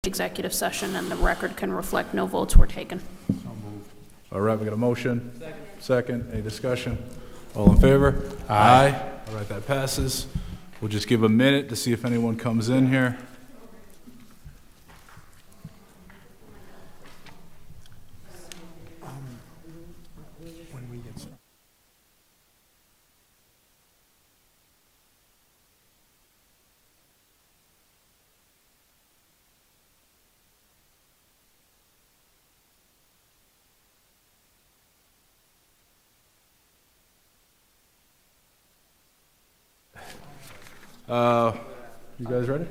executive session, and the record can reflect no votes were taken. All right, we got a motion. Second. Any discussion? All in favor? Aye. All right, that passes. We'll just give a minute to see if anyone comes in here. You guys ready?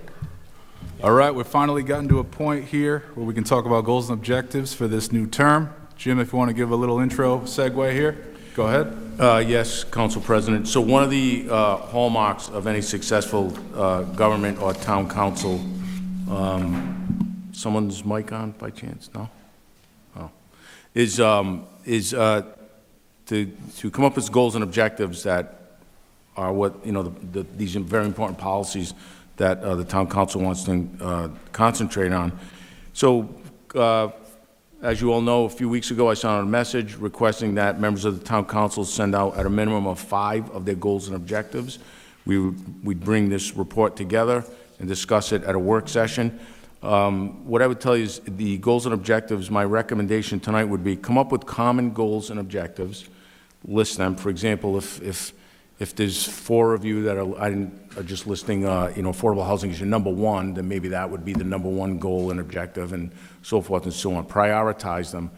All right, we've finally gotten to a point here where we can talk about goals and objectives for this new term. Jim, if you want to give a little intro segue here, go ahead. Yes, Council President. So one of the hallmarks of any successful government or town council, someone's mic on by chance? No? Oh. Is to come up with goals and objectives that are what, you know, these very important policies that the town council wants to concentrate on. So, as you all know, a few weeks ago I sent out a message requesting that members of the town council send out at a minimum of 5 of their goals and objectives. We'd bring this report together and discuss it at a work session. What I would tell you is the goals and objectives, my recommendation tonight would be come up with common goals and objectives, list them. For example, if there's 4 of you that are just listing, you know, affordable housing as your number 1, then maybe that would be the number 1 goal and objective, and so forth and so on. Prioritize them,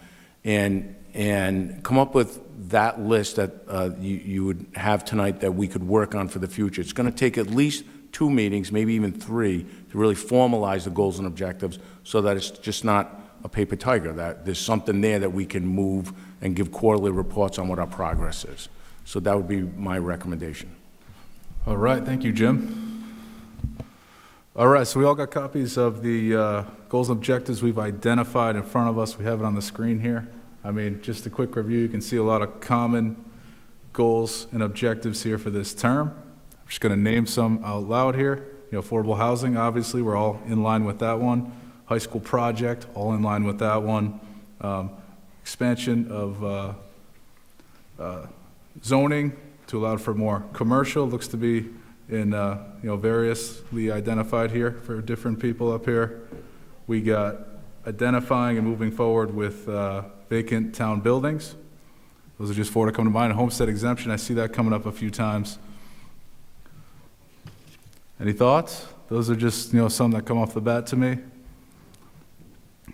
and come up with that list that you would have tonight that we could work on for the future. It's going to take at least 2 meetings, maybe even 3, to really formalize the goals and objectives, so that it's just not a paper tiger. That there's something there that we can move and give quarterly reports on what our progress is. So that would be my recommendation. All right, thank you, Jim. All right, so we all got copies of the goals and objectives we've identified in front of us. We have it on the screen here. I mean, just a quick review, you can see a lot of common goals and objectives here for this term. I'm just going to name some out loud here. You know, affordable housing, obviously, we're all in line with that one. High school project, all in line with that one. Expansion of zoning to allow for more commercial, looks to be in you know, variously identified here for different people up here. We got identifying and moving forward with vacant town buildings. Those are just 4 to come to mind. Homestead exemption, I see that coming up a few times. Any thoughts? Those are just, you know, some that come off the bat to me.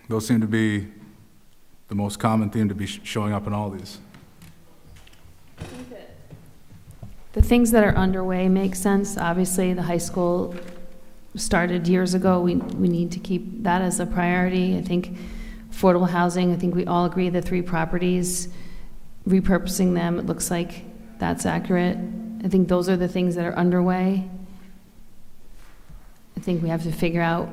Those seem to be the most common theme to be showing up in all these. The things that are underway make sense. Obviously, the high school started years ago. We need to keep that as a priority. I think affordable housing, I think we all agree the 3 properties, repurposing them, it looks like that's accurate. I think those are the things that are underway. I think we have to figure out,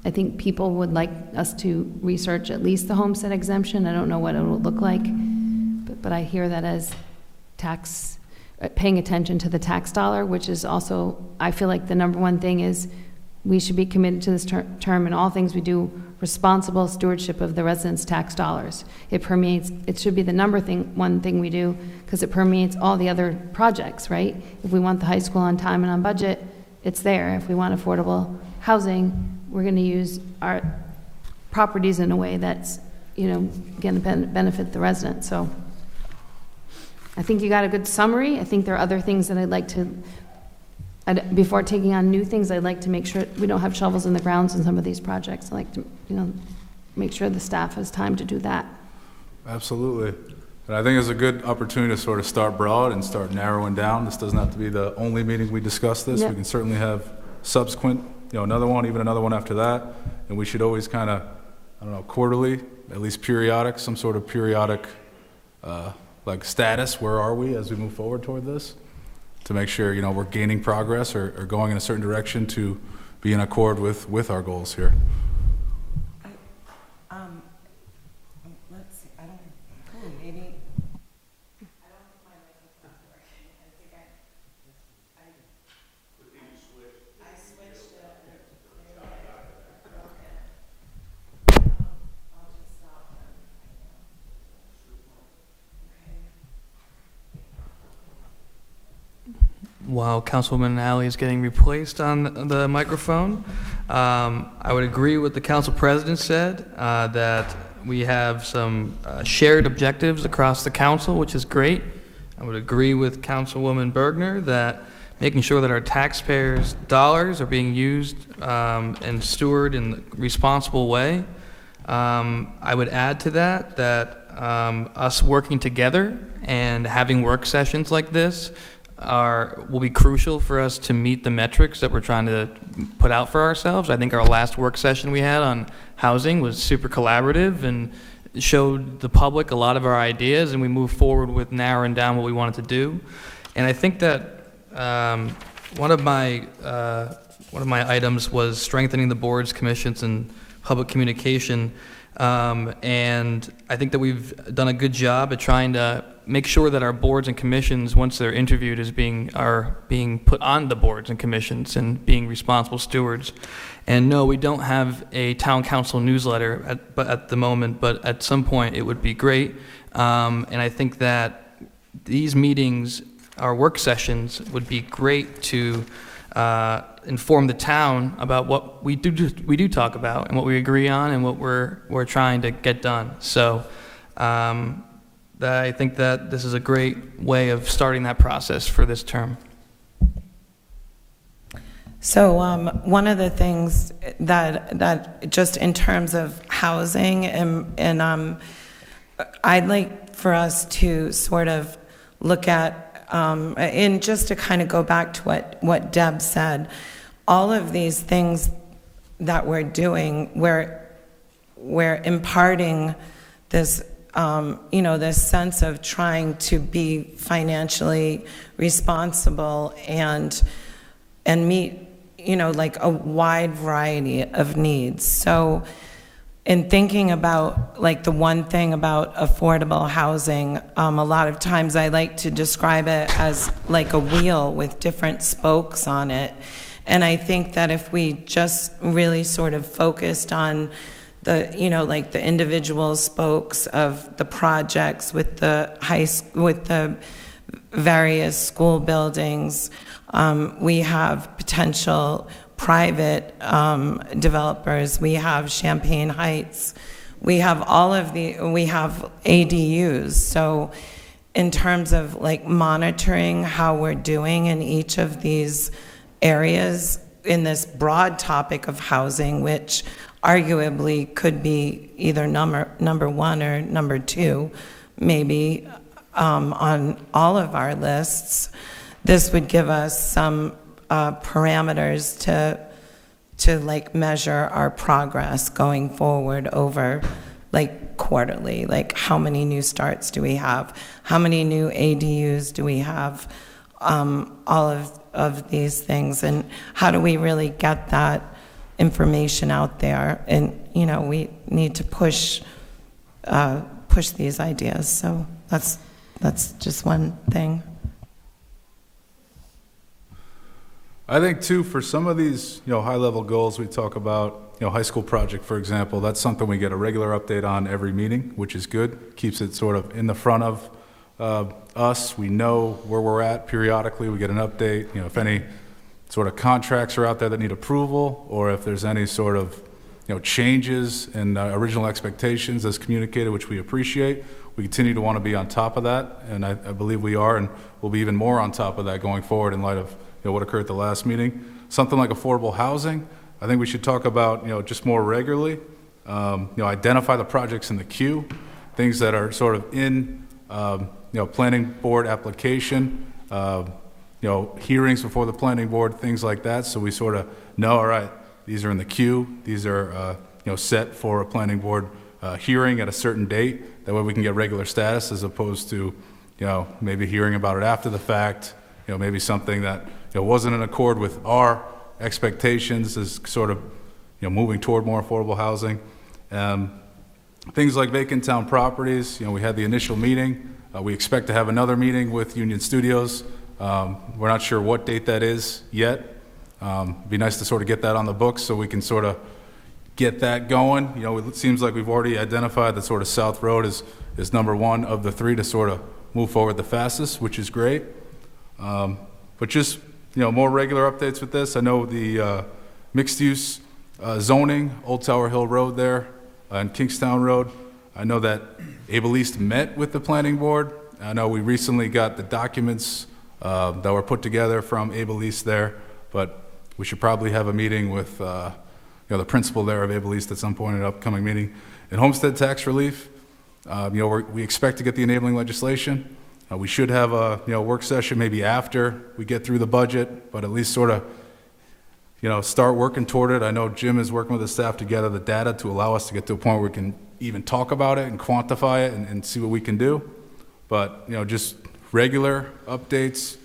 I think people would like us to research at least the homestead exemption. I don't know what it will look like, but I hear that as tax, paying attention to the tax dollar, which is also, I feel like the number 1 thing is we should be committed to this term in all things we do, responsible stewardship of the residents' tax dollars. It permeates, it should be the number 1 thing we do, because it permeates all the other projects, right? If we want the high school on time and on budget, it's there. If we want affordable housing, we're going to use our properties in a way that's, you know, going to benefit the residents. So I think you got a good summary. I think there are other things that I'd like to, before taking on new things, I'd like to make sure we don't have shovels in the grounds in some of these projects. I'd like to, you know, make sure the staff has time to do that. Absolutely. And I think it's a good opportunity to sort of start broad and start narrowing down. This doesn't have to be the only meeting we discuss this. Yep. We can certainly have subsequent, you know, another one, even another one after that. And we should always kind of, I don't know, quarterly, at least periodic, some sort of periodic like status, where are we as we move forward toward this, to make sure, you know, we're gaining progress or going in a certain direction to be in accord with our goals here. Let's see, I don't, maybe. I don't think my microphone's working. I think I switched it. Okay. while Councilwoman Alley is getting replaced on the microphone. I would agree with the council president said, that we have some shared objectives across the council, which is great. I would agree with Councilwoman Bergner that making sure that our taxpayers' dollars are being used and stewarded in a responsible way. I would add to that us working together and having work sessions like this will be crucial for us to meet the metrics that we're trying to put out for ourselves. I think our last work session we had on housing was super collaborative and showed the public a lot of our ideas, and we moved forward with narrowing down what we wanted to do. And I think that one of my items was strengthening the boards, commissions, and public communication. And I think that we've done a good job at trying to make sure that our boards and commissions, once they're interviewed, are being put on the boards and commissions and being responsible stewards. And no, we don't have a town council newsletter at the moment, but at some point it would be great. And I think that these meetings, our work sessions, would be great to inform the town about what we do talk about and what we agree on and what we're trying to get done. So I think that this is a great way of starting that process for this term. So one of the things that just in terms of housing, and I'd like for us to sort of look at, and just to kind of go back to what Deb said, all of these things that we're doing, we're imparting this, this sense of trying to be financially responsible and meet, like a wide variety of needs. So in thinking about, like, the one thing about affordable housing, a lot of times I like to describe it as like a wheel with different spokes on it. And I think that if we just really sort of focused on the, like the individual spokes of the projects with with the various school buildings, we have potential private developers, we have Champaign Heights, we have we have ADUs. So in terms of like monitoring how we're doing in each of these areas in this broad topic of housing, which arguably could be either number one or number two, maybe on all of our lists, this would give us some parameters to like measure our progress going forward over like quarterly, like how many new starts do we have, how many new ADUs do we have, all of these things, and how do we really get that information out there? And we need to push these ideas. So that's just one thing. I think too, for some of these, high-level goals we talk about, high school project, for example, that's something we get a regular update on every meeting, which is good. Keeps it sort of in the front of us. We know where we're at periodically. We get an update, if any sort of contracts are out there that need approval, or if there's any sort of, changes in original expectations as communicated, which we appreciate. We continue to want to be on top of that, and I believe we are, and we'll be even more on top of that going forward in light of what occurred at the last meeting. Something like affordable housing, I think we should talk about, just more regularly. Identify the projects in the queue, things that are sort of in, planning board application, hearings before the planning board, things like that. So we sort of know, all right, these are in the queue. These are, set for a planning board hearing at a certain date. That way we can get regular status as opposed to, maybe hearing about it after the fact. Maybe something that wasn't in accord with our expectations is sort of moving toward more affordable housing. Things like vacant town properties. We had the initial meeting. We expect to have another meeting with Union Studios. We're not sure what date that is yet. It'd be nice to sort of get that on the books so we can sort of get that going. It seems like we've already identified that sort of South Road is number one of the three to sort of move forward the fastest, which is great. But just more regular updates with this. I know the mixed-use zoning, Old Tower Hill Road there, and Kingstown Road. I know that Able East met with the planning board. I know we recently got the documents that were put together from Able East there, but we should probably have a meeting with the principal there of Able East at some point in an upcoming meeting. And homestead tax relief, we expect to get the enabling legislation. We should have a work session maybe after we get through the budget, but at least sort of start working toward it. I know Jim is working with the staff to gather the data to allow us to get to a point where we can even talk about it and quantify it and see what we can do. But, just regular updates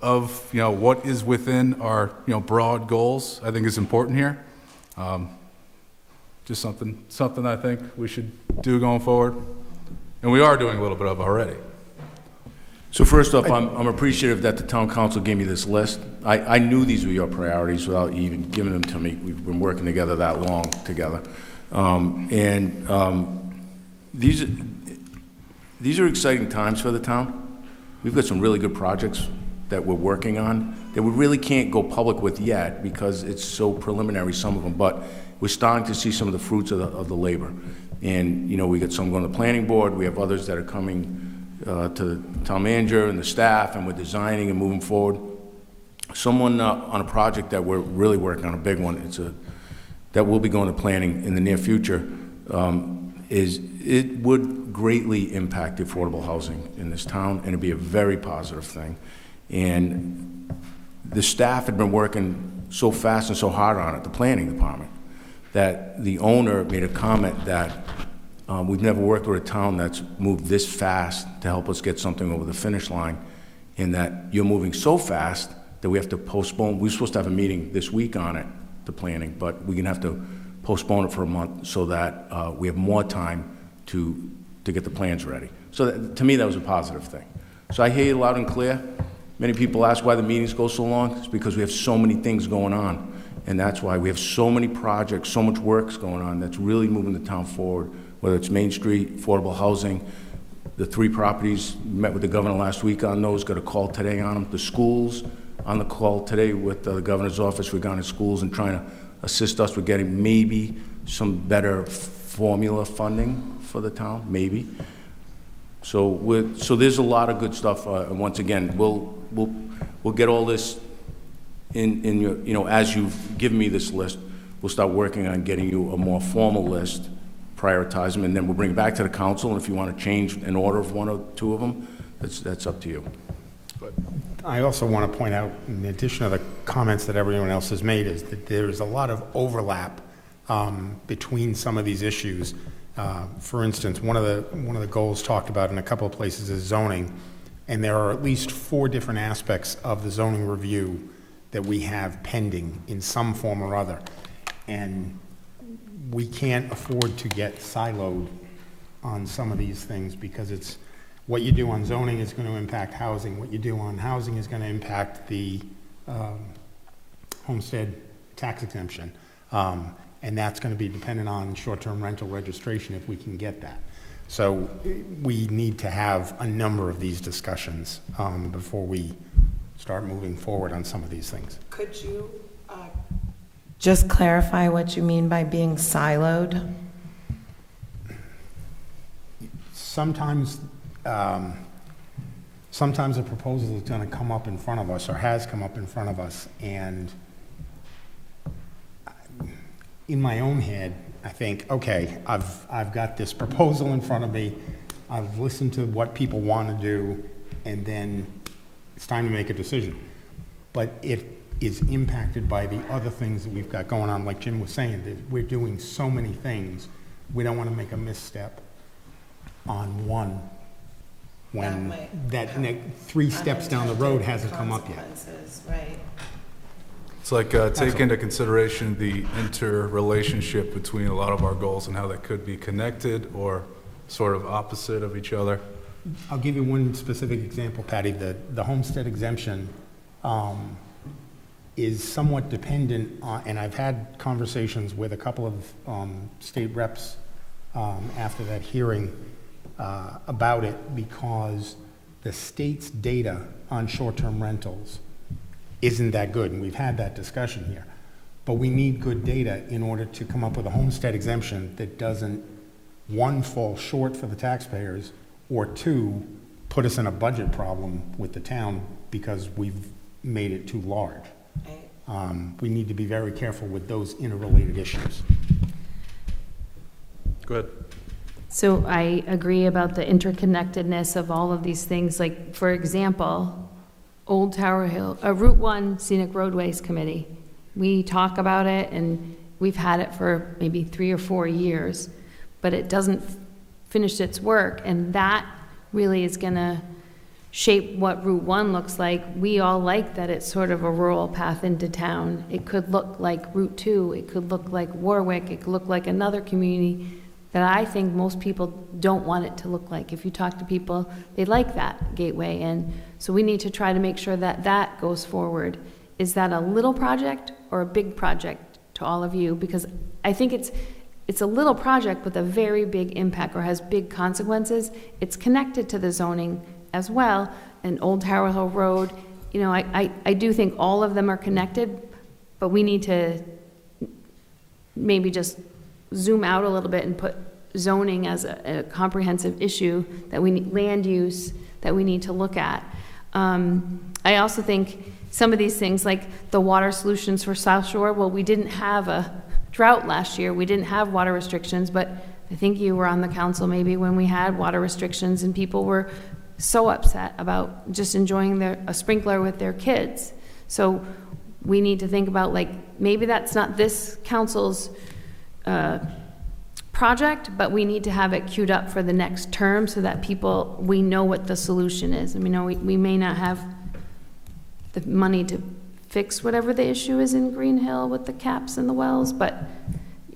of, what is within our, broad goals, I think is important here. Just something I think we should do going forward. And we are doing a little bit of already. So first off, I'm appreciative that the town council gave me this list. I knew these were your priorities without you even giving them to me. We've been working together that long together. These are exciting times for the town. We've got some really good projects that we're working on that we really can't go public with yet because it's so preliminary, some of them, but we're starting to see some of the fruits of the labor. And, we got some going to the planning board. We have others that are coming to the town manager and the staff, and we're designing and moving forward. Someone on a project that we're really working on, a big one, that will be going to planning in the near future, it would greatly impact affordable housing in this town, and it'd be a very positive thing. And the staff had been working so fast and so hard on it, the planning department, that the owner made a comment that we've never worked with a town that's moved this fast to help us get something over the finish line, and that you're moving so fast that we have to postpone. We're supposed to have a meeting this week on it, the planning, but we're gonna have to postpone it for a month so that we have more time to get the plans ready. So that, to me, that was a positive thing. So I hear you loud and clear. Many people ask why the meetings go so long. It's because we have so many things going on, and that's why we have so many projects, so much work's going on that's really moving the town forward, whether it's Main Street, affordable housing, the 3 properties, met with the governor last week on those, got a call today on them, the schools, on the call today with the governor's office regarding schools and trying to assist us with getting maybe some better formula funding for the town, maybe. So there's a lot of good stuff, and once again, we'll get all this in your, as you've given me this list, we'll start working on getting you a more formal list, prioritize them, and then we'll bring it back to the council, and if you want to change an order of 1 or 2 of them, that's up to you. I also want to point out, in addition to the comments that everyone else has made, is that there's a lot of overlap between some of these issues. For instance, one of the goals talked about in a couple of places is zoning, and there are at least 4 different aspects of the zoning review that we have pending in some form or other, and we can't afford to get siloed on some of these things because it's what you do on zoning is going to impact housing. What you do on housing is going to impact the homestead tax exemption. And that's going to be dependent on short-term rental registration if we can get that. So we need to have a number of these discussions before we start moving forward on some of these things. Could you just clarify what you mean by being siloed? Sometimes a proposal is going to come up in front of us or has come up in front of us, and in my own head, I think, okay, I've got this proposal in front of me, I've listened to what people want to do, and then it's time to make a decision. But it is impacted by the other things that we've got going on. Like Jim was saying, that we're doing so many things, we don't want to make a misstep on one when that 3 steps down the road hasn't come up yet. Right. It's like take into consideration the interrelationship between a lot of our goals and how they could be connected or sort of opposite of each other. I'll give you one specific example, Patty. The homestead exemption is somewhat dependent on, and I've had conversations with a couple of state reps after that hearing about it, because the state's data on short-term rentals isn't that good, and we've had that discussion here. But we need good data in order to come up with a homestead exemption that doesn't, one, fall short for the taxpayers, or two, put us in a budget problem with the town because we've made it too large. We need to be very careful with those interrelated issues. Go ahead. So I agree about the interconnectedness of all of these things. Like, for example, Old Tower Hill, Route 1 Scenic Roadways Committee. We talk about it, and we've had it for maybe 3 or 4 years, but it doesn't finish its work, and that really is going to shape what Route 1 looks like. We all like that it's sort of a rural path into town. It could look like Route 2, it could look like Warwick, it could look like another community that I think most people don't want it to look like. If you talk to people, they like that gateway, and so we need to try to make sure that that goes forward. Is that a little project or a big project to all of you? Because I think it's a little project with a very big impact, or has big consequences. It's connected to the zoning as well, and Old Tower Hill Road. You know, I do think all of them are connected, but we need to maybe just zoom out a little bit and put zoning as a comprehensive issue that we need, land use that we need to look at. I also think some of these things, like the water solutions for South Shore, well, we didn't have a drought last year, we didn't have water restrictions, but I think you were on the council maybe when we had water restrictions, and people were so upset about just enjoying a sprinkler with their kids. So we need to think about, like, maybe that's not this council's project, but we need to have it queued up for the next term so that we know what the solution is. I mean, we may not have the money to fix whatever the issue is in Green Hill with the caps and the wells, but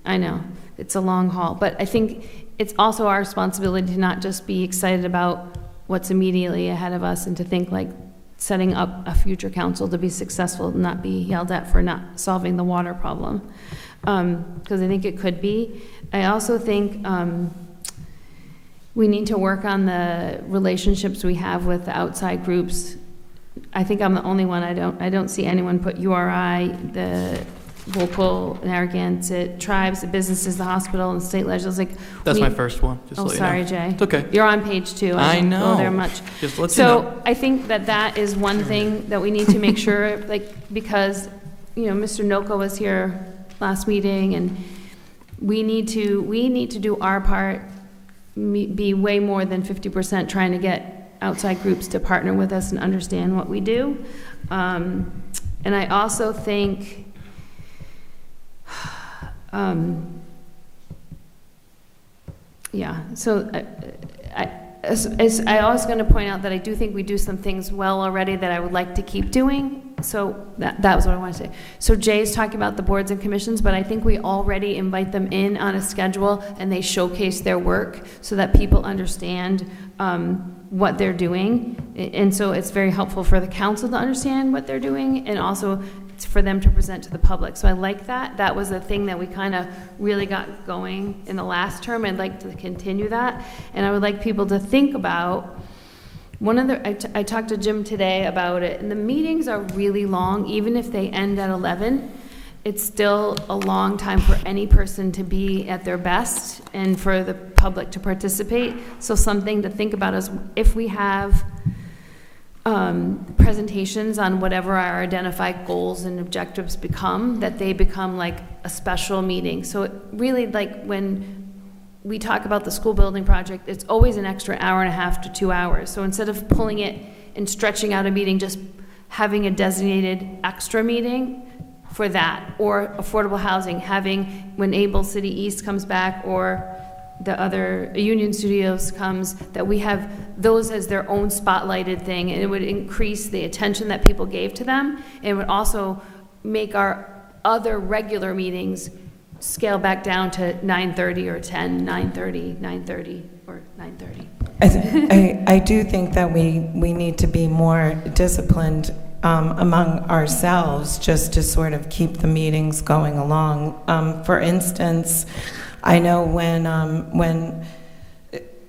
I know it's a long haul. But I think it's also our responsibility to not just be excited about what's immediately ahead of us, and to think like setting up a future council to be successful, not be yelled at for not solving the water problem. Because I think it could be. I also think we need to work on the relationships we have with the outside groups. I think I'm the only one, I don't see anyone put URI, the local Narragansett tribes, the businesses, the hospital, and the state legislatures. Like, That's my first one, just to Oh, let you know. sorry, Jay. It's okay. You're on page 2. I don't know. go there much. Just let you know. So I think that is one thing that we need to make sure, like, because, you know, Mr. Noka was here last meeting, and we need to do our part, be way more than 50% trying to get outside groups to partner with us and understand what we do. And I also think so I was going to point out that I do think we do some things well already that I would like to keep doing. So that was what I want to say. So Jay's talking about the boards and commissions, but I think we already invite them in on a schedule, and they showcase their work so that people understand what they're doing. And so it's very helpful for the council to understand what they're doing, and also for them to present to the public. So I like that. That was a thing that we kind of really got going in the last term. I'd like to continue that. And I would like people to think about I talked to Jim today about it, and the meetings are really long. Even if they end at 11, it's still a long time for any person to be at their best and for the public to participate. So something to think about is if we have presentations on whatever our identified goals and objectives become, that they become like a special meeting. So it really, like, when we talk about the school building project, it's always an extra hour and a half to 2 hours. So instead of pulling it and stretching out a meeting, just having a designated extra meeting for that, or affordable housing, having when Able City East comes back, or the other Union Studios comes, that we have those as their own spotlighted thing, and it would increase the attention that people gave to them. And it would also make our other regular meetings scale back down to 9:30 or 10, 9:30, 9:30, or 9:30. I do think that we need to be more disciplined among ourselves, just to sort of keep the meetings going along. For instance, I know when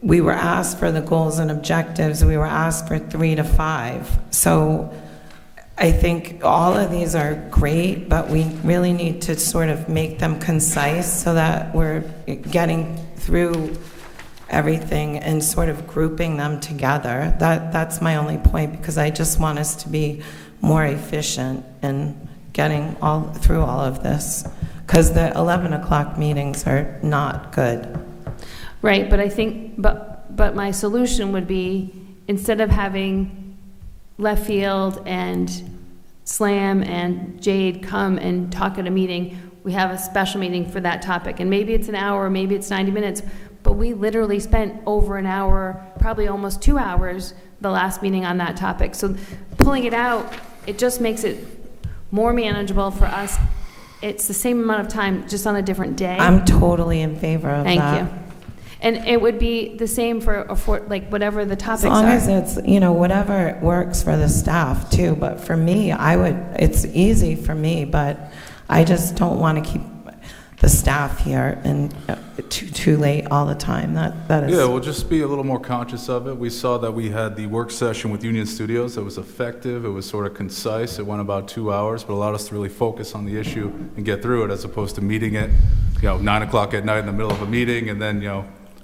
we were asked for the goals and objectives, we were asked for 3 to 5. So I think all of these are great, but we really need to sort of make them concise so that we're getting through everything and sort of grouping them together. That's my only point, because I just want us to be more efficient in getting through all of this, because the 11 o'clock meetings are not good. Right, but I think, but my solution would be, instead of having Left Field and Slam and Jade come and talk at a meeting, we have a special meeting for that topic. And maybe it's an hour, maybe it's 90 minutes, but we literally spent over an hour, probably almost 2 hours, the last meeting on that topic. So pulling it out, it just makes it more manageable for us. It's the same amount of time, just on a different day. I'm totally in favor of that. Thank you. And it would be the same for like whatever the topics As long are. as it's, whatever works for the staff too, but for me, it's easy for me, but I just don't want to keep the staff here and too late all the time. That is. Yeah, we'll just be a little more conscious of it. We saw that we had the work session with Union Studios. It was effective. It was sort of concise. It went about 2 hours, but allowed us to really focus on the issue and get through it, as opposed to meeting it, 9 o'clock at night in the middle of a meeting, and then,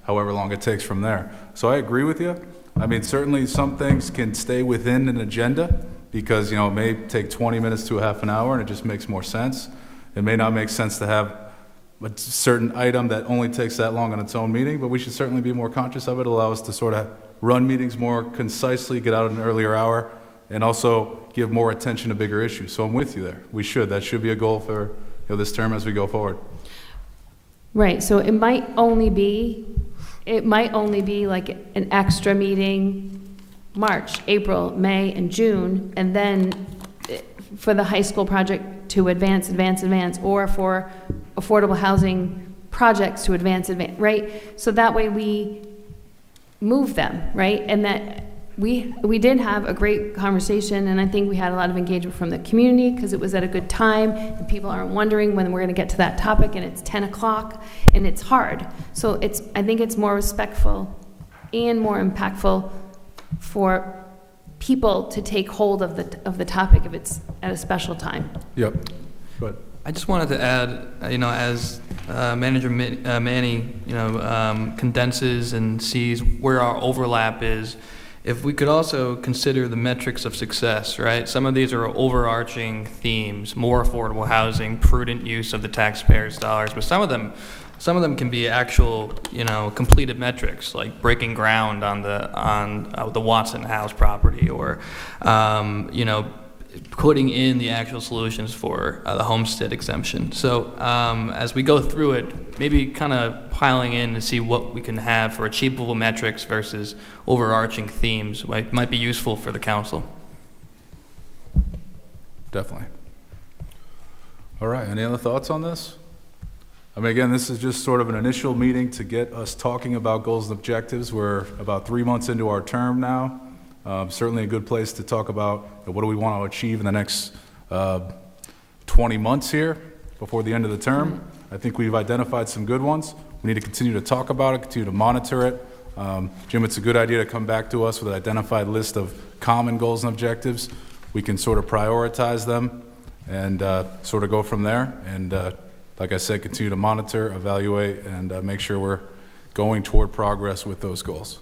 however long it takes from there. So I agree with you. I mean, certainly some things can stay within an agenda because, it may take 20 minutes to a half an hour and it just makes more sense. It may not make sense to have a certain item that only takes that long on its own meeting, but we should certainly be more conscious of it, allow us to sort of run meetings more concisely, get out at an earlier hour, and also give more attention to bigger issues. So I'm with you there. That should be a goal for this term as we go forward. Right, so it might only be like an extra meeting March, April, May, and June, and then for the high school project to advance, or for affordable housing projects to advance, right? So that way we move them, right? And that we did have a great conversation, and I think we had a lot of engagement from the community because it was at a good time, and people aren't wondering when we're going to get to that topic, and it's 10 o'clock, and it's hard. So I think it's more respectful and more impactful for people to take hold of the topic if it's at a special time. Yep. Good. I just wanted to add, as Manager Manny, condenses and sees where our overlap is, if we could also consider the metrics of success, right? Some of these are overarching themes: more affordable housing, prudent use of the taxpayers' dollars, but some of them can be actual, completed metrics, like breaking ground on the Watson House property, or, putting in the actual solutions for the homestead exemption. So as we go through it, maybe kind of piling in to see what we can have for achievable metrics versus overarching themes might be useful for the council. Definitely. All right, any other thoughts on this? I mean, again, this is just sort of an initial meeting to get us talking about goals and objectives. We're about 3 months into our term now. Certainly a good place to talk about what do we want to achieve in the next 20 months here before the end of the term. I think we've identified some good ones. We need to continue to talk about it, continue to monitor it. Jim, it's a good idea to come back to us with an identified list of common goals and objectives. We can sort of prioritize them and sort of go from there. And like I said, continue to monitor, evaluate, and make sure we're going toward progress with those goals.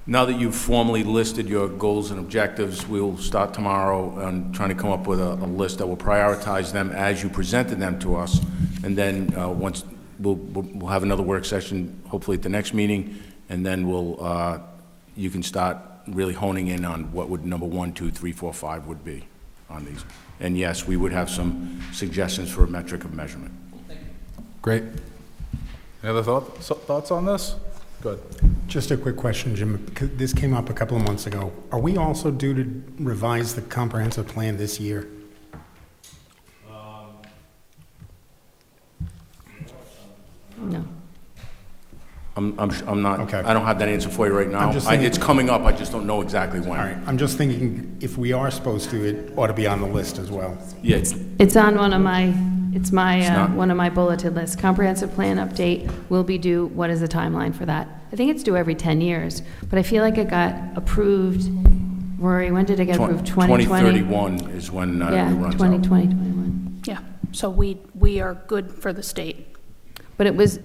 Now that you've formally listed your goals and objectives, we'll start tomorrow on trying to come up with a list that will prioritize them as you presented them to us. And then once we'll have another work session, hopefully at the next meeting, and then you can start really honing in on what would number 1, 2, 3, 4, 5 would be on these. And yes, we would have some suggestions for a metric of measurement. Great. Any other thoughts on this? Good. Just a quick question, Jim. Because this came up a couple of months ago. Are we also due to revise the comprehensive plan this year? No. I'm not, Okay. I don't have that answer for you right now. I'm just thinking- It's coming up, I just don't know exactly when. All right, I'm just thinking if we are supposed to, it ought to be on the list as well. Yeah, It's on one of my, It's not- one of my bulleted lists. Comprehensive plan update will be due, what is the timeline for that? I think it's due every 10 years, but I feel like it got approved Rory, when did it get approved? 2020? 2031 is when it Yeah, runs 2020, out. 21. Yeah, so we are good for the state. But it was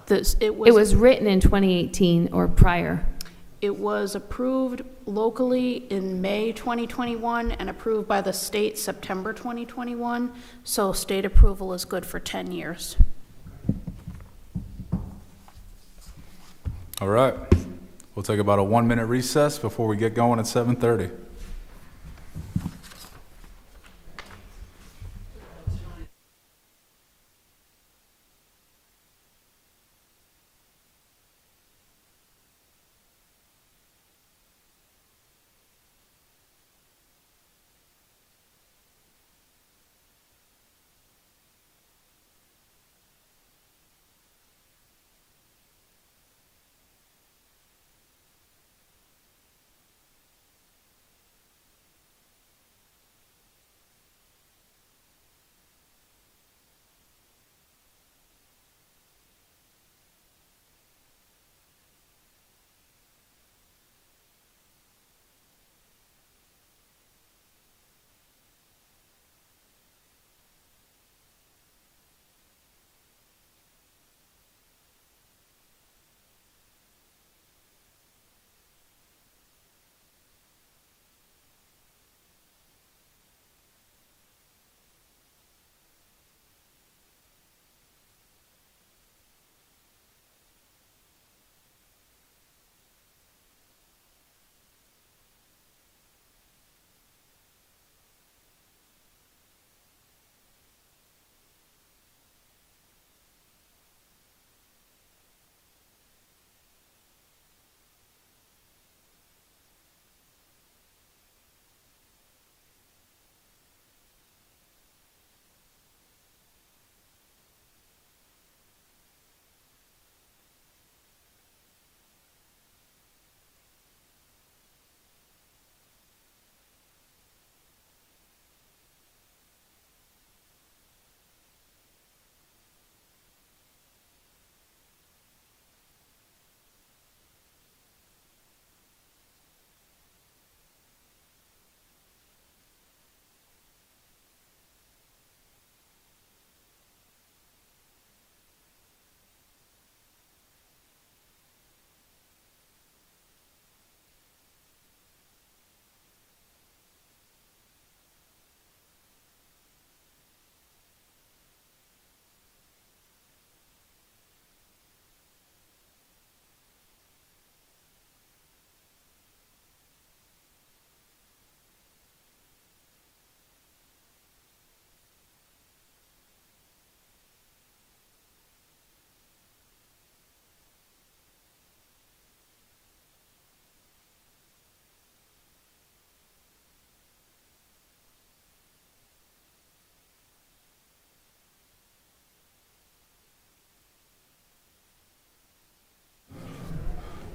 It was written in 2018 or prior. It was approved locally in May 2021 and approved by the state September 2021. So state approval is good for 10 years. All right. We'll take about a 1-minute recess before we get going at 7:30.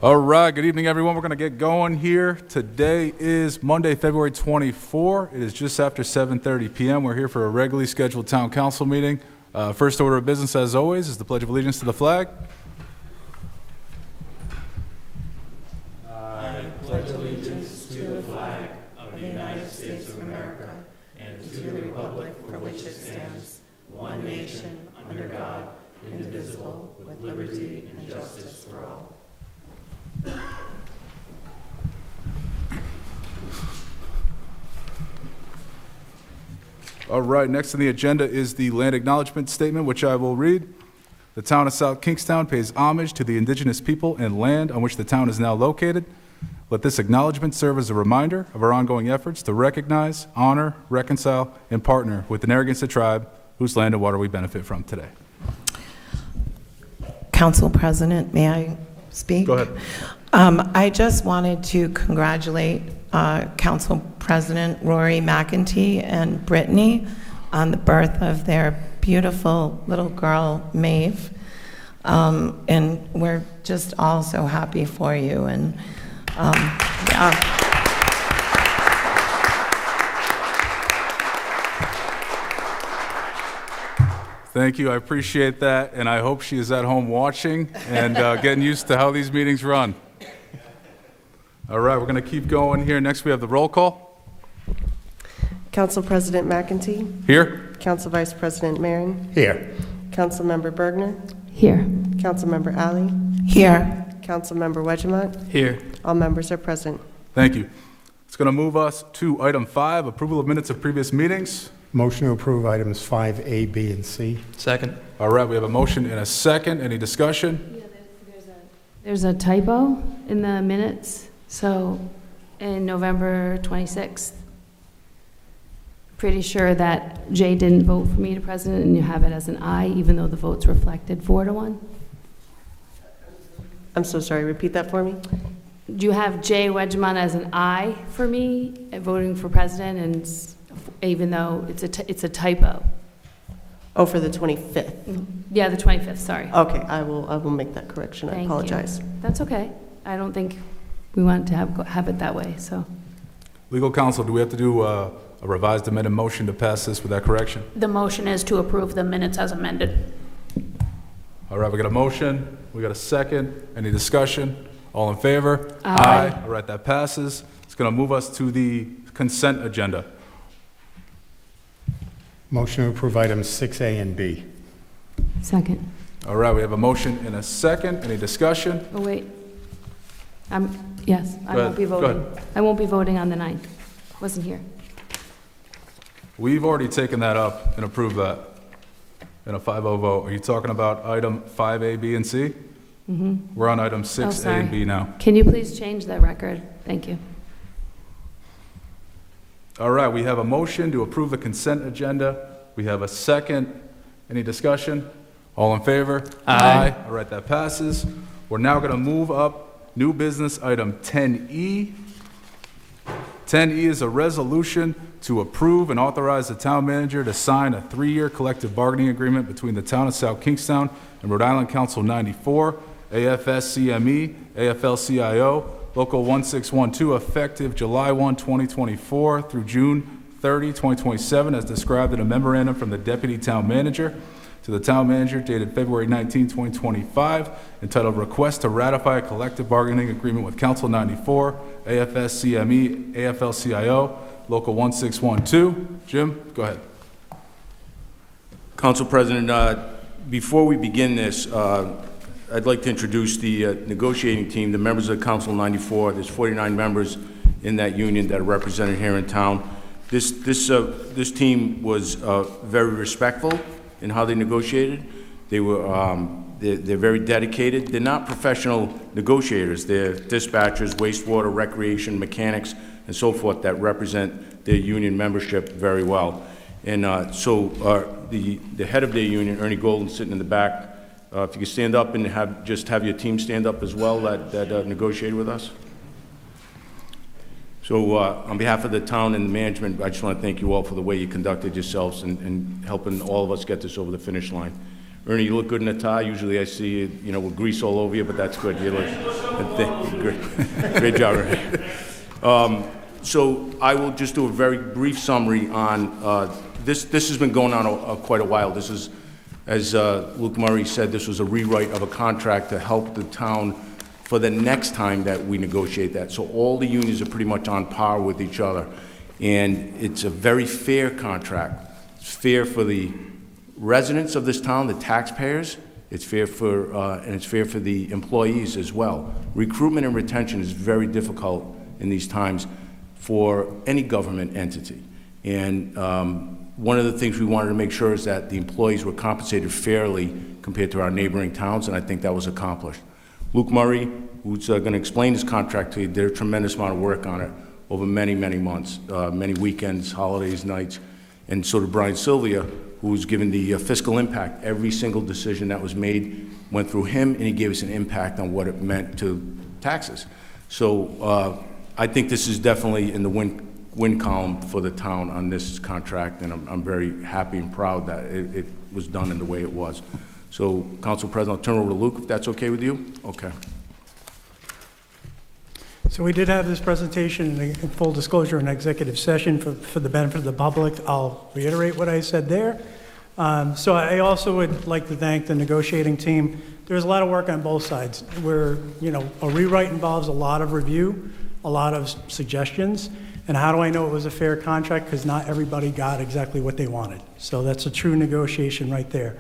All right, good evening, everyone. We're going to get going here. Today is Monday, February 24. It is just after 7:30 p.m. We're here for a regularly scheduled town council meeting. First order of business, as always, is the Pledge of Allegiance to the flag. All right, next on the agenda is the land acknowledgement statement, which I will read. The town of South Kingstown pays homage to the indigenous people and land on which the town is now located. Let this acknowledgement serve as a reminder of our ongoing efforts to recognize, honor, reconcile, and partner with the Narragansett tribe, whose land and water we benefit from today. Council President, may I speak? Go ahead. I just wanted to congratulate Council President Rory McEntee and Brittany on the birth of their beautiful little girl, Maeve. And we're just all so happy for you. And yeah. Thank you, I appreciate that, and I hope she is at home watching and getting used to how these meetings run. All right, we're going to keep going here. Next, we have the roll call. Council President McEntee, Here? Council Vice President Marin, Here. Councilmember Bergner, Here. Councilmember Ali, Here. Councilmember Wedgemont. Here. All members are present. Thank you. It's going to move us to item 5, approval of minutes of previous meetings. Motion to approve items 5A, B, and C. Second. All right, we have a motion and a second. Any discussion? There's a typo in the minutes, so in November 26th. Pretty sure that Jay didn't vote for me to president, and you have it as an aye, even though the votes reflected 4-1. I'm so sorry, repeat that for me? You have Jay Wedgemont as an aye for me, voting for president, and even though it's a typo. Oh, for the 25th. Yeah, the 25th, sorry. Okay, I will make that correction. I Thank you. apologize. That's okay. I don't think we want to have it that way, so. Legal counsel, do we have to do a revised amended motion to pass this with that correction? The motion is to approve the minutes as amended. All right, we got a motion, we got a second. Any discussion? All in favor? Aye. All right, that passes. It's going to move us to the consent agenda. Motion to approve items 6A and B. Second. All right, we have a motion and a second. Any discussion? Oh, wait. Yes, I Go won't be ahead. Go voting. I won't be voting on the 9th. Wasn't here. We've already taken that up and approved that in a 5-0 vote. Are you talking about item 5A, B, and C? Mm-hmm. We're on item 6A sorry. and B now. Can you please change that record? Thank you. All right, we have a motion to approve the consent agenda. We have a second. Any discussion? All in favor? Aye. All right, that passes. We're now going to move up new business item 10E. 10E is a resolution to approve and authorize the town manager to sign a 3-year collective bargaining agreement between the town of South Kingstown and Rhode Island Council 94, AFS-CME, AFL-CIO, Local 1612, effective July 1, 2024 through June 30, 2027, as described in a memorandum from the Deputy Town Manager to the Town Manager dated February 19, 2025, entitled Request to Ratify a Collective Bargaining Agreement with Council 94, AFS-CME, AFL-CIO, Local 1612. Jim, go ahead. Council President, before we begin this, I'd like to introduce the negotiating team, the members of Council 94. There's 49 members in that union that are represented here in town. This team was very respectful in how they negotiated. They were they're very dedicated. They're not professional negotiators. They're dispatchers, wastewater, recreation, mechanics, and so forth that represent their union membership very well. And so the head of their union, Ernie Golden, sitting in the back. If you could stand up and have your team stand up as well that negotiated with us. So on behalf of the town and the management, I just want to thank you all for the way you conducted yourselves and helping all of us get this over the finish line. Ernie, you look good in a tie. Usually I see you, with grease all over you, but that's good. You look great job, Ernie. So I will just do a very brief summary on this. This has been going on quite a while. This is, as Luke Murray said, this was a rewrite of a contract to help the town for the next time that we negotiate that. So all the unions are pretty much on par with each other. And it's a very fair contract. It's fair for the residents of this town, the taxpayers. It's fair for, and it's fair for the employees as well. Recruitment and retention is very difficult in these times for any government entity. And one of the things we wanted to make sure is that the employees were compensated fairly compared to our neighboring towns, and I think that was accomplished. Luke Murray, who's going to explain his contract to you, did a tremendous amount of work on it over many, many months, many weekends, holidays, nights, and so did Brian Sylvia, who was given the fiscal impact. Every single decision that was made went through him, and he gave us an impact on what it meant to taxes. So I think this is definitely in the win column for the town on this contract, and I'm very happy and proud that it was done in the way it was. So, Council President, I'll turn it over to Luke, if that's okay with you? Okay. So we did have this presentation in full disclosure in executive session for the benefit of the public. I'll reiterate what I said there. So I also would like to thank the negotiating team. There's a lot of work on both sides where, a rewrite involves a lot of review. a lot of suggestions. And how do I know it was a fair contract? Because not everybody got exactly what they wanted. So that's a true negotiation right there.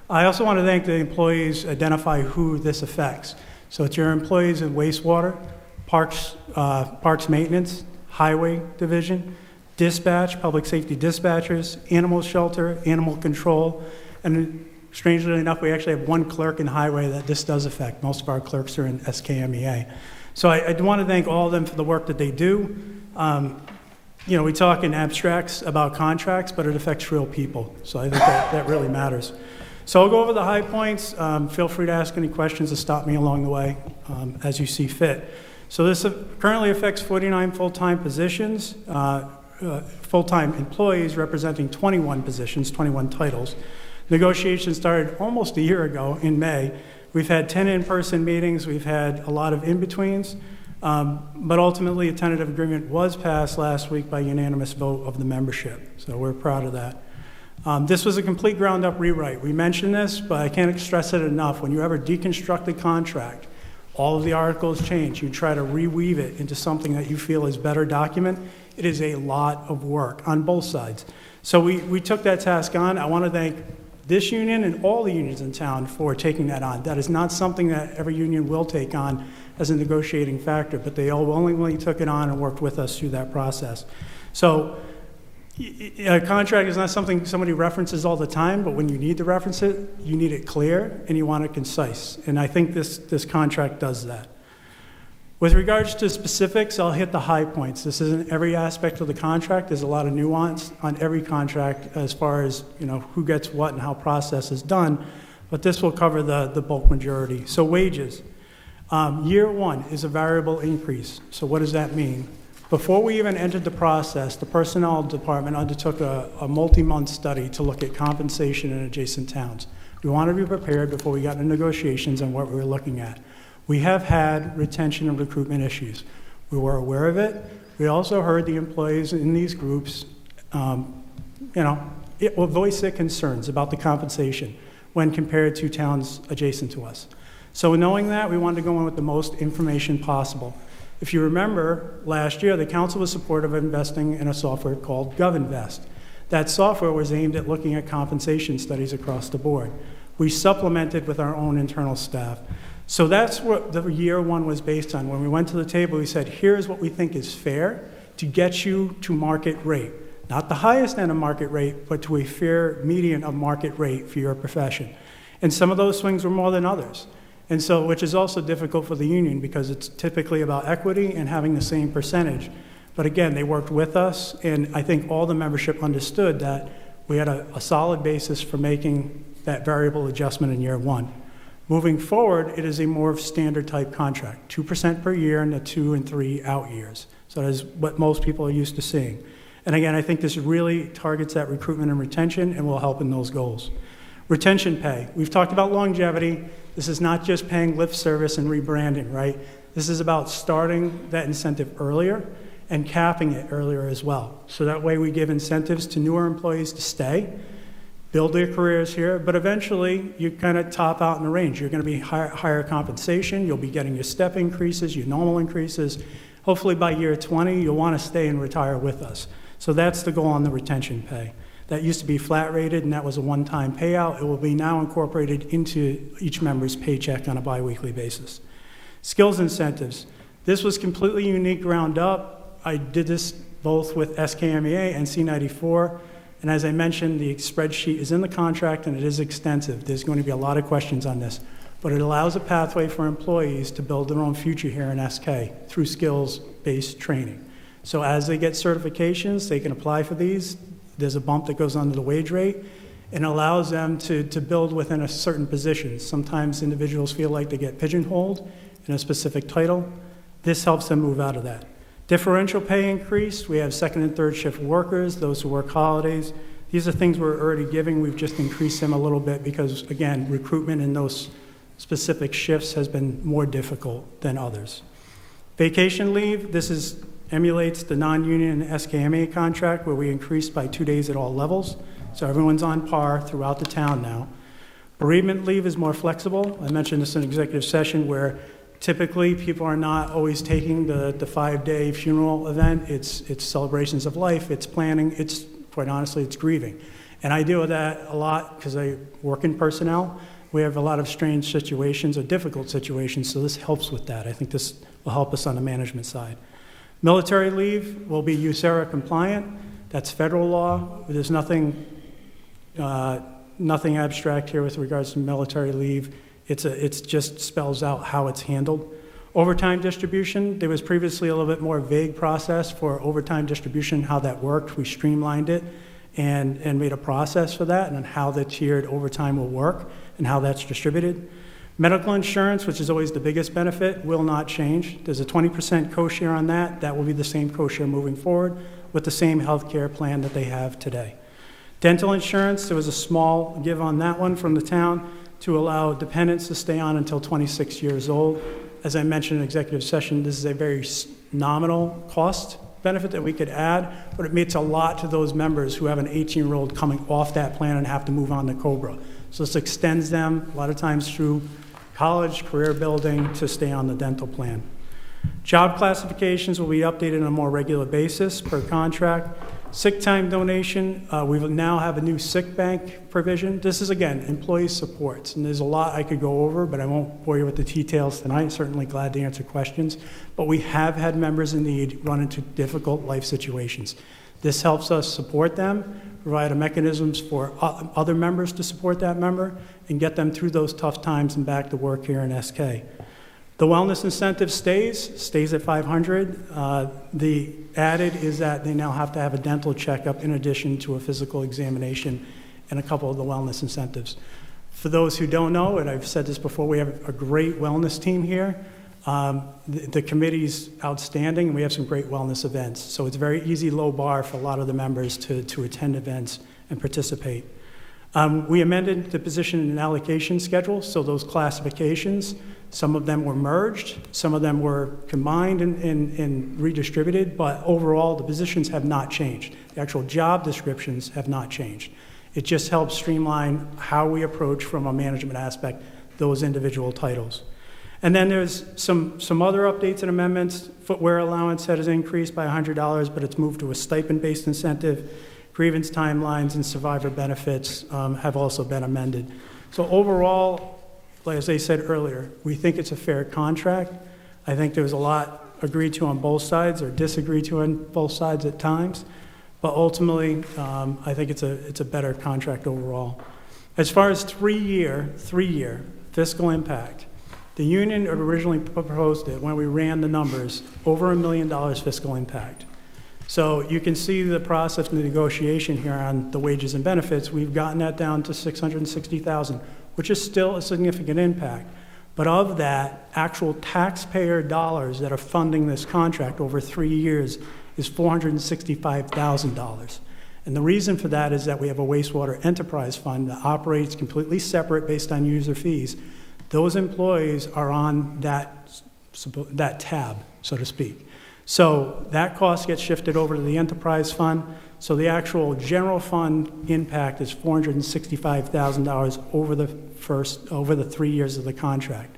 I also want to thank the employees, identify who this affects. So it's your employees in wastewater, parks maintenance, highway division, dispatch, public safety dispatchers, animal shelter, animal control, and strangely enough, we actually have one clerk in highway that this does affect. Most of our clerks are in SKMEA. So I want to thank all of them for the work that they do. We talk in abstracts about contracts, but it affects real people. So I think that really matters. So I'll go over the high points. Feel free to ask any questions or stop me along the way as you see fit. So this currently affects 49 full-time positions, full-time employees representing 21 positions, 21 titles. Negotiations started almost a year ago in May. We've had 10 in-person meetings. We've had a lot of in-betweens. But ultimately, a tentative agreement was passed last week by unanimous vote of the membership. So we're proud of that. This was a complete ground-up rewrite. We mentioned this, but I can't stress it enough. When you ever deconstruct a contract, all of the articles change. You try to reweave it into something that you feel is better document. It is a lot of work on both sides. So we took that task on. I want to thank this union and all the unions in town for taking that on. That is not something that every union will take on as a negotiating factor, but they all willingly took it on and worked with us through that process. So a contract is not something somebody references all the time, but when you need to reference it, you need it clear and you want it concise. And I think this contract does that. With regards to specifics, I'll hit the high points. This isn't every aspect of the contract. There's a lot of nuance on every contract as far as who gets what and how process is done, but this will cover the bulk majority. So wages. Year one is a variable increase. So what does that mean? Before we even entered the process, the personnel department undertook a multi-month study to look at compensation in adjacent towns. We wanted to be prepared before we got into negotiations on what we were looking at. We have had retention and recruitment issues. We were aware of it. We also heard the employees in these groups, voice their concerns about the compensation when compared to towns adjacent to us. So knowing that, we wanted to go in with the most information possible. If you remember, last year, the council was supportive of investing in a software called GovInvest. That software was aimed at looking at compensation studies across the board. We supplemented with our own internal staff. So that's what the year one was based on. When we went to the table, we said, here's what we think is fair to get you to market rate. Not the highest end of market rate, but to a fair median of market rate for your profession. And some of those swings were more than others. And so, which is also difficult for the union because it's typically about equity and having the same percentage. But again, they worked with us, and I think all the membership understood that we had a solid basis for making that variable adjustment in year one. Moving forward, it is a more standard type contract, 2% per year in the 2 and 3 out years. So that is what most people are used to seeing. And again, I think this really targets that recruitment and retention and will help in those goals. Retention pay. We've talked about longevity. This is not just paying lip service and rebranding, right? This is about starting that incentive earlier and capping it earlier as well. So that way we give incentives to newer employees to stay, build their careers here, but eventually you kind of top out in the range. You're going to be higher compensation. You'll be getting your step increases, your normal increases. Hopefully by year 20, you'll want to stay and retire with us. So that's the goal on the retention pay. That used to be flat rated, and that was a one-time payout. It will be now incorporated into each member's paycheck on a biweekly basis. Skills incentives. This was completely unique ground up. I did this both with SKMEA and C94. And as I mentioned, the spreadsheet is in the contract and it is extensive. There's going to be a lot of questions on this. But it allows a pathway for employees to build their own future here in SK through skills-based training. So as they get certifications, they can apply for these. There's a bump that goes under the wage rate and allows them to build within a certain position. Sometimes individuals feel like they get pigeonholed in a specific title. This helps them move out of that. Differential pay increase, we have second and third shift workers, those who work holidays. These are things we're already giving. We've just increased them a little bit because, again, recruitment in those specific shifts has been more difficult than others. Vacation leave, emulates the non-union SKMA contract where we increased by 2 days at all levels. So everyone's on par throughout the town now. Bereavement leave is more flexible. I mentioned this in executive session where Typically, people are not always taking the 5-day funeral event. It's celebrations of life, it's planning, it's, quite honestly, it's grieving. And I deal with that a lot because I work in personnel. We have a lot of strange situations or difficult situations, so this helps with that. I think this will help us on the management side. Military leave will be USERRA compliant. That's federal law. There's nothing abstract here with regards to military leave. It's just spells out how it's handled. Overtime distribution, there was previously a little bit more vague process for overtime distribution, how that worked. We streamlined it and made a process for that and how the tiered overtime will work and how that's distributed. Medical insurance, which is always the biggest benefit, will not change. There's a 20% co-share on that. That will be the same co-share moving forward with the same health care plan that they have today. Dental insurance, there was a small give on that one from the town to allow dependents to stay on until 26 years old. As I mentioned in executive session, this is a very nominal cost benefit that we could add, but it means a lot to those members who have an 18-year-old coming off that plan and have to move on to COBRA. So this extends them a lot of times through college, career building, to stay on the dental plan. Job classifications will be updated on a more regular basis per contract. Sick time donation, we will now have a new sick bank provision. This is, again, employee supports, and there's a lot I could go over, but I won't bore you with the details tonight. Certainly glad to answer questions. But we have had members in need run into difficult life situations. This helps us support them, provide mechanisms for other members to support that member, and get them through those tough times and back to work here in SK. The wellness incentive stays at 500. The added is that they now have to have a dental checkup in addition to a physical examination and a couple of the wellness incentives. For those who don't know, and I've said this before, we have a great wellness team here. The committee's outstanding, and we have some great wellness events. So it's a very easy, low bar for a lot of the members to attend events and participate. We amended the position and allocation schedule, so those classifications, some of them were merged, some of them were combined and redistributed, but overall, the positions have not changed. The actual job descriptions have not changed. It just helps streamline how we approach, from a management aspect, those individual titles. And then there's some other updates and amendments. Footwear allowance has increased by $100, but it's moved to a stipend-based incentive. Grievance timelines and survivor benefits have also been amended. So overall, like as I said earlier, we think it's a fair contract. I think there was a lot agreed to on both sides or disagreed to on both sides at times. But ultimately, I think it's a better contract overall. As far as three-year fiscal impact, the union had originally proposed it when we ran the numbers, over $1 million fiscal impact. So you can see the process and the negotiation here on the wages and benefits. We've gotten that down to $660,000, which is still a significant impact. But of that, actual taxpayer dollars that are funding this contract over 3 years is $465,000. And the reason for that is that we have a wastewater enterprise fund that operates completely separate based on user fees. Those employees are on that tab, so to speak. So that cost gets shifted over to the enterprise fund. So the actual general fund impact is $465,000 over the 3 years of the contract.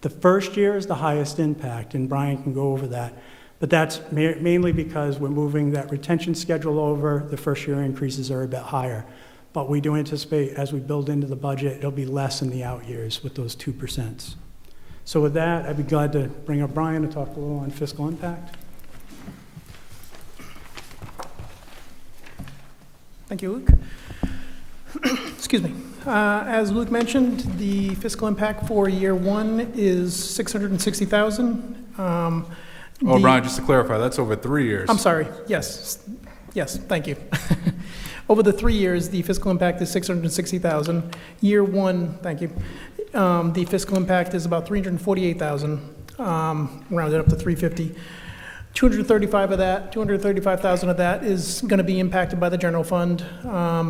The first year is the highest impact, and Brian can go over that. But that's mainly because we're moving that retention schedule over. The first year increases are a bit higher. But we do anticipate, as we build into the budget, it'll be less in the out years with those 2%. So with that, I'd be glad to bring up Brian to talk a little on fiscal impact. Thank you, Luke. Excuse me. As Luke mentioned, the fiscal impact for year one is $660,000. Brian, just to clarify, that's over 3 years. I'm sorry. Yes, thank you. Over the 3 years, the fiscal impact is $660,000. Year one, thank you. The fiscal impact is about $348,000, rounded up to $350,000. $235,000 of that is going to be impacted by the general fund.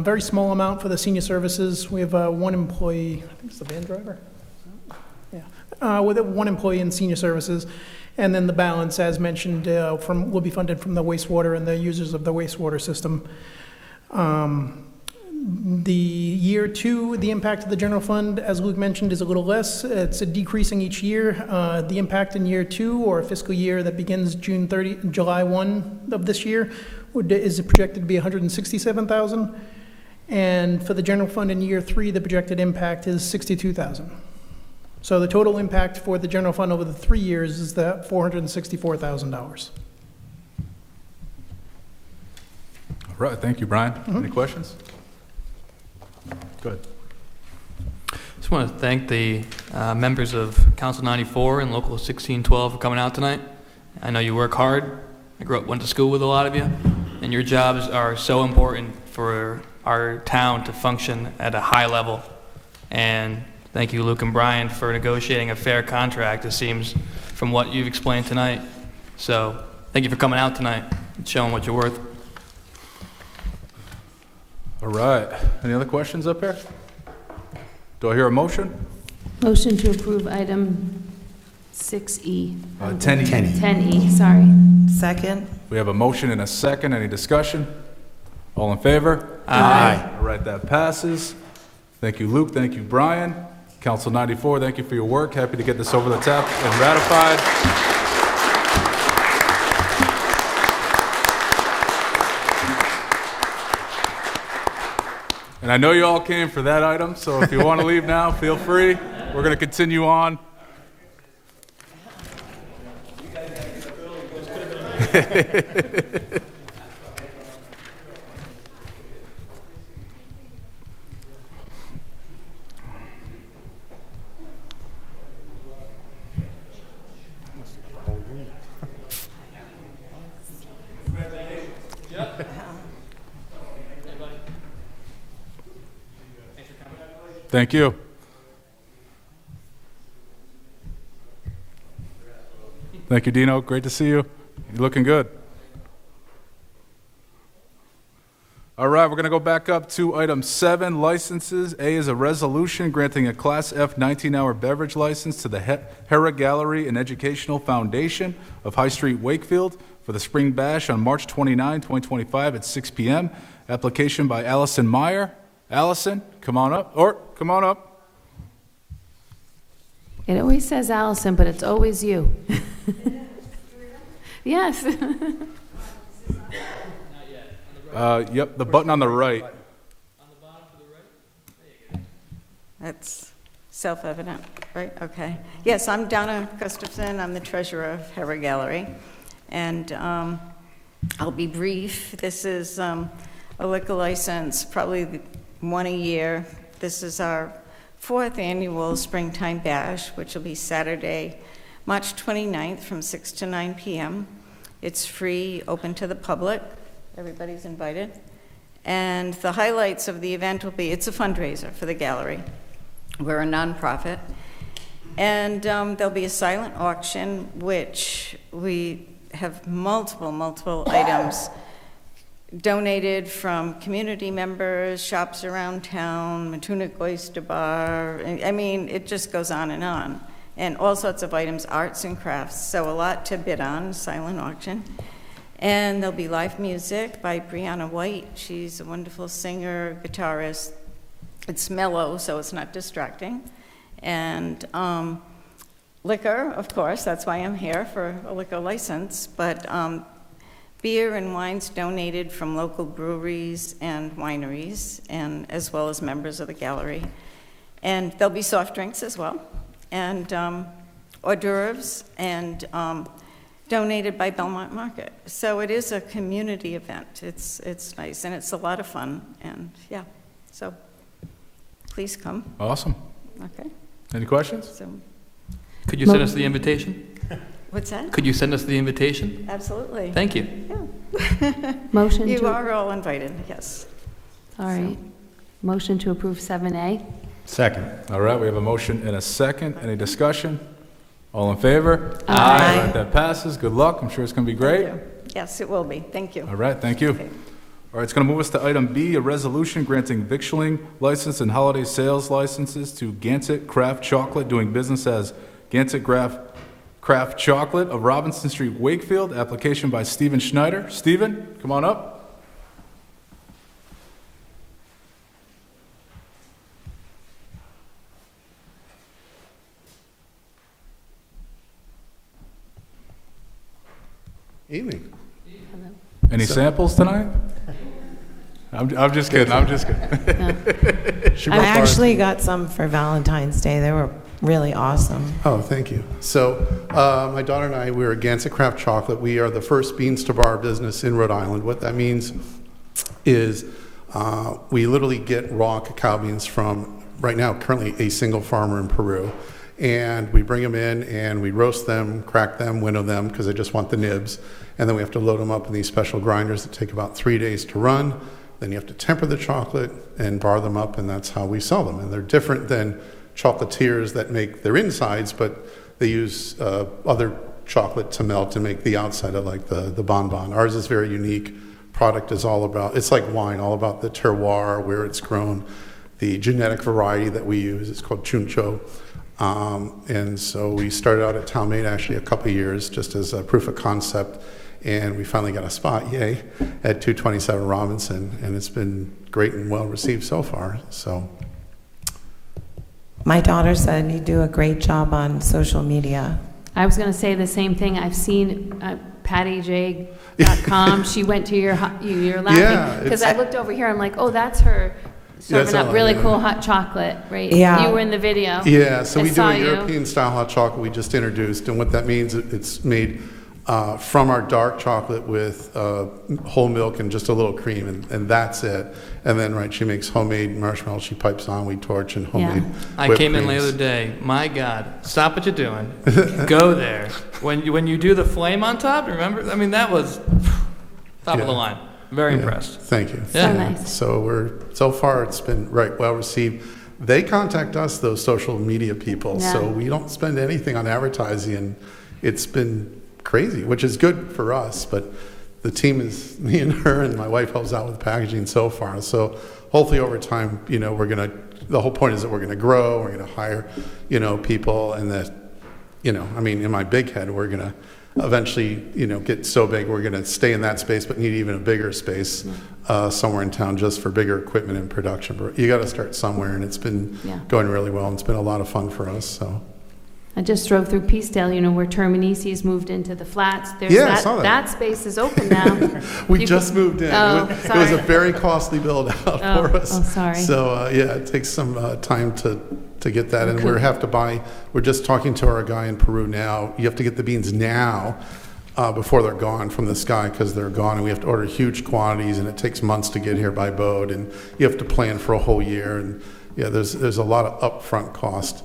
Very small amount for the senior services. We have one employee, I think it's the van driver. Yeah, with one employee in senior services, and then the balance, as mentioned, will be funded from the wastewater and the users of the wastewater system. The year two, the impact of the general fund, as Luke mentioned, is a little less. It's decreasing each year. The impact in year two, or a fiscal year that begins July 1 of this year, is projected to be $167,000. And for the general fund in year three, the projected impact is $62,000. So the total impact for the general fund over the 3 years is that $464,000. All right, thank you, Brian. Any questions? Go ahead. Just want to thank the members of Council 94 and Local 1612 for coming out tonight. I know you work hard. I went to school with a lot of you, and your jobs are so important for our town to function at a high level. And thank you, Luke and Brian, for negotiating a fair contract, it seems, from what you've explained tonight. So thank you for coming out tonight and showing what you're worth. All right, any other questions up here? Do I hear a motion? Motion to approve item 6E. 10E. 10E, sorry. Second? We have a motion and a second. Any discussion? All in favor? Aye. All right, that passes. Thank you, Luke. Thank you, Brian. Council 94, thank you for your work. Happy to get this over the top and ratified. And I know you all came for that item, so if you want to leave now, feel free. We're going to continue on. Thank you. Thank you, Dino. Great to see you. You're looking good. All right, we're going to go back up to item 7, licenses. A is a resolution granting a Class F 19-hour beverage license to the Hera Gallery and Educational Foundation of High Street, Wakefield, for the Spring Bash on March 29, 2025 at 6 p.m. Application by Allison Meyer. Allison, come on up. Come on up. It always says Allison, but it's always you. Yes. Yep, the button on the right. That's self-evident, right? Okay. Yes, I'm Donna Gustafson. I'm the treasurer of Hera Gallery. And I'll be brief. This is a liquor license, probably one a year. This is our 4th annual Springtime Bash, which will be Saturday, March 29th from 6 to 9 p.m. It's free, open to the public. Everybody's invited. And the highlights of the event will be, it's a fundraiser for the gallery. We're a nonprofit. And there'll be a silent auction, which we have multiple items donated from community members, shops around town, Matunuck Oyster Bar. I mean, it just goes on. And all sorts of items, arts and crafts. So a lot to bid on, silent auction. And there'll be live music by Brianna White. She's a wonderful singer, guitarist. It's mellow, so it's not distracting. And liquor, of course, that's why I'm here, for a liquor license. But beer and wines donated from local breweries and wineries, and as well as members of the gallery. And there'll be soft drinks as well, and hors d'oeuvres, and donated by Belmont Market. So it is a community event. It's nice, and it's a lot of fun, and yeah, so please come. Awesome. Okay, Any questions? so, Could you send us the invitation? what's that? Could you send us the invitation? Absolutely. Thank you. Motion You to, are all invited, yes. all right. Motion to approve 7A. Second. All right, we have a motion and a second. Any discussion? All in favor? Aye. All right, that passes. Good luck. I'm sure it's going to be great. Thank you. Yes, it will be. Thank you. All right, thank you. Okay. All right, it's going to move us to item B, a resolution granting victualling license and holiday sales licenses to Gansett Craft Chocolate, doing business as Gansett Craft Chocolate of Robinson Street, Wakefield. Application by Stephen Schneider. Stephen, come on up. Evening. Any samples tonight? I'm just kidding, I'm just kidding. I actually got some for Valentine's Day. They were really awesome. Oh, thank you. So my daughter and I, we're at Gansett Craft Chocolate. We are the first beans to bar business in Rhode Island. What that means is we literally get raw cacao beans from, right now, currently a single farmer in Peru. And we bring them in and we roast them, crack them, winnow them, because I just want the nibs. And then we have to load them up in these special grinders that take about 3 days to run. Then you have to temper the chocolate and bar them up, and that's how we sell them. And they're different than chocolatiers that make their insides, but they use other chocolate to melt to make the outside of like the bonbon. Ours is very unique. Product is all about, it's like wine, all about the terroir, where it's grown, the genetic variety that we use. It's called Chuncho. And so we started out at Talmade actually a couple of years just as a proof of concept, and we finally got a spot, yay, at 227 Robinson, and it's been great and well received so far. So My daughter said you do a great job on social media. I was going to say the same thing. I've seen pattyj.com. She went to you're Yeah, laughing. Because I it's- looked over here, I'm like, oh, that's her serving up all, really yeah. cool hot chocolate, right? Yeah. You were in the video. Yeah, so I we do saw a you. European style hot chocolate we just introduced, and what that means, it's made from our dark chocolate with whole milk and just a little cream, and that's it. And then, right, she makes homemade marshmallows, she pipes on, we torch, and homemade I whipped came in the creams. other day. My God, stop what you're doing. Go there. When you do the flame on top, remember? I mean, that was top of the Yeah. line. Very Yeah, impressed. Thank you. Yeah. So nice. So so far it's been well received. They contact us, those social media people, so Yeah. we don't spend anything on advertising, and it's been crazy, which is good for us, but the team is me and her, and my wife helps out with packaging so far. So hopefully over time, the whole point is that we're gonna grow, we're gonna hire, people, and that, I mean, in my big head, we're gonna eventually, get so big, we're gonna stay in that space, but need even a bigger space somewhere in town just for bigger equipment and production. But you gotta start somewhere, and it's been Yeah. going really well, and it's been a lot of fun for us, so. I just drove through Peacedale, where Terminisi's moved into the flats. There's Yeah, I saw that. That space is open now. We You just can- moved in. Oh, It was sorry. a very costly build out Oh, for us. oh, sorry. So, it takes some time to get that. And Okay. we're just talking to our guy in Peru now. You have to get the beans now before they're gone from the sky, because they're gone, and we have to order huge quantities, and it takes months to get here by boat, and you have to plan for a whole year. And there's a lot of upfront cost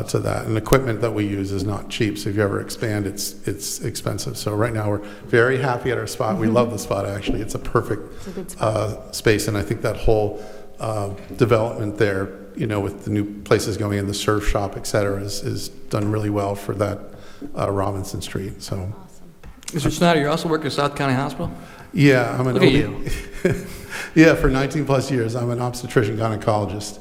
to that, and equipment that we use is not cheap. So if you ever expand, it's expensive. So right now we're very happy at our spot. We love the spot, actually. It's a perfect It's a good spot. space, and I think that whole development there, with the new places going in, the surf shop, et cetera, is done really well for that Robinson Street. So Mr. Snyder, you're also working at South County Hospital? yeah, I'm an Look at OB. you. Yeah, for 19 plus years, I'm an obstetrician gynecologist.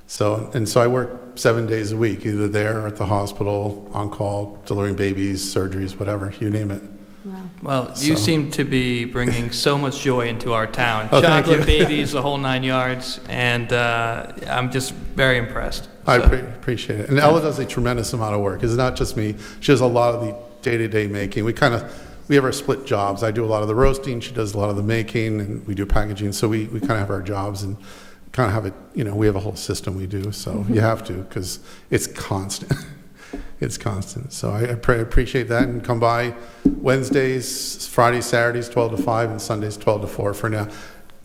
So I work 7 days a week, either there or at the hospital, on call, delivering babies, surgeries, whatever, you name it. Wow. Well, you So- seem to be bringing so much joy into our town. Oh, thank Chocolate you. babies, the whole 9 yards, and I'm just very impressed. I So- appreciate it. And Ella does a tremendous amount of work. It's not just me. She does a lot of the day-to-day making. We have our split jobs. I do a lot of the roasting, she does a lot of the making, and we do packaging. So we kind of have our jobs and kind of have it, we have a whole system we do. So you have to, because it's constant. It's constant. So I appreciate that, and come by Wednesdays, Fridays, Saturdays, 12 to 5, and Sundays, 12 to 4 for now.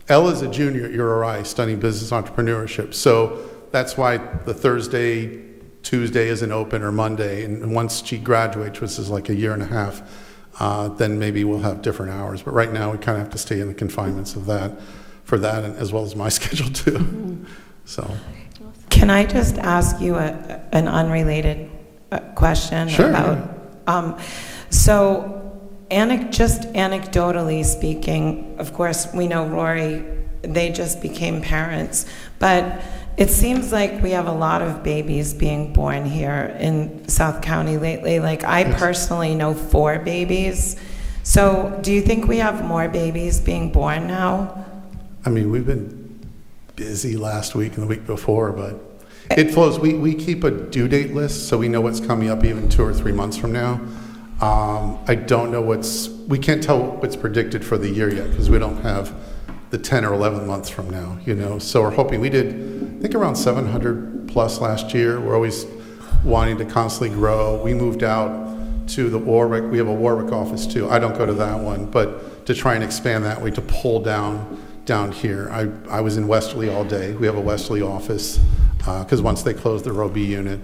Ella's a junior at URI studying business entrepreneurship. So that's why the Thursday, Tuesday isn't open, or Monday. And once she graduates, which is like a year and a half, then maybe we'll have different hours. But right now, we kind of have to stay in the confinements of that, for that, and as well as my schedule too. So, Can I just ask you an unrelated question Sure, about, just anecdotally speaking, of course, we know Rory, they just became parents, but it seems like we have a lot of babies being born here in South County lately. Like, I personally know 4 babies. So do you think we have more babies being born now? I mean, we've been busy last week and the week before, but it flows. We keep a due date list, so we know what's coming up even 2 or 3 months from now. I don't know we can't tell what's predicted for the year yet because we don't have the 10 or 11 months from now, you know. So we're hoping, we did, I think, around 700 plus last year. We're always wanting to constantly grow. We moved out to the Warwick, we have a Warwick office too. I don't go to that one, but to try and expand that way, to pull down here. I was in Westerly all day. We have a Westerly office because once they closed the Row B unit,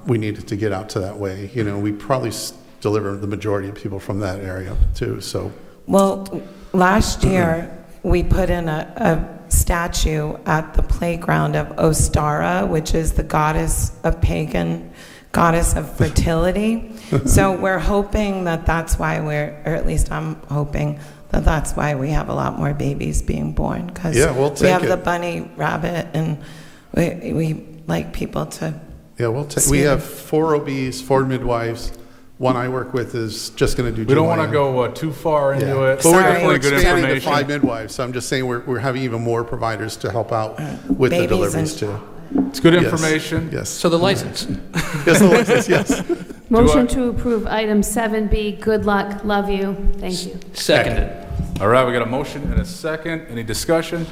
we needed to get out to that way. You know, we probably deliver the majority of people from that area too, so. Well, last year, we put in a statue at the playground of Ostara, which is the pagan goddess of fertility. So we're hoping that that's why or at least I'm hoping that that's why we have a lot more babies being born. Because Yeah, we'll we take have it. the bunny rabbit, and we like people to. Yeah, we have 4 OBs, 4 midwives. One I work with is just going to do We don't want to GYN. go too far into Yeah. it. But we're Definitely good expanding to information. 5 midwives, so I'm just saying we're having even more providers to help out with the Babies deliveries and too. It's good Yes. information. Yes. So the license. Yes, the license, yes. Motion to approve item 7B. Good luck. Love you. Thank you. Seconded. All right, we got a motion and a second. Any discussion?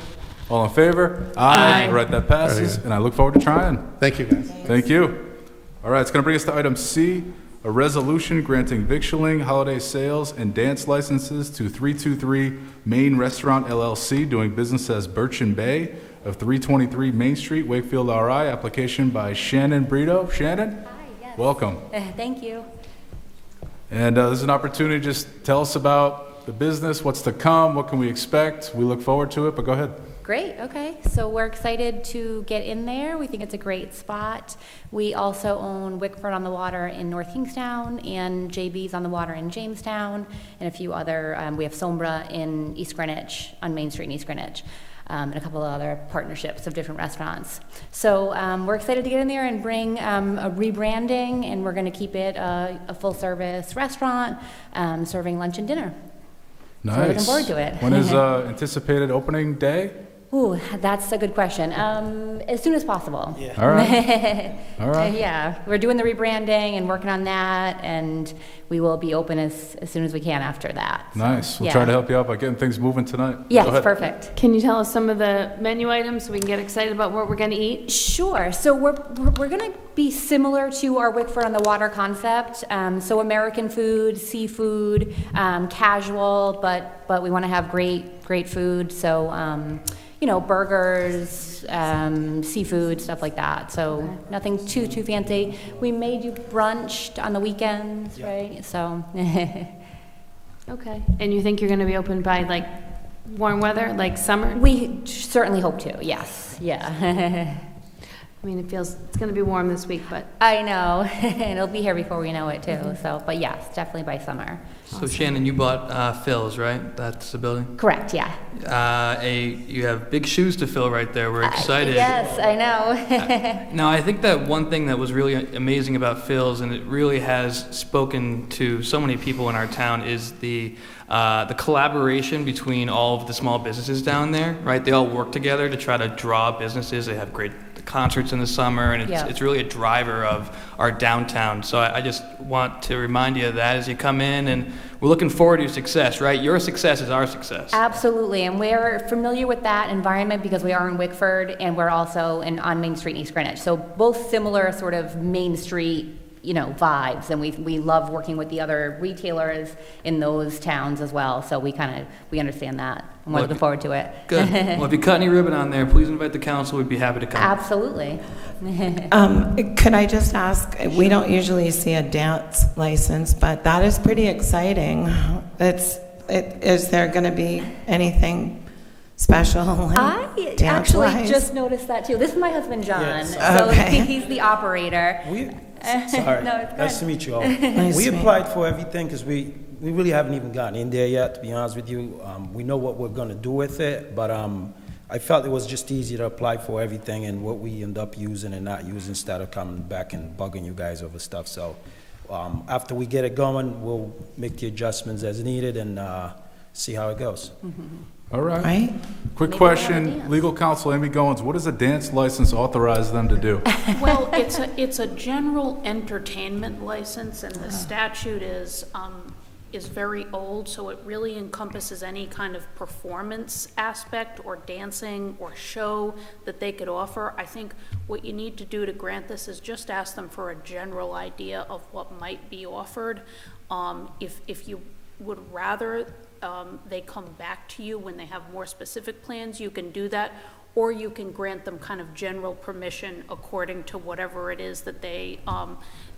All in favor? Aye. All right, that passes, and I look forward to trying. Thank you, guys. Thank you. All right, it's going to bring us to item C, a resolution granting victualling, holiday sales, and dance licenses to 323 Main Restaurant LLC, doing business as Birchen Bay of 323 Main Street, Wakefield, RI. Application by Shannon Brito. Shannon? Hi, yes. Welcome. Thank you. And this is an opportunity to just tell us about the business, what's to come, what can we expect. We look forward to it, but go ahead. Great, okay. So we're excited to get in there. We think it's a great spot. We also own Wickford on the Water in North Kingstown and JB's on the Water in Jamestown and a few other, we have Sombra in East Greenwich, on Main Street in East Greenwich, and a couple of other partnerships of different restaurants. So we're excited to get in there and bring a rebranding, and we're going to keep it a full-service restaurant serving lunch and dinner. Nice. So we're looking forward to it. When is anticipated opening day? Ooh, that's a good question. As soon as possible. All right. All right. Yeah, we're doing the rebranding and working on that, and we will be open as soon as we can after that. So, Nice. We'll yeah. try to help you out by getting things moving tonight. Yes, Go ahead. perfect. Can you tell us some of the menu items so we can get excited about what we're going to eat? Sure. So we're going to be similar to our Wickford on the Water concept. So American food, seafood, casual, but we want to have great food. So burgers, seafood, stuff like that. So nothing too fancy. We may do brunch on the weekends, right? So. Okay. And you think you're going to be open by like warm weather, like summer? We certainly hope to, yes, yeah. I mean, it's going to be warm this week, but I know, and it'll be here before we know it too, so, but yes, definitely by summer. So Shannon, you bought Phil's, right? That's the building? Correct, yeah. You have big shoes to fill right there. We're excited. Yes, I know. Now, I think that one thing that was really amazing about Phil's, and it really has spoken to so many people in our town, is the collaboration between all of the small businesses down there, right? They all work together to try to draw businesses. They have great concerts in the summer, and it's really a driver of our downtown. So I just want to remind you of that as you come in, and we're looking forward to your success, right? Your success is our success. Absolutely, and we're familiar with that environment because we are in Wickford, and we're also on Main Street in East Greenwich. So both similar sort of Main Street, vibes, and we love working with the other retailers in those towns as well. So we understand that, and we're looking forward to it. Good. Well, if you cut any ribbon on there, please invite the council. We'd be happy to come. Absolutely. Could I just ask, we don't usually see a dance license, but that is pretty exciting. Is there going to be anything special? I dance-wise? actually just noticed that too. This is my husband, John. Yes. So Okay. he's the operator. Sorry. No, it's Nice good. to meet you all. Nice We to meet applied for everything because we really haven't even gotten in there yet, to be honest with you. We know what we're going to do with it, but I felt it was just easy to apply for everything and what we end up using and not using instead of coming back and bugging you guys over stuff. So after we get it going, we'll make the adjustments as needed and see how it goes. All right. right? Quick Maybe they'll have a question, dance. legal counsel Amy Goins, what does a dance license authorize them to do? Well, it's a general entertainment license, and the statute is very old, so it really encompasses any kind of performance aspect or dancing or show that they could offer. I think what you need to do to grant this is just ask them for a general idea of what might be offered. If you would rather they come back to you when they have more specific plans, you can do that, or you can grant them kind of general permission according to whatever it is that they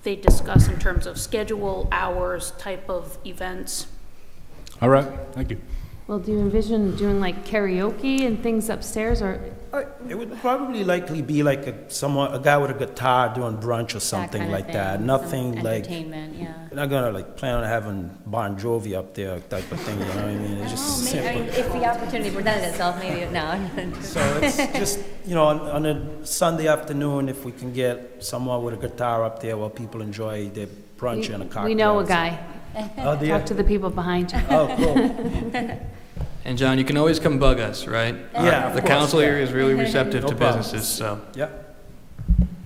discuss in terms of schedule, hours, type of events. All right, thank you. Well, do you envision doing like karaoke and things upstairs, or? It would probably likely be like a guy with a guitar doing brunch or something kind of like that. thing, Nothing some like, entertainment, yeah. they're not gonna like plan on having Bon Jovi up there type of thing, you know what I mean? It's just Well, maybe, simple. if the opportunity presented itself, maybe, no. So it's just, you know, on a Sunday afternoon, if we can get someone with a guitar up there while people enjoy their brunch and a cocktail. We know a guy. Oh, do you? Talk to the people behind you. Oh, cool. And John, you can always come bug us, right? Yeah, of The course, council yeah. here is really receptive No to problem. businesses, so. Yeah.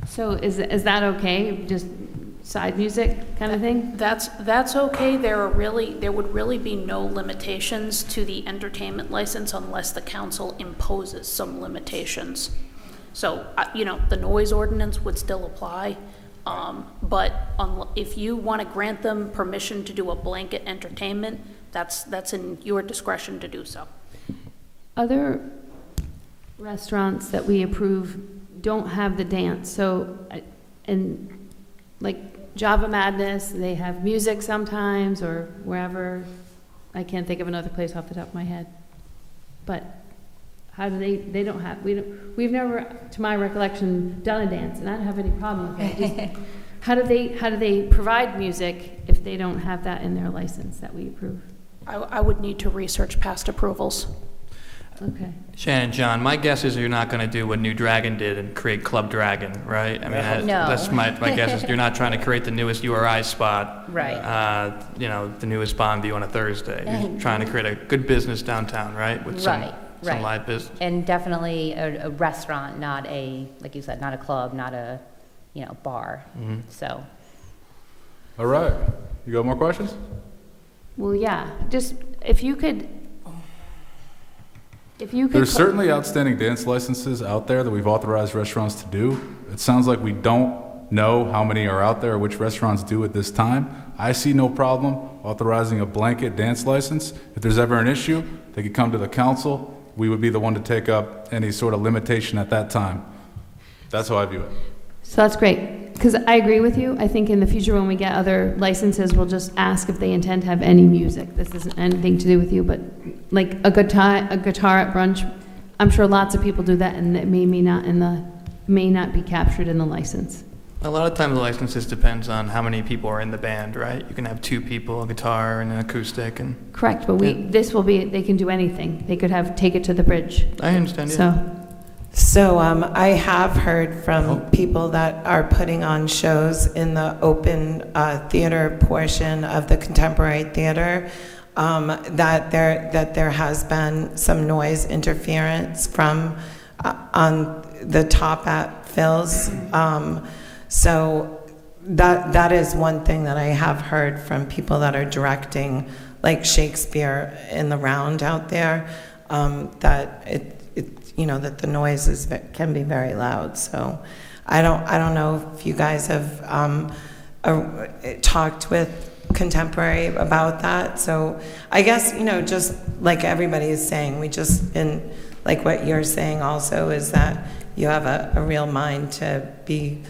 So is that okay? Just side music kind of thing? That's okay. There would really be no limitations to the entertainment license unless the council imposes some limitations. So, the noise ordinance would still apply, but if you want to grant them permission to do a blanket entertainment, that's in your discretion to do so. Other restaurants that we approve don't have the dance, so, and like Java Madness, they have music sometimes, or wherever. I can't think of another place off the top of my head. But how do they don't have, we've never, to my recollection, done a dance, and I don't have any problem with it. Just, how do they provide music if they don't have that in their license that we approve? I would need to research past approvals. Okay. Shannon, John, my guess is you're not going to do what New Dragon did and create Club Dragon, right? I mean, No. that's my guess is you're not trying to create the newest URI spot. Right. The newest Bond View on a Thursday. You're trying to create a good business downtown, right? With some Right. live business. And definitely a restaurant, not like you said, not a club, not a, bar. So, All right, you got more questions? Well, yeah, just, if you could. There's certainly outstanding dance licenses out there that we've authorized restaurants to do. It sounds like we don't know how many are out there or which restaurants do at this time. I see no problem authorizing a blanket dance license. If there's ever an issue, they could come to the council. We would be the one to take up any sort of limitation at that time. That's how I view it. So that's great, because I agree with you. I think in the future when we get other licenses, we'll just ask if they intend to have any music. This isn't anything to do with you, but like a guitar at brunch, I'm sure lots of people do that, and it may not be captured in the license. A lot of times the licenses depends on how many people are in the band, right? You can have 2 people, a guitar and an acoustic, and Correct, but they can do anything. They could take it to the bridge. I understand, yeah. So I have heard from people that are putting on shows in the open theater portion of the Contemporary Theater, that there has been some noise interference from on the top at Phil's. So that is one thing that I have heard from people that are directing, like Shakespeare in the Round out there, that that the noise can be very loud. So I don't know if you guys have talked with Contemporary about that. So I guess, just like everybody is saying, and like what you're saying also is that you have a real mind to be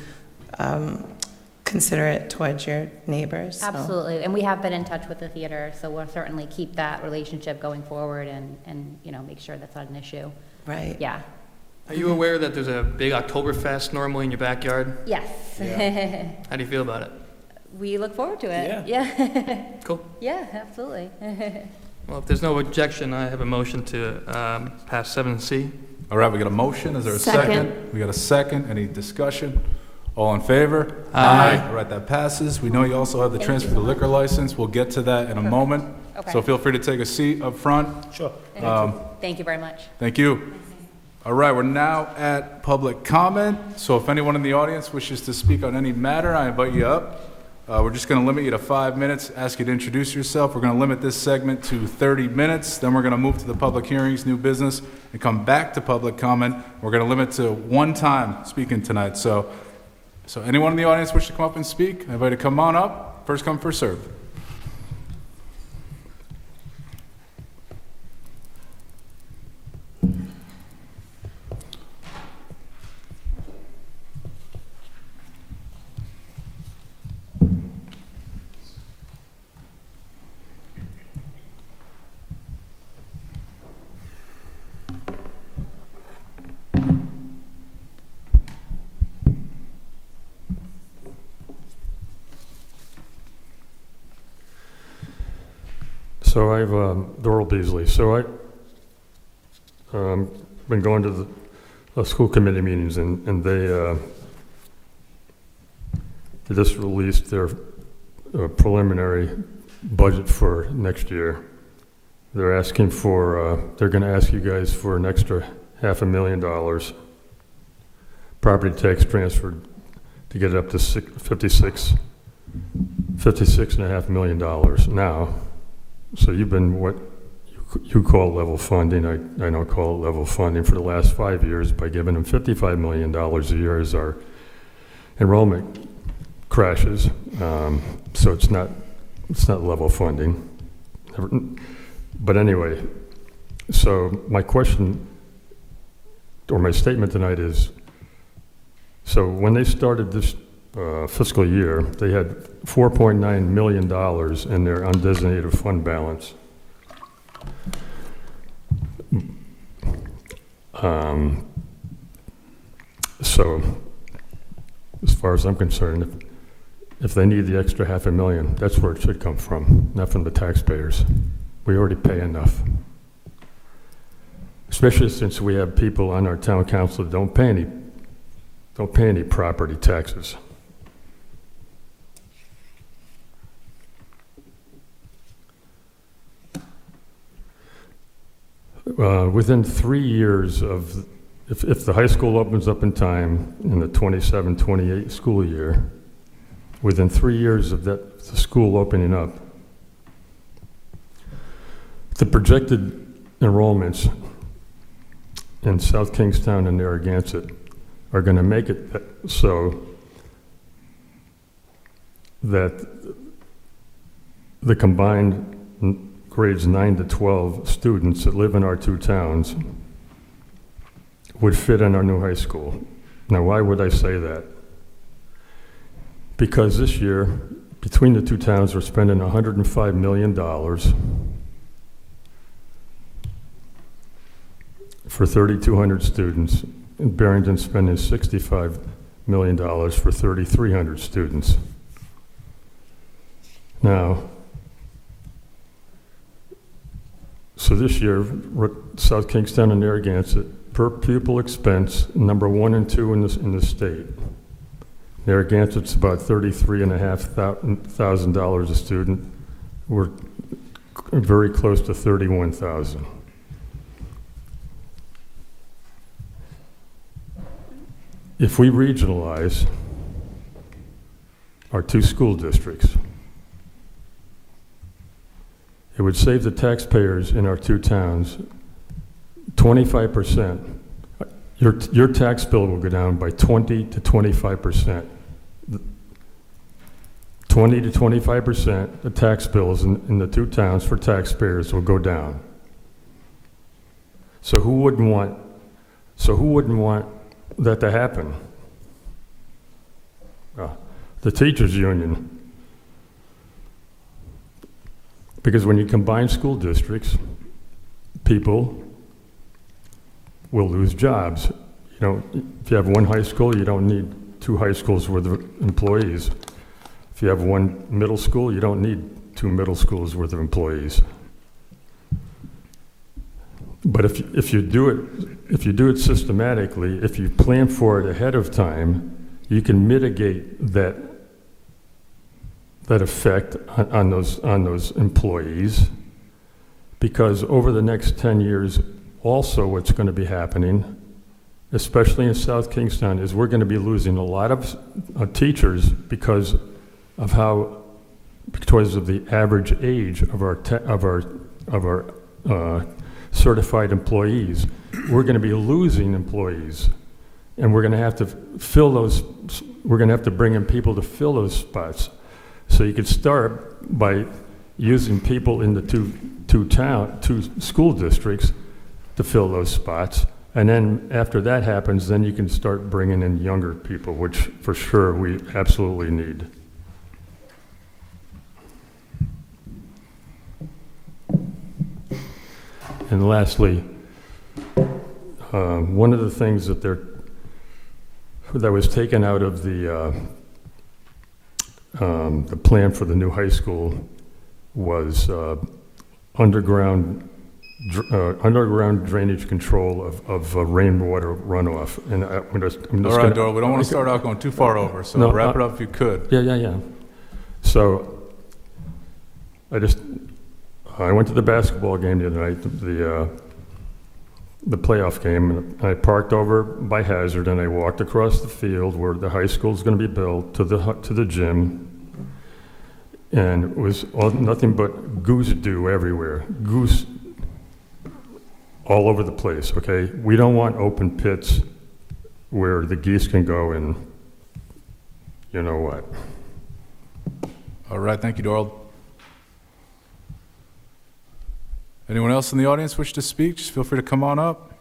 considerate towards your neighbors. So. absolutely. And we have been in touch with the theater, so we'll certainly keep that relationship going forward and make sure that's not an issue. Right. Yeah. Are you aware that there's a big Oktoberfest normally in your backyard? Yes. How do you feel about it? We look forward to it. Yeah. Cool. Yeah, absolutely. Well, if there's no objection, I have a motion to pass 7C. All right, we got a motion. Is there a second? We got a second. Any discussion? All in favor? Aye. All right, that passes. We know you also have the transfer of the liquor license. We'll get to that in a moment. Okay. So feel free to take a seat up front. Sure. Thank you very much. Thank you. All right, we're now at public comment. So if anyone in the audience wishes to speak on any matter, I invite you up. We're just going to limit you to 5 minutes, ask you to introduce yourself. We're going to limit this segment to 30 minutes. Then we're going to move to the public hearings, new business, and come back to public comment. We're going to limit to one time speaking tonight. So anyone in the audience wish to come up and speak, I invite you to come on up. First come, first served. So I've, Doral Beasley. So I've been going to the school committee meetings, and they just released their preliminary budget for next year. They're asking for, they're going to ask you guys for an extra $500,000 property tax transfer to get it up to $56.5 million now. So you've been what you call level funding, I don't call it level funding, for the last 5 years by giving them $55 million a year as our enrollment crashes. So it's not level funding. But anyway, so my question or my statement tonight is, so when they started this fiscal year, they had $4.9 million in their undesignated fund balance. So, as far as I'm concerned, if they need the extra $500,000, that's where it should come from, not from the taxpayers. We already pay enough. Especially since we have people on our town council that don't pay any property taxes. Within 3 years of, if the high school opens up in time in the 27-28 school year, within 3 years of the school opening up, the projected enrollments in South Kingstown and Narragansett are going to make it so that the combined grades 9 to 12 students that live in our two towns would fit in our new high school. Now, why would I say that? Because this year, between the two towns, we're spending $105 million for 3,200 students, and Barrington's spending $65 million for 3,300 students. Now, so this year, South Kingstown and Narragansett, per pupil expense, number 1 and 2 in the state. Narragansett's about $33,500 a student. We're very close to $31,000. If we regionalize our two school districts, it would save the taxpayers in our two towns 25%. Your tax bill will go down by 20 to 25%. 20 to 25%, the tax bills in the two towns for taxpayers will go down. So who wouldn't want that to happen? The teachers union. Because when you combine school districts, people will lose jobs. You know, if you have one high school, you don't need two high schools worth of employees. If you have one middle school, you don't need two middle schools worth of employees. But if you do it systematically, if you plan for it ahead of time, you can mitigate that effect on those employees because over the next 10 years, also what's going to be happening, especially in South Kingstown, is we're going to be losing a lot of teachers because of the average age of our certified employees. We're going to be losing employees, and we're going to have to fill those. We're going to have to bring in people to fill those spots. So you could start by using people in the two school districts to fill those spots. And then after that happens, then you can start bringing in younger people, which for sure we absolutely need. And lastly, one of the things that was taken out of the plan for the new high school was underground drainage control of rainwater runoff. And I'm just All right, Doyle, we don't want to start out going too far over, so No, wrap it up if you could. Yeah. So I went to the basketball game the other night, the playoff game, and I parked over by Hazard, and I walked across the field where the high school is going to be built to the gym, and it was nothing but goose dew everywhere, goose all over the place. Okay, we don't want open pits where the geese can go and you know what. All right, thank you, Doyle. Anyone else in the audience wish to speak? Just feel free to come on up.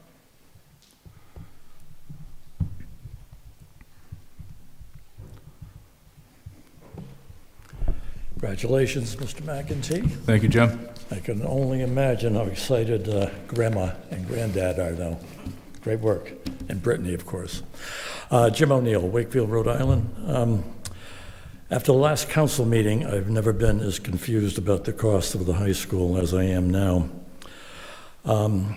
Congratulations, Mr. McEntee. Thank you, Jim. I can only imagine how excited Grandma and Granddad are now. Great work. And Brittany, of course. Jim O'Neill, Wakefield, Rhode Island. After the last council meeting, I've never been as confused about the cost of the high school as I am now. Mr.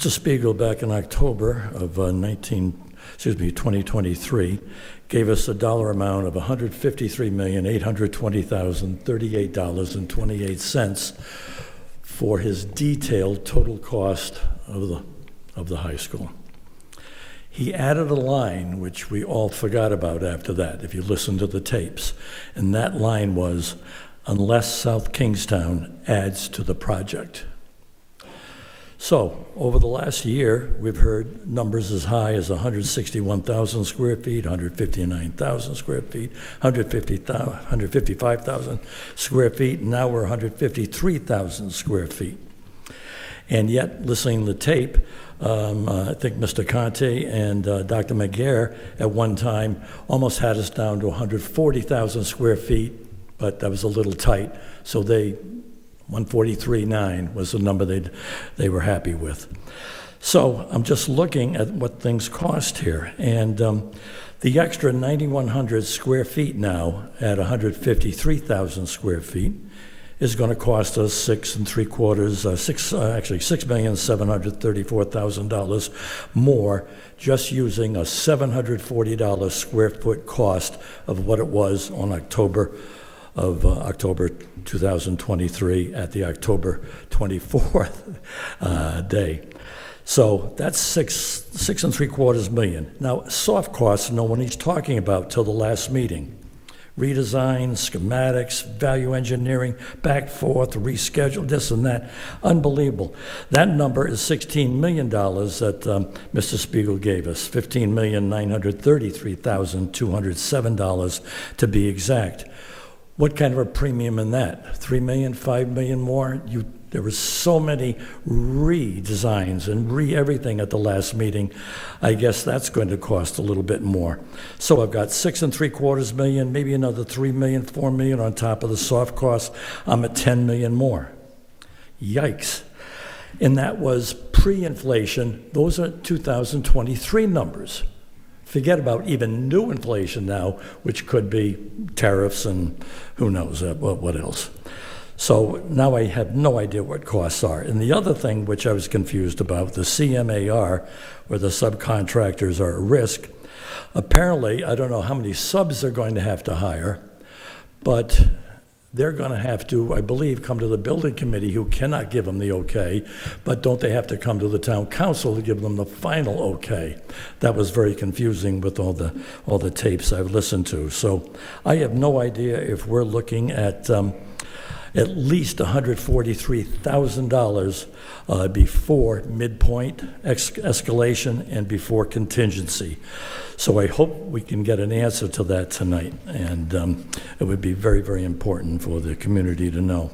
Spiegel, back in October of 2023, gave us a dollar amount of $153,820,038.28 for his detailed total cost of the high school. He added a line which we all forgot about after that, if you listen to the tapes, and that line was, unless South Kingstown adds to the project. So, over the last year, we've heard numbers as high as 161,000 square feet, 159,000 square feet, 155,000 square feet, and now we're 153,000 square feet. And yet, listening to the tape, I think Mr. Conte and Dr. McGarr at one time almost had us down to 140,000 square feet, but that was a little tight, so 143.9 was the number they were happy with. So I'm just looking at what things cost here, and the extra 9,100 square feet now at 153,000 square feet is going to cost us $6,734,000 more, just using a $740 square foot cost of what it was on October 2023 at the October 24th day. So that's $6.75 million. Now, soft costs, no one is talking about till the last meeting. Redesign, schematics, value engineering, back forth, reschedule, this and that. Unbelievable. That number is $16 million that Mr. Spiegel gave us, $15,933,207 to be exact. What kind of a premium in that? 3 million, 5 million more? There were so many redesigns and everything at the last meeting. I guess that's going to cost a little bit more. So I've got $6.75 million, maybe another 3 million, 4 million on top of the soft costs. I'm at 10 million more. Yikes. And that was pre-inflation. Those are 2023 numbers. Forget about even new inflation now, which could be tariffs and who knows what else. So now I have no idea what costs are. And the other thing which I was confused about, the CMAR, where the subcontractors are at risk, apparently, I don't know how many subs they're going to have to hire, but they're going to have to, I believe, come to the building committee, who cannot give them the okay, but don't they have to come to the town council to give them the final okay? That was very confusing with all the tapes I've listened to. So I have no idea if we're looking at least $143,000 before midpoint escalation and before contingency. So I hope we can get an answer to that tonight, and it would be very, very important for the community to know.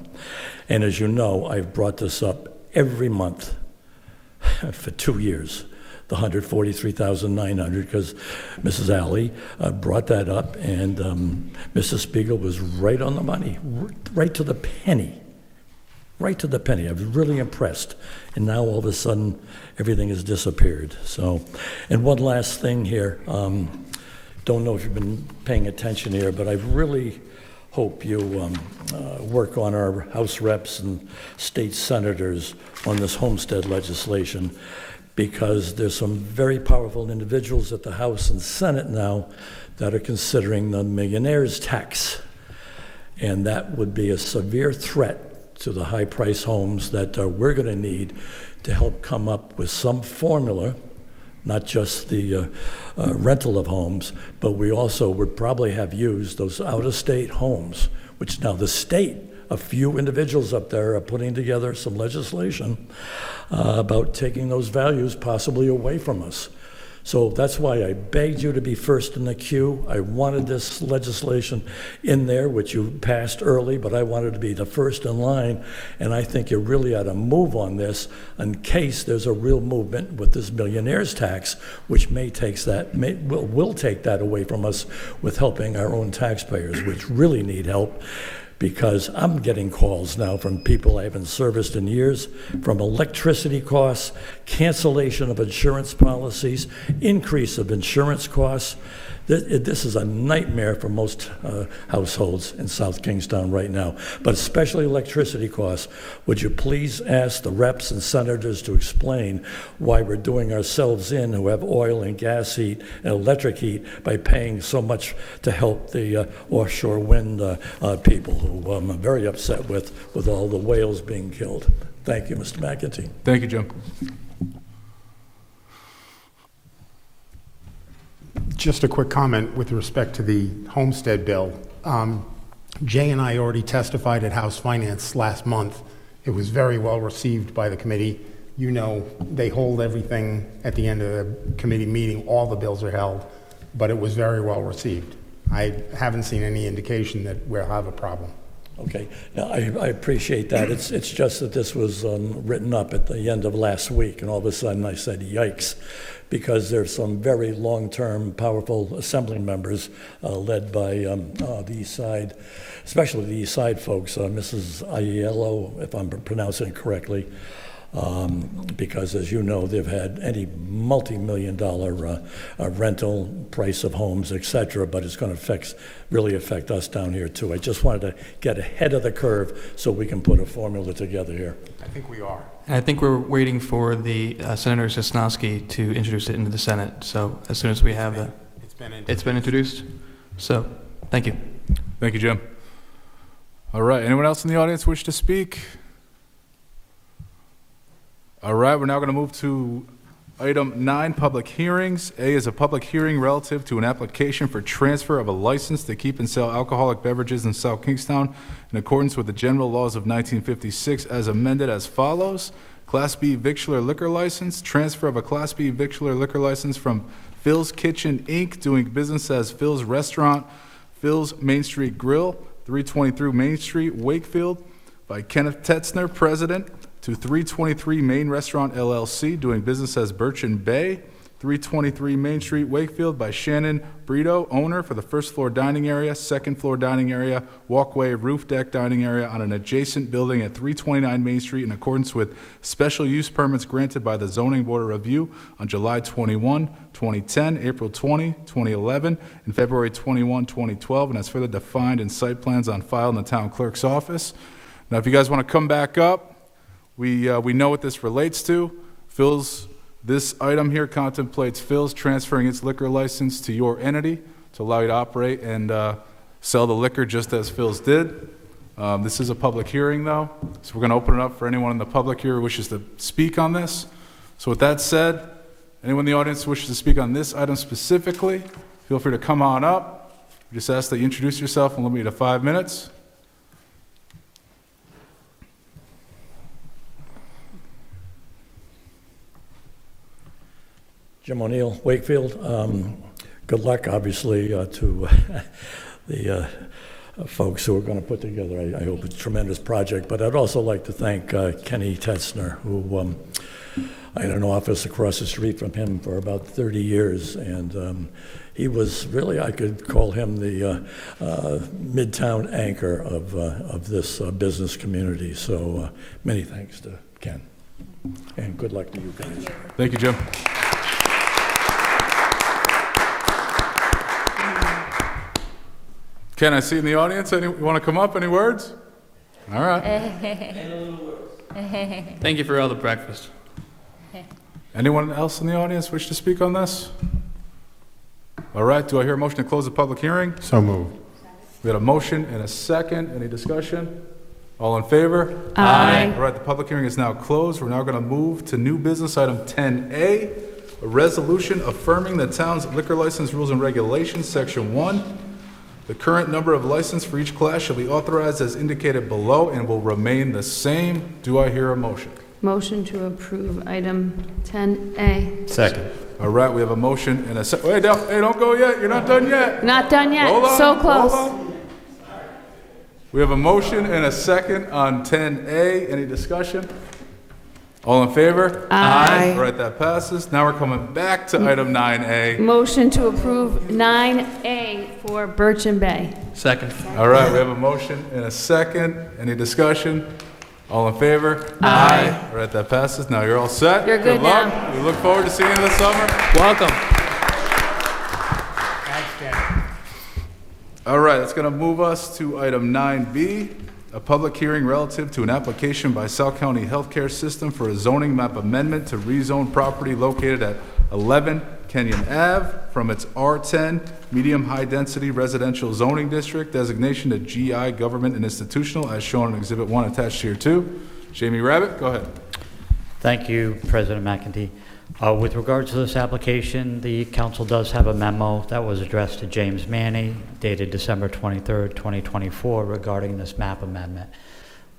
And as you know, I've brought this up every month for 2 years, the $143,900, because Mrs. Alley brought that up, and Mrs. Spiegel was right on the money, right to the penny. Right to the penny. I was really impressed. And now all of a sudden, everything has disappeared. So, and one last thing here. Don't know if you've been paying attention here, but I really hope you work on our House reps and state senators on this homestead legislation, because there's some very powerful individuals at the House and Senate now that are considering the millionaire's tax. And that would be a severe threat to the high-price homes that we're going to need to help come up with some formula, not just the rental of homes, but we also would probably have used those out-of-state homes, which now the state, a few individuals up there are putting together some legislation about taking those values possibly away from us. So that's why I begged you to be first in the queue. I wanted this legislation in there, which you passed early, but I wanted to be the first in line. And I think you really ought to move on this in case there's a real movement with this millionaire's tax, which will take that away from us with helping our own taxpayers, which really need help. Because I'm getting calls now from people I haven't serviced in years, from electricity costs, cancellation of insurance policies, increase of insurance costs. This is a nightmare for most households in South Kingstown right now, but especially electricity costs. Would you please ask the reps and senators to explain why we're doing ourselves in, who have oil and gas heat and electric heat, by paying so much to help the offshore wind people, who I'm very upset with all the whales being killed. Thank you, Mr. McEntee. Thank you, Jim. Just a quick comment with respect to the homestead bill. Jay and I already testified at House Finance last month. It was very well received by the committee. You know, they hold everything at the end of the committee meeting. All the bills are held, but it was very well received. I haven't seen any indication that we'll have a problem. Okay, now, I appreciate that. It's just that this was written up at the end of last week, and all of a sudden I said, yikes, because there's some very long-term, powerful assembly members led by the East Side, especially the East Side folks, Mrs. Aiello, if I'm pronouncing it correctly, because as you know, they've had any multi-million-dollar rental price of homes, et cetera, but it's going to really affect us down here too. I just wanted to get ahead of the curve so we can put a formula together here. I think we are. And I think we're waiting for the Senator Sosnowski to introduce it into the Senate. So as soon as we have that, it's been introduced. So thank you. Thank you, Jim. All right, anyone else in the audience wish to speak? All right, we're now going to move to item 9, public hearings. A is a public hearing relative to an application for transfer of a license to keep and sell alcoholic beverages in South Kingstown in accordance with the general laws of 1956 as amended as follows. Class B victular liquor license, transfer of a Class B victular liquor license from Phil's Kitchen, Inc., doing business as Phil's Restaurant, Phil's Main Street Grill, 323 Main Street, Wakefield, by Kenneth Tetzner, President, to 323 Main Restaurant LLC, doing business as Birchen Bay, 323 Main Street, Wakefield, by Shannon Brito, owner, for the first floor dining area, second floor dining area, walkway, roof deck dining area on an adjacent building at 329 Main Street in accordance with special use permits granted by the Zoning Board of Review on July 21, 2010, April 20, 2011, and February 21, 2012, and as further defined in site plans on file in the town clerk's office. Now, if you guys want to come back up, we know what this relates to. This item here contemplates Phil's transferring its liquor license to your entity to allow you to operate and sell the liquor just as Phil's did. This is a public hearing, though, so we're going to open it up for anyone in the public here who wishes to speak on this. So with that said, anyone in the audience who wishes to speak on this item specifically, feel free to come on up. We just ask that you introduce yourself and limit you to 5 minutes. Jim O'Neill, Wakefield. Good luck, obviously, to the folks who are going to put together, I hope, a tremendous project. But I'd also like to thank Kenny Tetzner, who I had an office across the street from him for about 30 years. And he was really, I could call him the Midtown anchor of this business community. So many thanks to Ken. And good luck to you guys. Thank you, Jim. Ken, I see in the audience. You want to come up? Any words? All right. Thank you for all the breakfast. Anyone else in the audience wish to speak on this? All right. Do I hear a motion to close the public hearing? So moved. We had a motion and a second. Any discussion? All in favor? Aye. All right. The public hearing is now closed. We're now going to move to new business item 10A, a resolution affirming the town's liquor license rules and regulations, Section 1. The current number of license for each class shall be authorized as indicated below and will remain the same. Do I hear a motion? Motion to approve item 10A. Second. All right, we have a motion and a second. Wait, don't go yet. You're not done yet. Not done yet. Hold on, So hold close. on. We have a motion and a second on 10A. Any discussion? All in favor? Aye. All right, that passes. Now we're coming back to item 9A. Motion to approve 9A for Birch and Bay. Second. All right, we have a motion and a second. Any discussion? All in favor? Aye. All right, that passes. Now you're all set. You're good luck. now. We look forward to seeing you this summer. Welcome. All right, that's going to move us to item 9B, a public hearing relative to an application by South County Healthcare System for a zoning map amendment to rezone property located at 11 Kenyon Ave from its R10 medium high density residential zoning district designation to GI government and institutional as shown in Exhibit 1 attached here too. Jamie Rabbit, go ahead. Thank you, President McEntee. With regard to this application, the council does have a memo that was addressed to James Manny, dated December 23rd, 2024, regarding this map amendment.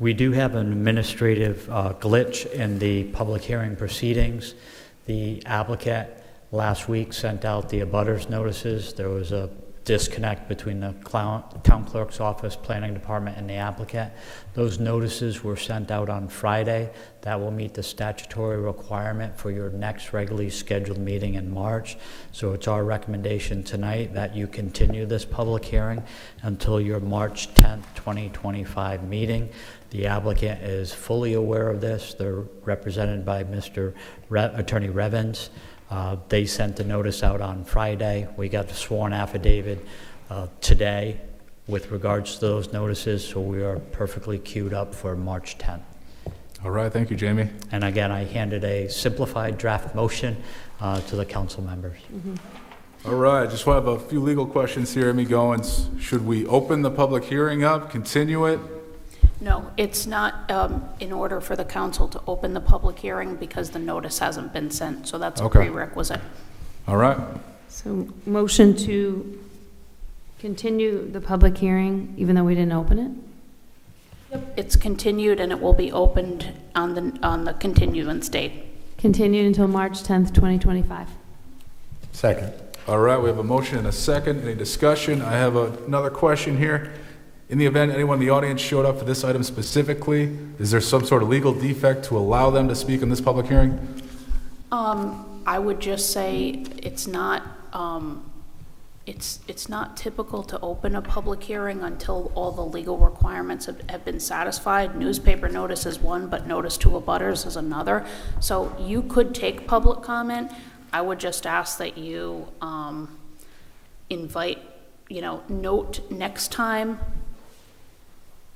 We do have an administrative glitch in the public hearing proceedings. The applicant last week sent out the abutters notices. There was a disconnect between the town clerk's office, planning department, and the applicant. Those notices were sent out on Friday. That will meet the statutory requirement for your next regularly scheduled meeting in March. So it's our recommendation tonight that you continue this public hearing until your March 10th, 2025 meeting. The applicant is fully aware of this. They're represented by Mr. Attorney Revens. They sent the notice out on Friday. We got the sworn affidavit today with regards to those notices, so we are perfectly queued up for March 10th. All right, thank you, Jamie. And again, I handed a simplified draft motion to the council members. All right, just want to have a few legal questions here. Amy Goins, should we open the public hearing up, continue it? No, it's not in order for the council to open the public hearing because the notice hasn't been sent, so that's a Okay. prerequisite. All right. So motion to continue the public hearing even though we didn't open it? It's continued and it will be opened on the continuance date. Continued until March 10th, 2025. Second. All right, we have a motion and a second. Any discussion? I have another question here. In the event anyone in the audience showed up for this item specifically, is there some sort of legal defect to allow them to speak in this public hearing? I would just say it's not typical to open a public hearing until all the legal requirements have been satisfied. Newspaper notice is one, but notice to abutters is another. So you could take public comment. I would just ask that you invite, note next time,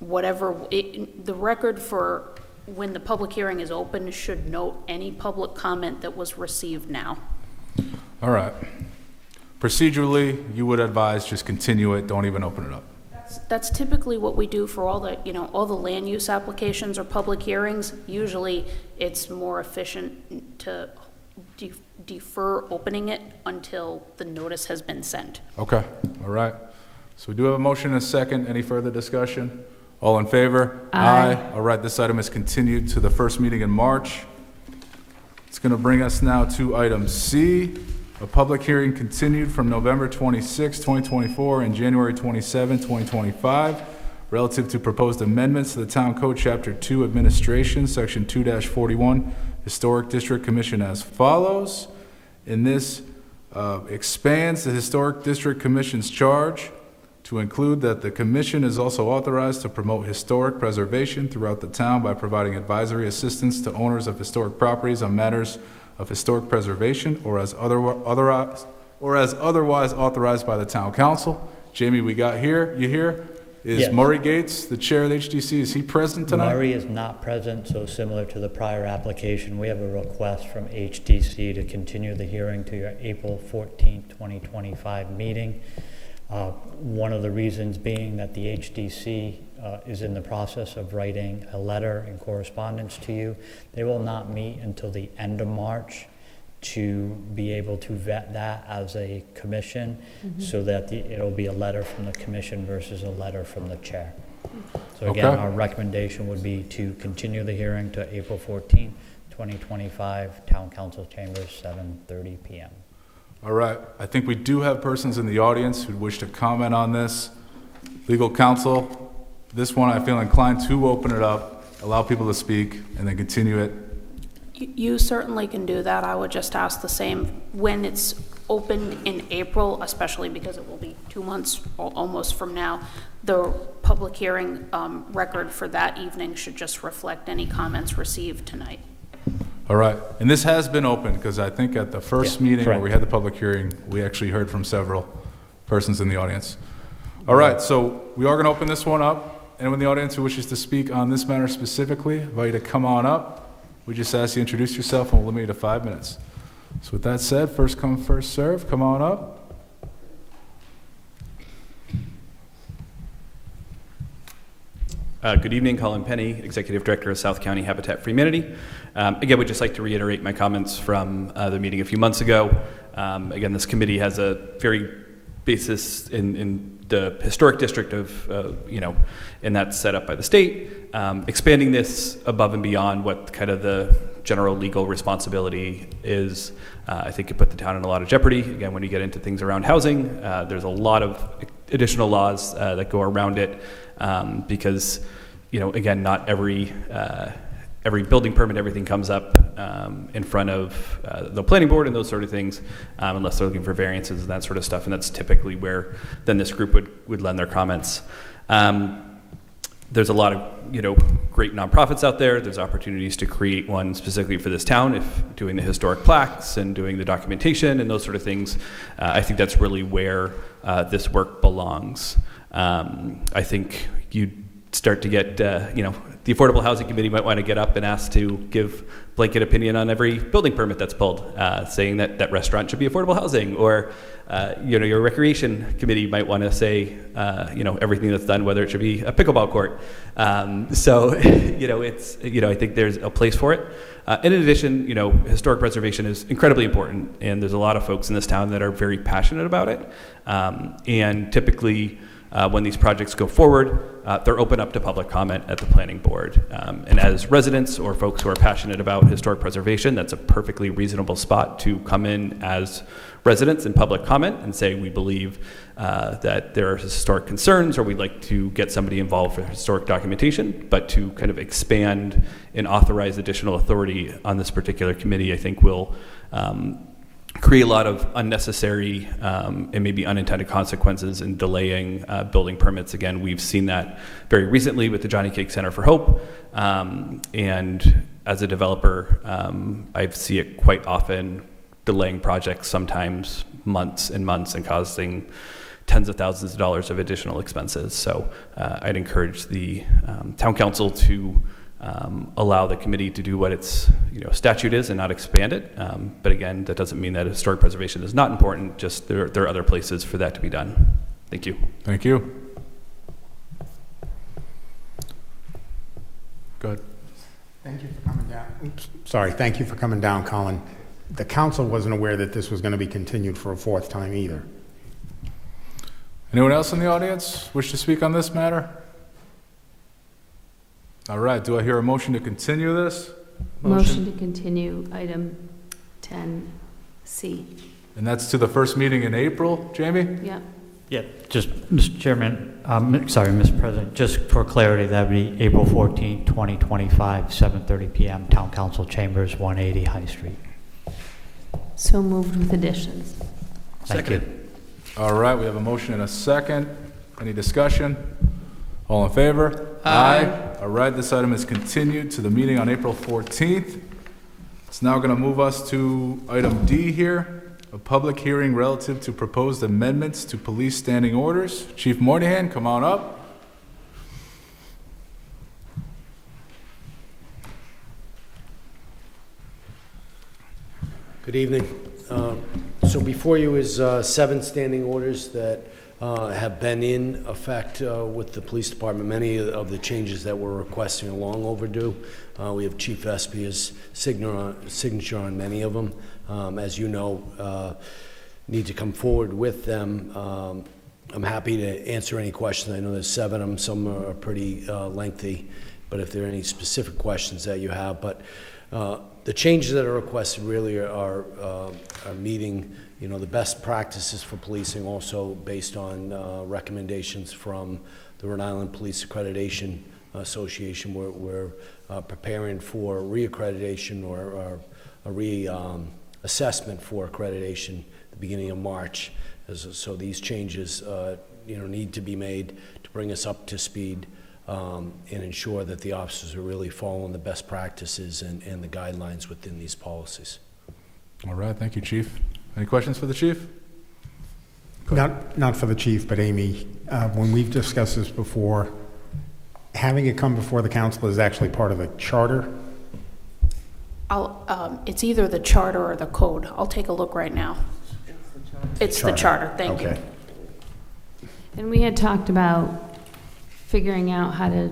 the record for when the public hearing is open should note any public comment that was received now. All right. Procedurally, you would advise just continue it, don't even open it up. that's typically what we do for all the, all the land use applications or public hearings. Usually, it's more efficient to defer opening it until the notice has been sent. Okay, all right. So we do have a motion and a second. Any further discussion? All in favor? Aye. All right, this item is continued to the first meeting in March. It's going to bring us now to item C, a public hearing continued from November 26, 2024 and January 27, 2025, relative to proposed amendments to the Town Code Chapter 2 Administration, Section 2-41, Historic District Commission as follows. And this expands the Historic District Commission's charge to include that the commission is also authorized to promote historic preservation throughout the town by providing advisory assistance to owners of historic properties on matters of historic preservation or as otherwise authorized by the town council. Jamie, we got here. You here? Is Yes. Murray Gates, the chair of the HDC, is he present tonight? Murray is not present, so similar to the prior application, we have a request from HDC to continue the hearing to your April 14th, 2025 meeting. One of the reasons being that the HDC is in the process of writing a letter and correspondence to you. They will not meet until the end of March to be able to vet that as a commission, so that it'll be a letter from the commission versus a letter from the chair. So again, Okay. our recommendation would be to continue the hearing to April 14th, 2025, Town Council Chambers, 7:30 p.m. All right. I think we do have persons in the audience who wish to comment on this. Legal counsel, this one I feel inclined to open it up, allow people to speak, and then continue it. You certainly can do that. I would just ask the same when it's open in April, especially because it will be 2 months almost from now. The public hearing record for that evening should just reflect any comments received tonight. All right. And this has been open because I think at the first meeting where correct. we had the public hearing, we actually heard from several persons in the audience. All right. So we are going to open this one up. Anyone in the audience who wishes to speak on this matter specifically, I invite you to come on up. We just ask you to introduce yourself and we'll limit you to 5 minutes. So with that said, first come, first serve. Come on up. Good evening, Colin Penny, Executive Director of South County Habitat for Humanity. Again, we'd just like to reiterate my comments from the meeting a few months ago. Again, this committee has a very basis in the historic district of, and that's set up by the state. Expanding this above and beyond what kind of the general legal responsibility is, I think it put the town in a lot of jeopardy. Again, when you get into things around housing, there's a lot of additional laws that go around it because, again, not every building permit, everything comes up in front of the planning board and those sort of things, unless they're looking for variances and that sort of stuff. And that's typically where then this group would lend their comments. There's a lot of, great nonprofits out there. There's opportunities to create one specifically for this town, if doing the historic plaques and doing the documentation and those sort of things. I think that's really where this work belongs. I think you start to get, the Affordable Housing Committee might want to get up and ask to give blanket opinion on every building permit that's pulled, saying that that restaurant should be affordable housing, or your recreation committee might want to say, everything that's done, whether it should be a pickleball court. It's, I think there's a place for it. In addition, historic preservation is incredibly important, and there's a lot of folks in this town that are very passionate about it. And typically, when these projects go forward, they're open up to public comment at the planning board. And as residents or folks who are passionate about historic preservation, that's a perfectly reasonable spot to come in as residents in public comment and say, we believe that there are historic concerns, or we'd like to get somebody involved for historic documentation. But to kind of expand and authorize additional authority on this particular committee, I think will create a lot of unnecessary and maybe unintended consequences in delaying building permits. Again, we've seen that very recently with the Johnny Cake Center for Hope. And as a developer, I see it quite often delaying projects, sometimes months and months, and causing tens of thousands of dollars of additional expenses. So I'd encourage the town council to allow the committee to do what its statute is and not expand it. But again, that doesn't mean that historic preservation is not important, just there are other places for that to be done. Thank you. Thank you. Go ahead. Thank you for coming down. Oops, sorry, thank you for coming down, Colin. The council wasn't aware that this was going to be continued for a fourth time either. Anyone else in the audience wish to speak on this matter? All right, do I hear a motion to continue this? Motion to continue item 10C. And that's to the first meeting in April, Jamie? Yeah. Yeah, just, Mr. Chairman, sorry, Mr. President, just for clarity, that would be April 14, 2025, 7:30 PM, Town Council Chambers, 180 High Street. So moved with additions. Thank you. All right, we have a motion and a second. Any discussion? All in favor? Aye. All right, this item is continued to the meeting on April 14th. It's now going to move us to item D here, a public hearing relative to proposed amendments to police standing orders. Chief Moynihan, come on up. Good evening. So before you is 7 standing orders that have been in effect with the police department. Many of the changes that we're requesting are long overdue. We have Chief Espia's signature on many of them. As you know, need to come forward with them. I'm happy to answer any questions. I know there's 7 of them. Some are pretty lengthy, but if there are any specific questions that you have. But the changes that are requested really are meeting, the best practices for policing, also based on recommendations from the Rhode Island Police Accreditation Association. We're preparing for reaccreditation or a reassessment for accreditation at the beginning of March. So these changes, need to be made to bring us up to speed and ensure that the officers are really following the best practices and the guidelines within these policies. All right, thank you, Chief. Any questions for the Chief? Not for the chief, but Amy, when we've discussed this before, having it come before the council is actually part of the charter. It's either the charter or the code. I'll take a look right now. It's the charter, thank you. And we had talked about figuring out how to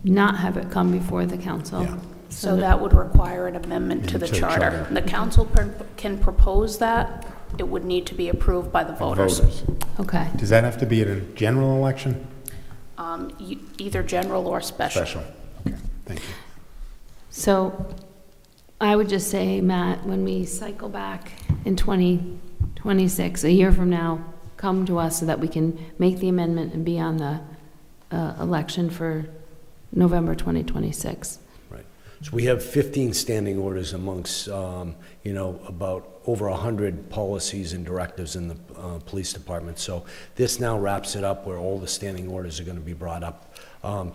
not have it come before the council. Yeah. So that would require an amendment to the charter. The council can propose that. It would need to be approved by the voters. Okay. Does that have to be at a general election? Either general or special. Special. Okay, thank you. So I would just say, Matt, when we cycle back in 2026, a year from now, come to us so that we can make the amendment and be on the election for November 2026. Right. So we have 15 standing orders amongst, about over 100 policies and directives in the police department. So this now wraps it up where all the standing orders are going to be brought up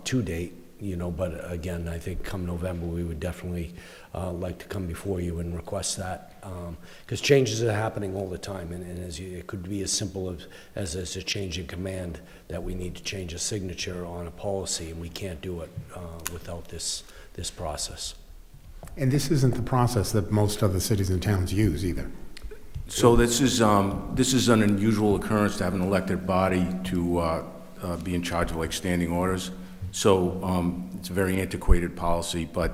to date. But again, I think come November, we would definitely like to come before you and request that, because changes are happening all the time, and it could be as simple as a change in command that we need to change a signature on a policy, and we can't do it without this process. And this isn't the process that most other cities and towns use either. So this is an unusual occurrence to have an elected body to be in charge of like standing orders. So it's a very antiquated policy, but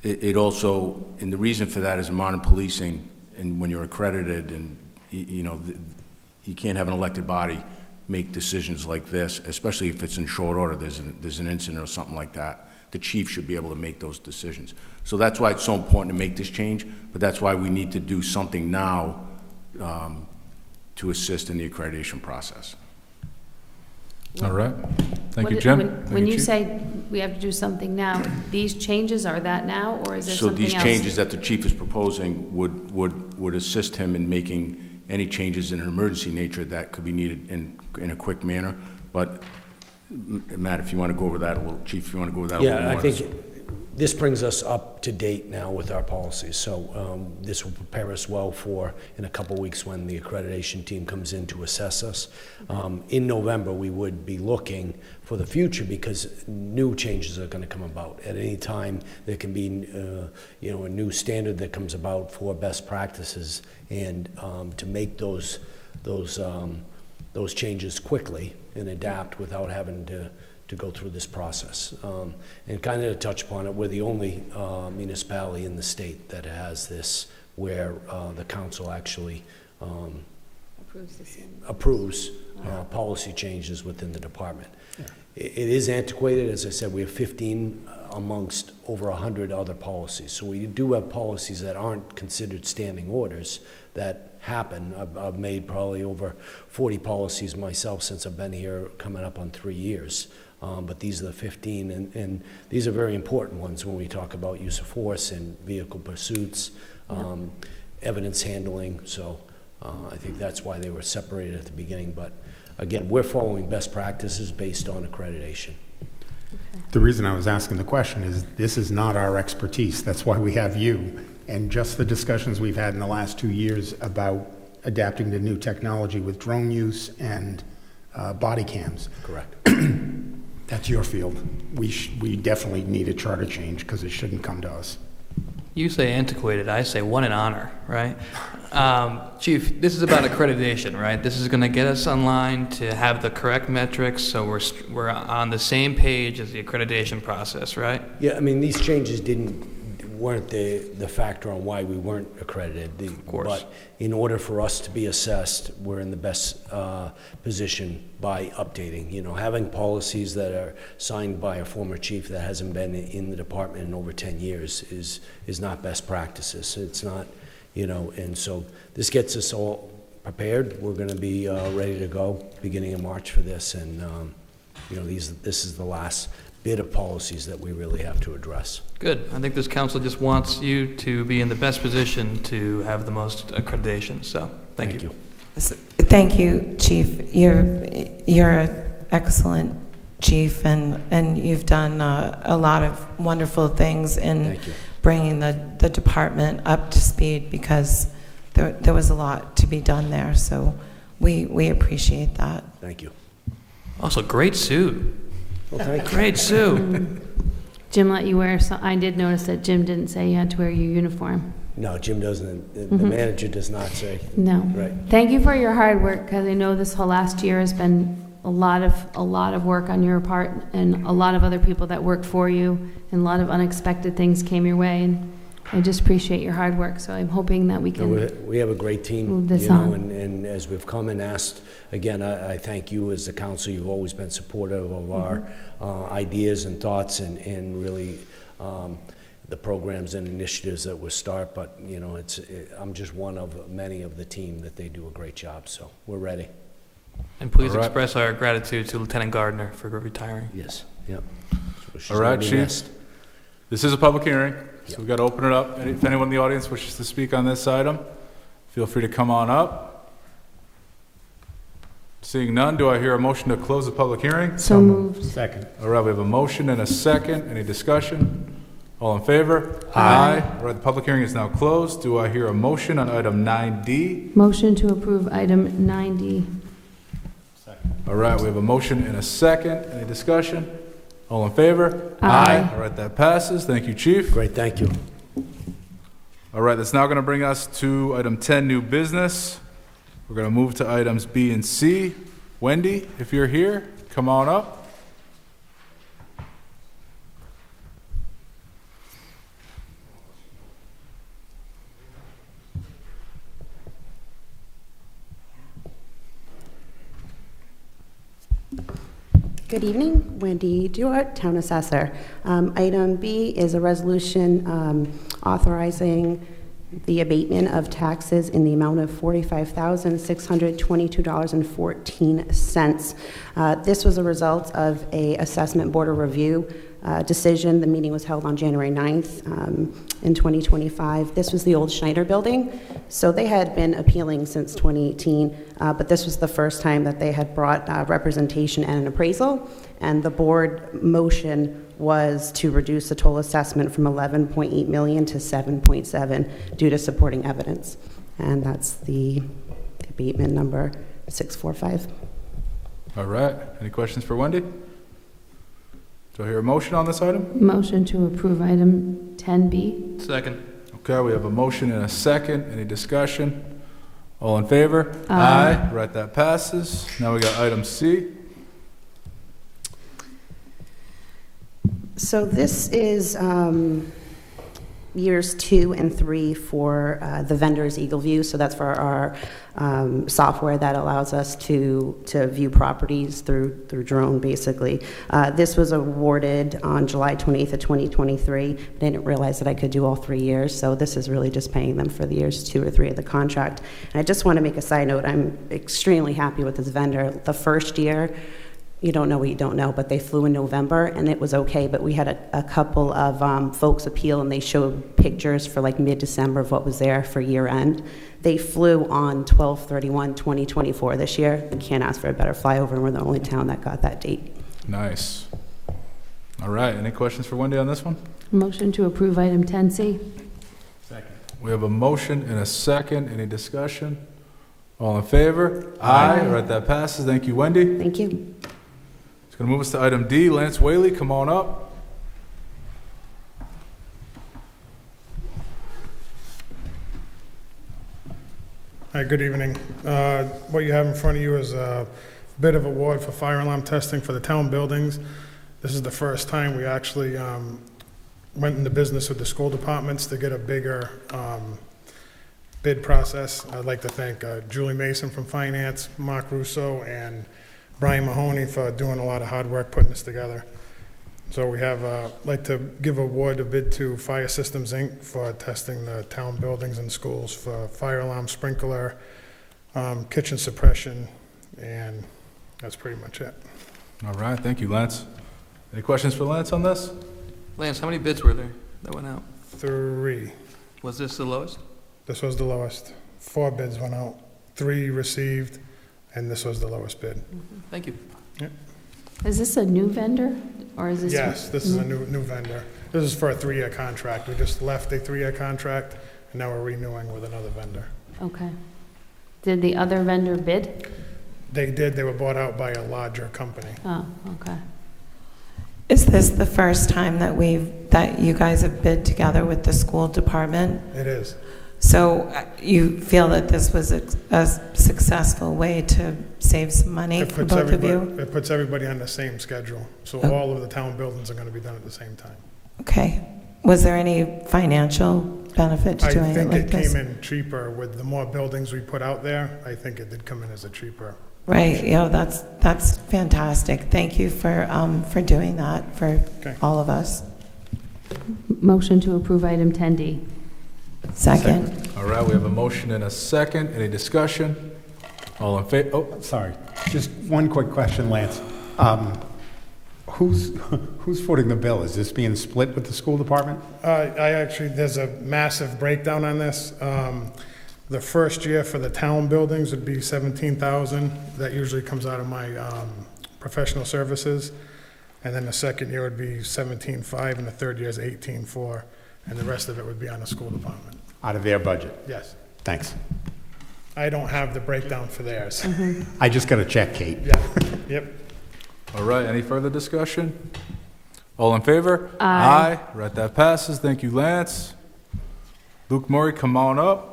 it also, and the reason for that is in modern policing, and when you're accredited, and you can't have an elected body make decisions like this, especially if it's in short order. There's an incident or something like that. The chief should be able to make those decisions. So that's why it's so important to make this change, but that's why we need to do something now to assist in the accreditation process. All right. Thank you, Jim. When you say we have to do something now, these changes are that now, or is there something else? So these changes that the chief is proposing would assist him in making any changes in an emergency nature that could be needed in a quick manner. But Matt, if you want to go over that, Chief, if you want to go over that a little more. Yeah, I think this brings us up to date now with our policies. So this will prepare us well for in a couple weeks when the accreditation team comes in to assess us. In November, we would be looking for the future because new changes are going to come about. At any time, there can be a new standard that comes about for best practices, and to make those changes quickly and adapt without having to go through this process. And kind of to touch upon it, we're the only municipality in the state that has this, where the council actually approves policy changes within the department. It is antiquated. As I said, we have 15 amongst over 100 other policies. So we do have policies that aren't considered standing orders that happen. I've made probably over 40 policies myself since I've been here, coming up on 3 years. But these are the 15, and these are very important ones when we talk about use of force and vehicle pursuits, evidence handling. So I think that's why they were separated at the beginning. But again, we're following best practices based on accreditation. The reason I was asking the question is this is not our expertise. That's why we have you. And just the discussions we've had in the last 2 years about adapting to new technology with drone use and body cams. Correct. That's your field. We definitely need a charter change because it shouldn't come to us. You say antiquated, I say one in honor, right? Chief, this is about accreditation, right? This is going to get us online to have the correct metrics, so we're on the same page as the accreditation process, right? Yeah, I mean, these changes weren't the factor on why we weren't accredited. Of course. But in order for us to be assessed, we're in the best position by updating. You know, having policies that are signed by a former chief that hasn't been in the department in over 10 years is not best practices. It's not, you know, and so this gets us all prepared. We're going to be ready to go beginning of March for this, and you know, this is the last bit of policies that we really have to address. Good. I think this council just wants you to be in the best position to have the most accreditation, so thank you. Thank you, Chief. You're an excellent chief, and you've done a lot of wonderful things in bringing the department up to speed, because there was a lot to be done there, so we appreciate that. Thank you. Also, great suit. Well, thank you. Great suit. Jim let you wear, so I did notice that Jim didn't say you had to wear your uniform. No, Jim doesn't. The manager does not say. No. Right. Thank you for your hard work, because I know this whole last year has been a lot of work on your part, and a lot of other people that worked for you, and a lot of unexpected things came your way, and I just appreciate your hard work. So I'm hoping that we can We have a great team, move this you know, on. and as we've come and asked, again, I thank you as the council. You've always been supportive of our ideas and thoughts, and really the programs and initiatives that we start. But you know, I'm just one of many of the team that they do a great job. So we're ready. And please express our gratitude to Lieutenant Gardner for retiring. Yes. Yep. All right, Chief. This is a public hearing, so we've got to open it up. If anyone in the audience wishes to speak on this item, feel free to come on up. Seeing none, do I hear a motion to close the public hearing? So moved. Second. All right, we have a motion and a second. Any discussion? All in favor? Aye. All right, the public hearing is now closed. Do I hear a motion on item 9D? Motion to approve item 9D. All right, we have a motion and a second. Any discussion? All in favor? Aye. All right, that passes. Thank you, Chief. Great, thank you. All right, that's now going to bring us to item 10, new business. We're going to move to items B and C. Wendy, if you're here, come on up. Good evening, Wendy Duart, Town Assessor. Item B is a resolution authorizing the abatement of taxes in the amount of $45,622.14. This was a result of a assessment board of review decision. The meeting was held on January 9th in 2025. This was the old Schneider building. So they had been appealing since 2018, but this was the first time that they had brought representation and an appraisal. And the board motion was to reduce the total assessment from 11.8 million to 7.7 due to supporting evidence. And that's the abatement number 645. All right, any questions for Wendy? Do I hear a motion on this item? Motion to approve item 10B. Second. Okay, we have a motion and a second. Any discussion? All in favor? Aye. All right, that passes. Now we got item C. So this is years 2 and 3 for the vendor's Eagle View. So that's for our software that allows us to view properties through drone, basically. This was awarded on July 28th of 2023. I didn't realize that I could do all 3 years, so this is really just paying them for the years 2 or 3 of the contract. And I just want to make a side note. I'm extremely happy with this vendor. The first year, you don't know what you don't know, but they flew in November and it was okay, but we had a couple of folks appeal and they showed pictures for like mid-December of what was there for year end. They flew on 12/31/2024 this year. You can't ask for a better flyover, and we're the only town that got that date. Nice. All right, any questions for Wendy on this one? Motion to approve item 10C. Second. We have a motion and a second. Any discussion? All in favor? Aye. All right, that passes. Thank you, Wendy. Thank you. It's going to move us to item D. Lance Whaley, come on up. Hi, good evening. What you have in front of you is a bid of award for fire alarm testing for the town buildings. This is the first time we actually went into business with the school departments to get a bigger bid process. I'd like to thank Julie Mason from Finance, Mark Russo, and Brian Mahoney for doing a lot of hard work putting this together. So we have, like to give award a bid to Fire Systems, Inc. for testing the town buildings and schools for fire alarm, sprinkler, kitchen suppression, and that's pretty much it. All right, thank you, Lance. Any questions for Lance on this? Lance, how many bids were there that went out? 3. Was this the lowest? This was the lowest. 4 bids went out, 3 received, and this was the lowest bid. Thank you. Yep. Is this a new vendor, or is this? Yes, this is a new vendor. This is for a 3-year contract. We just left a 3-year contract, and now we're renewing with another vendor. Okay. Did the other vendor bid? They did. They were bought out by a larger company. Oh, okay. Is this the first time that you guys have bid together with the school department? It is. So you feel that this was a successful way to save some money for both of you? It puts everybody on the same schedule. So Oh. all of the town buildings are going to be done at the same time. Okay. Was there any financial benefit to doing I it think like it this? came in cheaper with the more buildings we put out there. I think it did come in as a cheaper. Right, that's fantastic. Thank you for doing that for all of us. Motion to approve item 10D. Second. All right, we have a motion and a second. Any discussion? All in favor? Oh, Sorry, just one quick question, Lance. Who's footing the bill? Is this being split with the school department? There's a massive breakdown on this. The first year for the town buildings would be $17,000. That usually comes out of my professional services. And then the second year would be $17,500, and the third year is $18,400, and the rest of it would be on the school department. Out of their budget? Yes. Thanks. I don't have the breakdown for theirs. I just got to check, Kate. Yeah, yep. all right, any further discussion? All in favor? Aye. Right, that passes. Thank you, Lance. Luke Murray, come on up.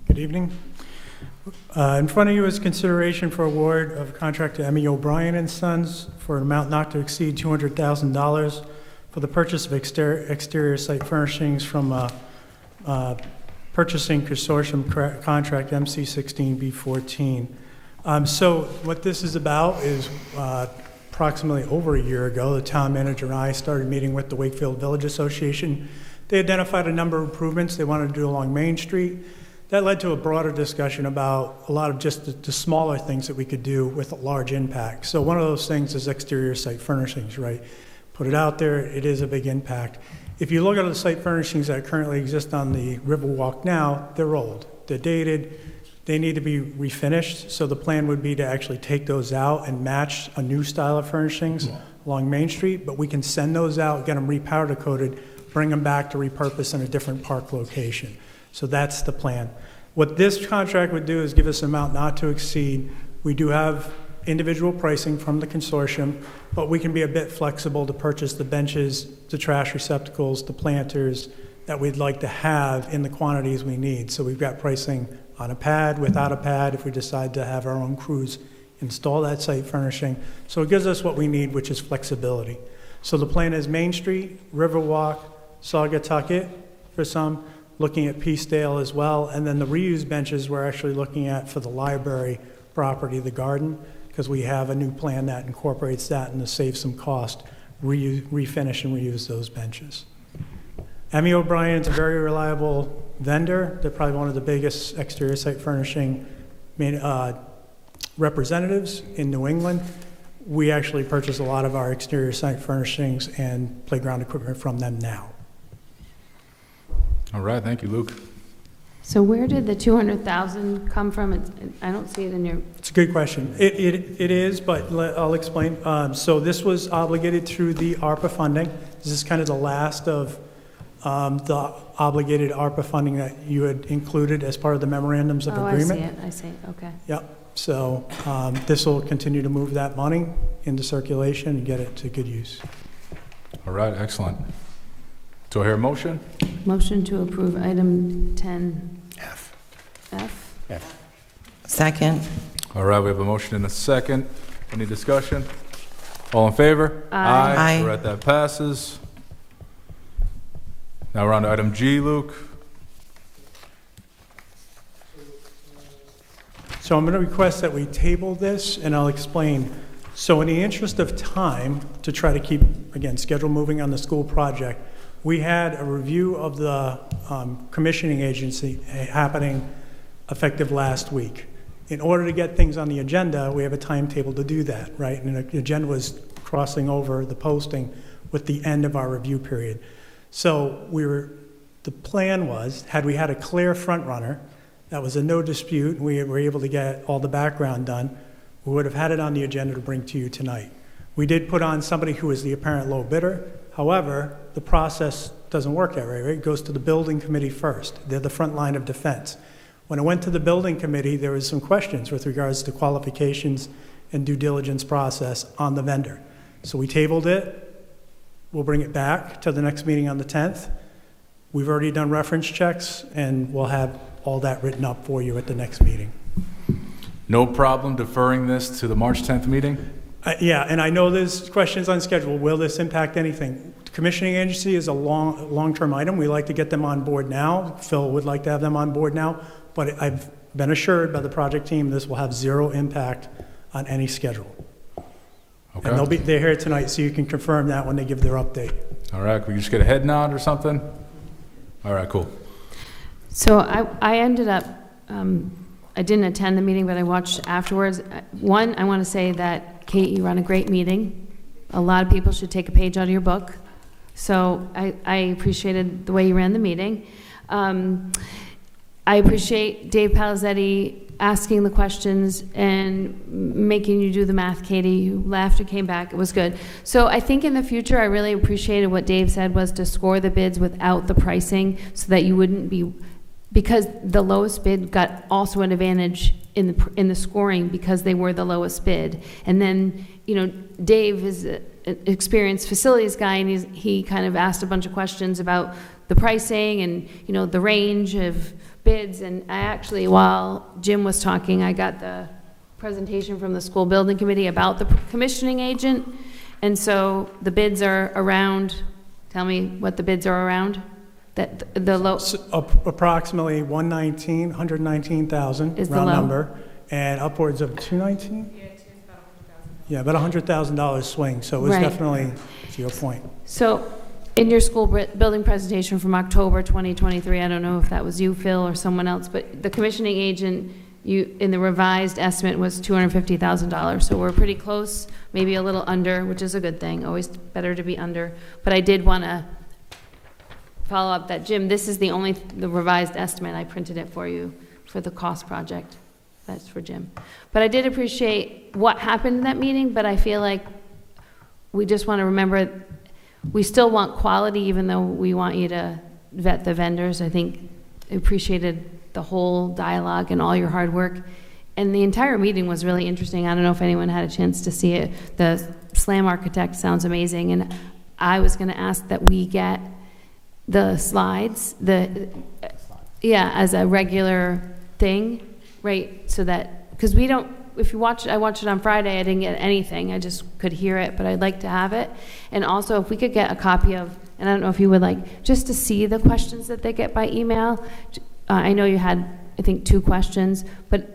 Good evening. In front of you is consideration for award of contract to Emmy O'Brien and Sons for an amount not to exceed $200,000 for the purchase of exterior site furnishings from Purchasing Consortium Contract MC16B14. So what this is about is approximately over a year ago, the town manager and I started meeting with the Wakefield Village Association. They identified a number of improvements they wanted to do along Main Street. That led to a broader discussion about a lot of just the smaller things that we could do with a large impact. So one of those things is exterior site furnishings, right? Put it out there, it is a big impact. If you look at the site furnishings that currently exist on the Riverwalk now, they're old, they're dated, they need to be refinished. So the plan would be to actually take those out and match a new style of furnishings along Main Street, but we can send those out, get them repowder coated, bring them back to repurpose in a different park location. So that's the plan. What this contract would do is give us an amount not to exceed. We do have individual pricing from the consortium, but we can be a bit flexible to purchase the benches, the trash receptacles, the planters, that we'd like to have in the quantities we need. So we've got pricing on a pad, without a pad, if we decide to have our own crews install that site furnishing. So it gives us what we need, which is flexibility. So the plan is Main Street, Riverwalk, Saugatucket for some, looking at Peacedale as well, and then the reuse benches we're actually looking at for the library property, the garden, because we have a new plan that incorporates that and to save some cost, refinish and reuse those benches. Emmy O'Brien's a very reliable vendor. They're probably one of the biggest exterior site furnishing representatives in New England. We actually purchase a lot of our exterior site furnishings and playground equipment from them now. All right, thank you, Luke. So where did the 200,000 come from? I don't see it in your, It's a good question. It is, but I'll explain. So this was obligated through the ARPA funding. This is kind of the last of the obligated ARPA funding that you had included as part of the memorandums of agreement. I see it, okay. Yep. So this will continue to move that money into circulation and get it to good use. All right, excellent. Do I hear a motion? Motion to approve item 10F. F? Second. All right, we have a motion and a second. Any discussion? All in favor? Aye. Aye. All right, that passes. Now we're on to item G, Luke. So I'm going to request that we table this, and I'll explain. So in the interest of time, to try to keep, again, schedule moving on the school project, we had a review of the commissioning agency happening effective last week. In order to get things on the agenda, we have a timetable to do that, right? And the agenda was crossing over the posting with the end of our review period. So the plan was, had we had a clear front runner, that was a no dispute, and we were able to get all the background done, we would have had it on the agenda to bring to you tonight. We did put on somebody who was the apparent low bidder. However, the process doesn't work that way, right? It goes to the building committee first. They're the front line of defense. When it went to the building committee, there was some questions with regards to qualifications and due diligence process on the vendor. So we tabled it. We'll bring it back to the next meeting on the 10th. We've already done reference checks, and we'll have all that written up for you at the next meeting. No problem deferring this to the March 10th meeting? Yeah, and I know there's questions on schedule. Will this impact anything? The commissioning agency is a long-term item. We like to get them on board now. Phil would like to have them on board now, but I've been assured by the project team this will have zero impact on any schedule. Okay. And they're here tonight, so you can confirm that when they give their update. All right, can we just get a head nod or something? All right, cool. So I ended up, I didn't attend the meeting, but I watched afterwards. One, I want to say that, Kate, you run a great meeting. A lot of people should take a page out of your book. So I appreciated the way you ran the meeting. I appreciate Dave Palizzetti asking the questions and making you do the math, Katie. You laughed and came back. It was good. So I think in the future, I really appreciated what Dave said was to score the bids without the pricing so that you wouldn't be, because the lowest bid got also an advantage in the scoring because they were the lowest bid. And then, you know, Dave is an experienced facilities guy, and he kind of asked a bunch of questions about the pricing and, you know, the range of bids. And I actually, while Jim was talking, I got the presentation from the school building committee about the commissioning agent. And so the bids are around, tell me what the bids are around? That the low, approximately 119,000 Is the round low? number, and upwards of 219. Yeah, about $100,000 swing. So it was Right. definitely to your point. So in your school building presentation from October 2023, I don't know if that was you, Phil, or someone else, but the commissioning agent, in the revised estimate was $250,000. So we're pretty close, maybe a little under, which is a good thing. Always better to be under. But I did want to follow up that, Jim, this is the revised estimate. I printed it for you for the cost project. That's for Jim. But I did appreciate what happened in that meeting, but I feel like we just want to remember we still want quality, even though we want you to vet the vendors. I think I appreciated the whole dialogue and all your hard work. And the entire meeting was really interesting. I don't know if anyone had a chance to see it. The SLAM architect sounds amazing. And I was going to ask that we get the slides, yeah, as a regular thing, right? So that, because we don't, if you watch, I watched it on Friday, I didn't get anything, I just could hear it, but I'd like to have it. And also, if we could get a copy of, and I don't know if you would like, just to see the questions that they get by email. I know you had, I think, 2 questions, but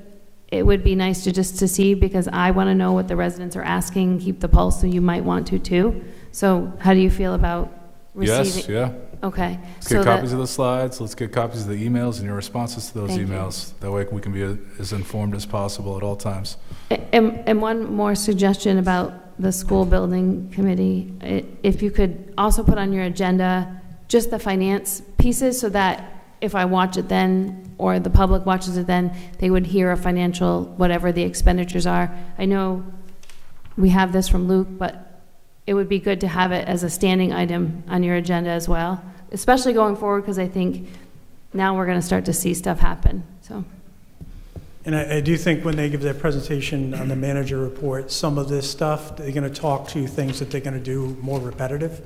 it would be nice to just to see, because I want to know what the residents are asking, keep the pulse, so you might want to too. So how do you feel about receiving? Yes, yeah. Okay. Let's get copies of the slides, let's get copies of the emails and your responses to those Thank you. emails. That way we can be as informed as possible at all times. And one more suggestion about the school building committee. If you could also put on your agenda just the finance pieces, so that if I watch it then, or the public watches it then, they would hear a financial, whatever the expenditures are. I know we have this from Luke, but it would be good to have it as a standing item on your agenda as well, especially going forward, because I think now we're going to start to see stuff happen, so. And I do think when they give their presentation on the manager report, some of this stuff, they're going to talk to things that they're going to do more repetitive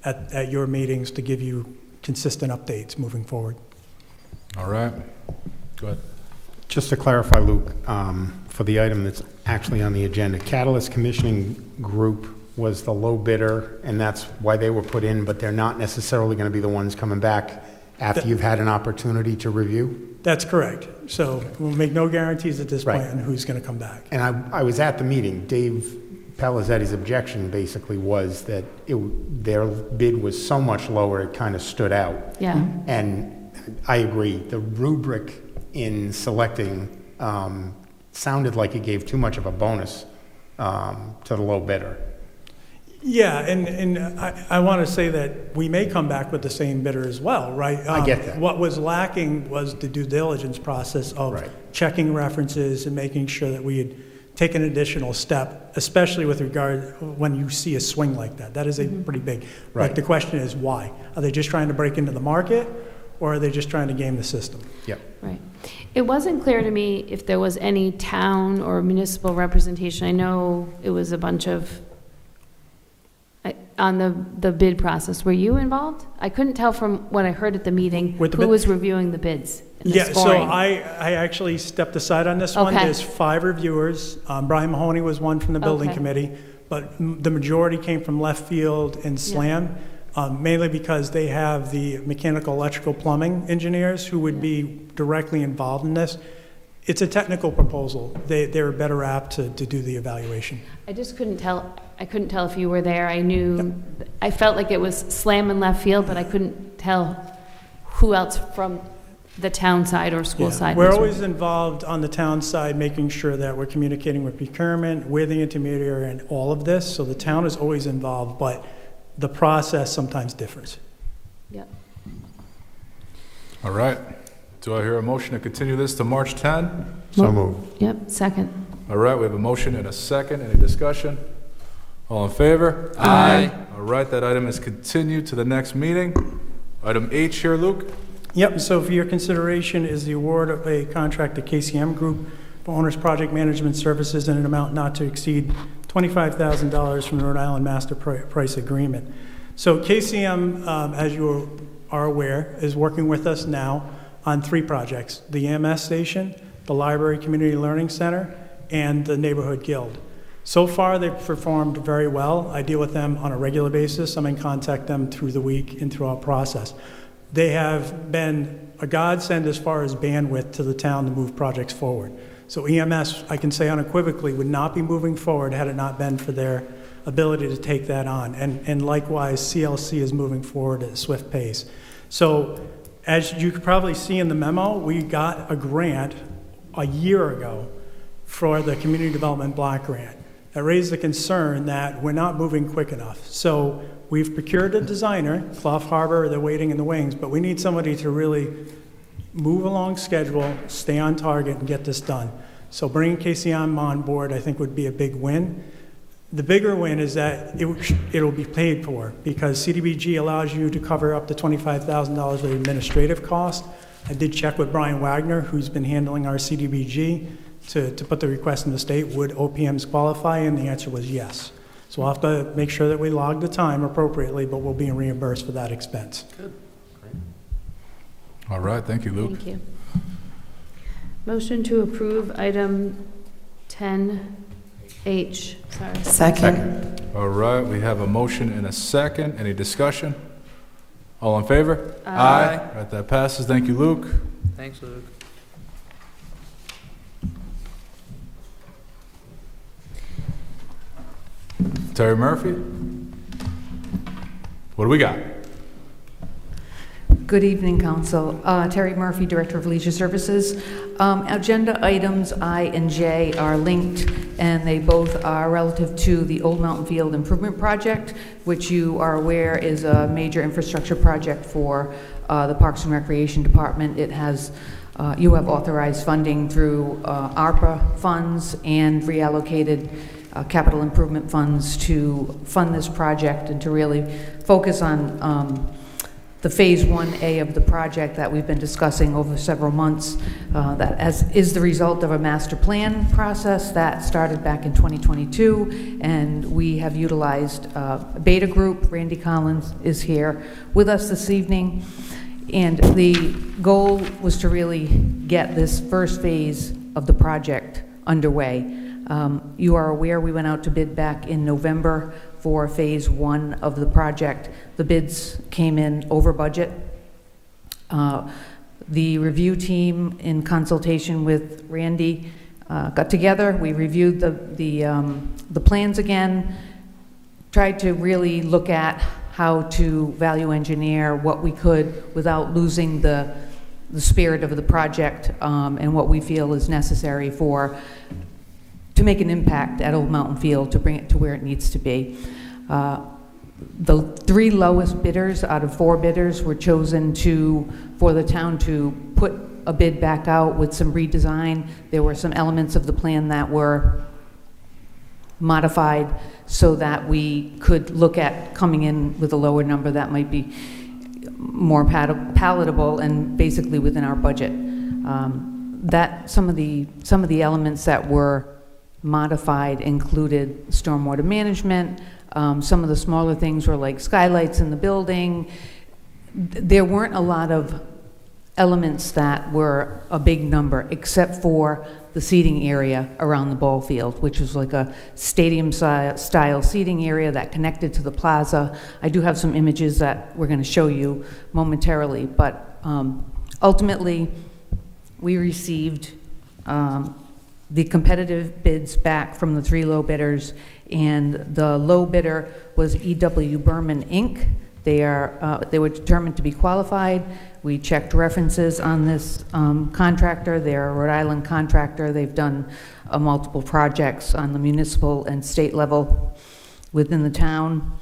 at your meetings to give you consistent updates moving forward. All right, go ahead. Just to clarify, Luke, for the item that's actually on the agenda, Catalyst Commissioning Group was the low bidder, and that's why they were put in, but they're not necessarily going to be the ones coming back after you've had an opportunity to review? That's correct. So we'll make no guarantees at this point on who's going to come back. And I was at the meeting. Dave Pelizzetti's objection basically was that their bid was so much lower, it kind of stood out. Yeah. And I agree. The rubric in selecting sounded like it gave too much of a bonus to the low bidder. Yeah, and I want to say that we may come back with the same bidder as well, right? I get that. What was lacking was the due diligence process of checking references and making sure that we had taken an additional step, especially with regard when you see a swing like that. That is a pretty big. Right. Like the question is why? Are they just trying to break into the market, or are they just trying to game the system? Yep. Right. It wasn't clear to me if there was any town or municipal representation. I know it was a bunch of, on the bid process. Were you involved? I couldn't tell from what I heard at the meeting who was reviewing the bids and the Yeah, so scoring. I actually stepped aside on this one. Okay. There's 5 reviewers. Brian Mahoney was one from the building Okay. committee, but the majority came from left field and SLAM, mainly because they have the mechanical, electrical, plumbing engineers who would be directly involved in this. It's a technical proposal. They're better apt to do the evaluation. I just couldn't tell. I couldn't tell if you were there. I knew, I felt like it was SLAM and left field, but I couldn't tell who else from the town side or school Yeah. side. We're was. always involved on the town side, making sure that we're communicating with procurement, we're the intermediary in all of this, so the town is always involved, but the process sometimes differs. Yep. All right. Do I hear a motion to continue this to March 10? So moved. Yep, second. All right, we have a motion and a second. Any discussion? All in favor? Aye. All right, that item is continued to the next meeting. Item H here, Luke. Yep, so for your consideration is the award of a contract to KCM Group for owner's project management services in an amount not to exceed $25,000 from the Rhode Island Master Price Agreement. So KCM, as you are aware, is working with us now on 3 projects: the EMS station, the Library Community Learning Center, and the Neighborhood Guild. So far, they've performed very well. I deal with them on a regular basis. I'm in contact with them through the week and through our process. They have been a godsend as far as bandwidth to the town to move projects forward. So EMS, I can say unequivocally, would not be moving forward had it not been for their ability to take that on. And likewise, CLC is moving forward at a swift pace. So as you could probably see in the memo, we got a grant a year ago for the Community Development Block Grant. That raised the concern that we're not moving quick enough. So we've procured a designer, Clough Harbor, they're waiting in the wings, but we need somebody to really move along schedule, stay on target, and get this done. So bringing KCM on board, I think, would be a big win. The bigger win is that it'll be paid for, because CDBG allows you to cover up to $25,000 of administrative cost. I did check with Brian Wagner, who's been handling our CDBG, to put the request in the state. Would OPMs qualify? And the answer was yes. So we'll have to make sure that we log the time appropriately, but we'll be reimbursed for that expense. Good. All right, thank you, Luke. Thank you. Motion to approve item 10H, sorry. Second. All right, we have a motion and a second. Any discussion? All in favor? Aye. All right, that passes. Thank you, Luke. Thanks, Luke. Terry Murphy? What do we got? Good evening, Council. Terry Murphy, Director of Leisure Services. Agenda items I and J are linked, and they both are relative to the Old Mountain Field Improvement Project, which you are aware is a major infrastructure project for the Parks and Recreation Department. It has, you have authorized funding through ARPA funds and reallocated capital improvement funds to fund this project and to really focus on the Phase 1A of the project that we've been discussing over several months, that is the result of a master plan process that started back in 2022, and we have utilized Beta Group. Randy Collins is here with us this evening, and the goal was to really get this first phase of the project underway. You are aware we went out to bid back in November for Phase 1 of the project. The bids came in over budget. The review team, in consultation with Randy, got together. We reviewed the plans again, tried to really look at how to value engineer what we could without losing the spirit of the project and what we feel is necessary to make an impact at Old Mountain Field, to bring it to where it needs to be. The 3 lowest bidders out of 4 bidders were chosen for the town to put a bid back out with some redesign. There were some elements of the plan that were modified so that we could look at coming in with a lower number that might be more palatable and basically within our budget. That some of the elements that were modified included stormwater management. Some of the smaller things were like skylights in the building. There weren't a lot of elements that were a big number, except for the seating area around the ball field, which was like a stadium-style seating area that connected to the plaza. I do have some images that we're going to show you momentarily, but ultimately, we received the competitive bids back from the 3 low bidders, and the low bidder was E.W. Berman, Inc. They were determined to be qualified. We checked references on this contractor. They're a Rhode Island contractor. They've done multiple projects on the municipal and state level within the town.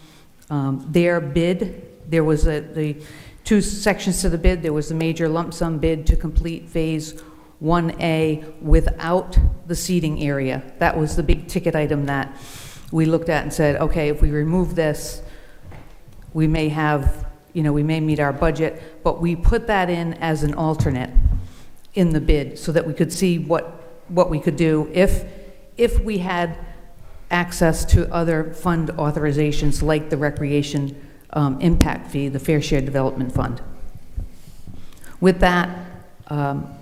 Their bid, there was the 2 sections to the bid. There was the major lump sum bid to complete Phase 1A without the seating area. That was the big ticket item that we looked at and said, okay, if we remove this, we may have, we may meet our budget, but we put that in as an alternate in the bid so that we could see what we could do if we had access to other fund authorizations like the recreation impact fee, the Fair Share Development Fund. With that,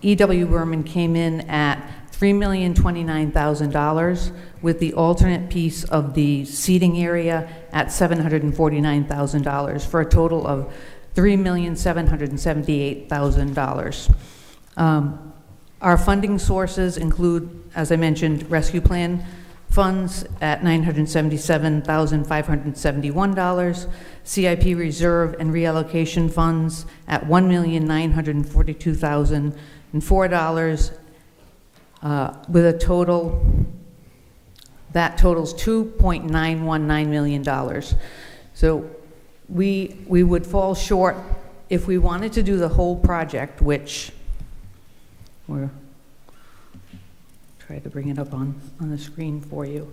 E.W. Berman came in at $3,029,000 with the alternate piece of the seating area at $749,000 for a total of $3,778,000. Our funding sources include, as I mentioned, rescue plan funds at $977,571, CIP reserve and reallocation funds at $1,942,004, with a total, that totals $2.919 million. So we would fall short if we wanted to do the whole project, which we're try to bring it up on the screen for you.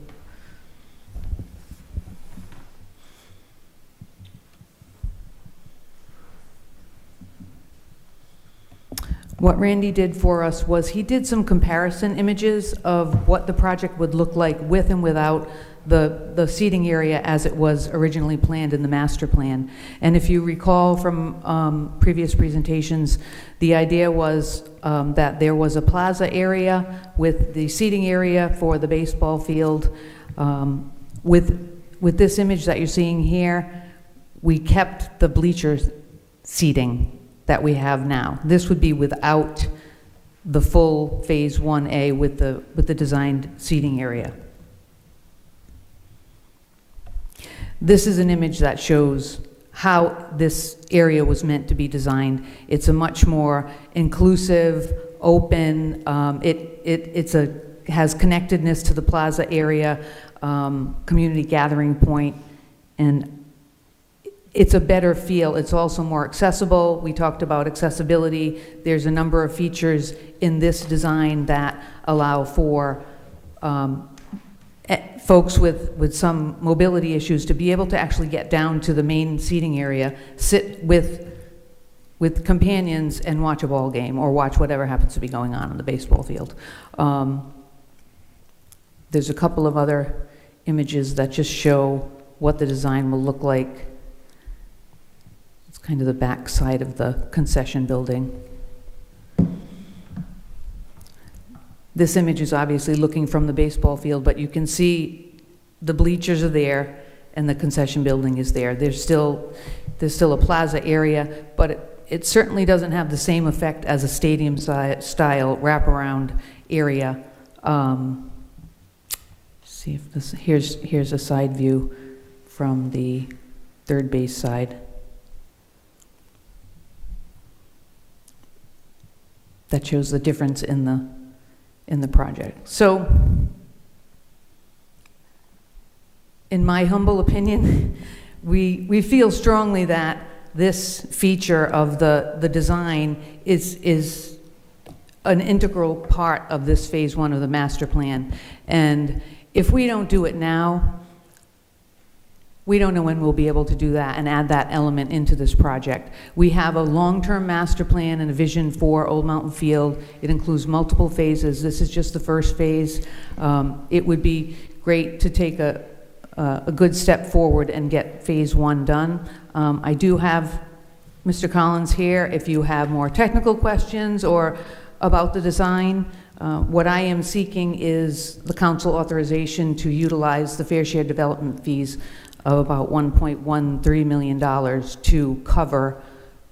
What Randy did for us was he did some comparison images of what the project would look like with and without the seating area as it was originally planned in the master plan. And if you recall from previous presentations, the idea was that there was a plaza area with the seating area for the baseball field. With this image that you're seeing here, we kept the bleachers seating that we have now. This would be without the full Phase 1A with the designed seating area. This is an image that shows how this area was meant to be designed. It's a much more inclusive, open, has connectedness to the plaza area, community gathering point, and it's a better feel. It's also more accessible. We talked about accessibility. There's a number of features in this design that allow for folks with some mobility issues to be able to actually get down to the main seating area, sit with companions and watch a ball game or watch whatever happens to be going on in the baseball field. There's a couple of other images that just show what the design will look like. It's kind of the back side of the concession building. This image is obviously looking from the baseball field, but you can see the bleachers are there and the concession building is there. There's still a plaza area, but it certainly doesn't have the same effect as a stadium style wraparound area. See if this, here's a side view from the third base side. That shows the difference in the project. So, in my humble opinion, we feel strongly that this feature of the design is an integral part of this Phase 1 of the master plan. And if we don't do it now, we don't know when we'll be able to do that and add that element into this project. We have a long-term master plan and a vision for Old Mountain Field. It includes multiple phases. This is just the first phase. It would be great to take a good step forward and get Phase 1 done. I do have Mr. Collins here if you have more technical questions or about the design. What I am seeking is the council authorization to utilize the fair share development fees of about $1.13 million to cover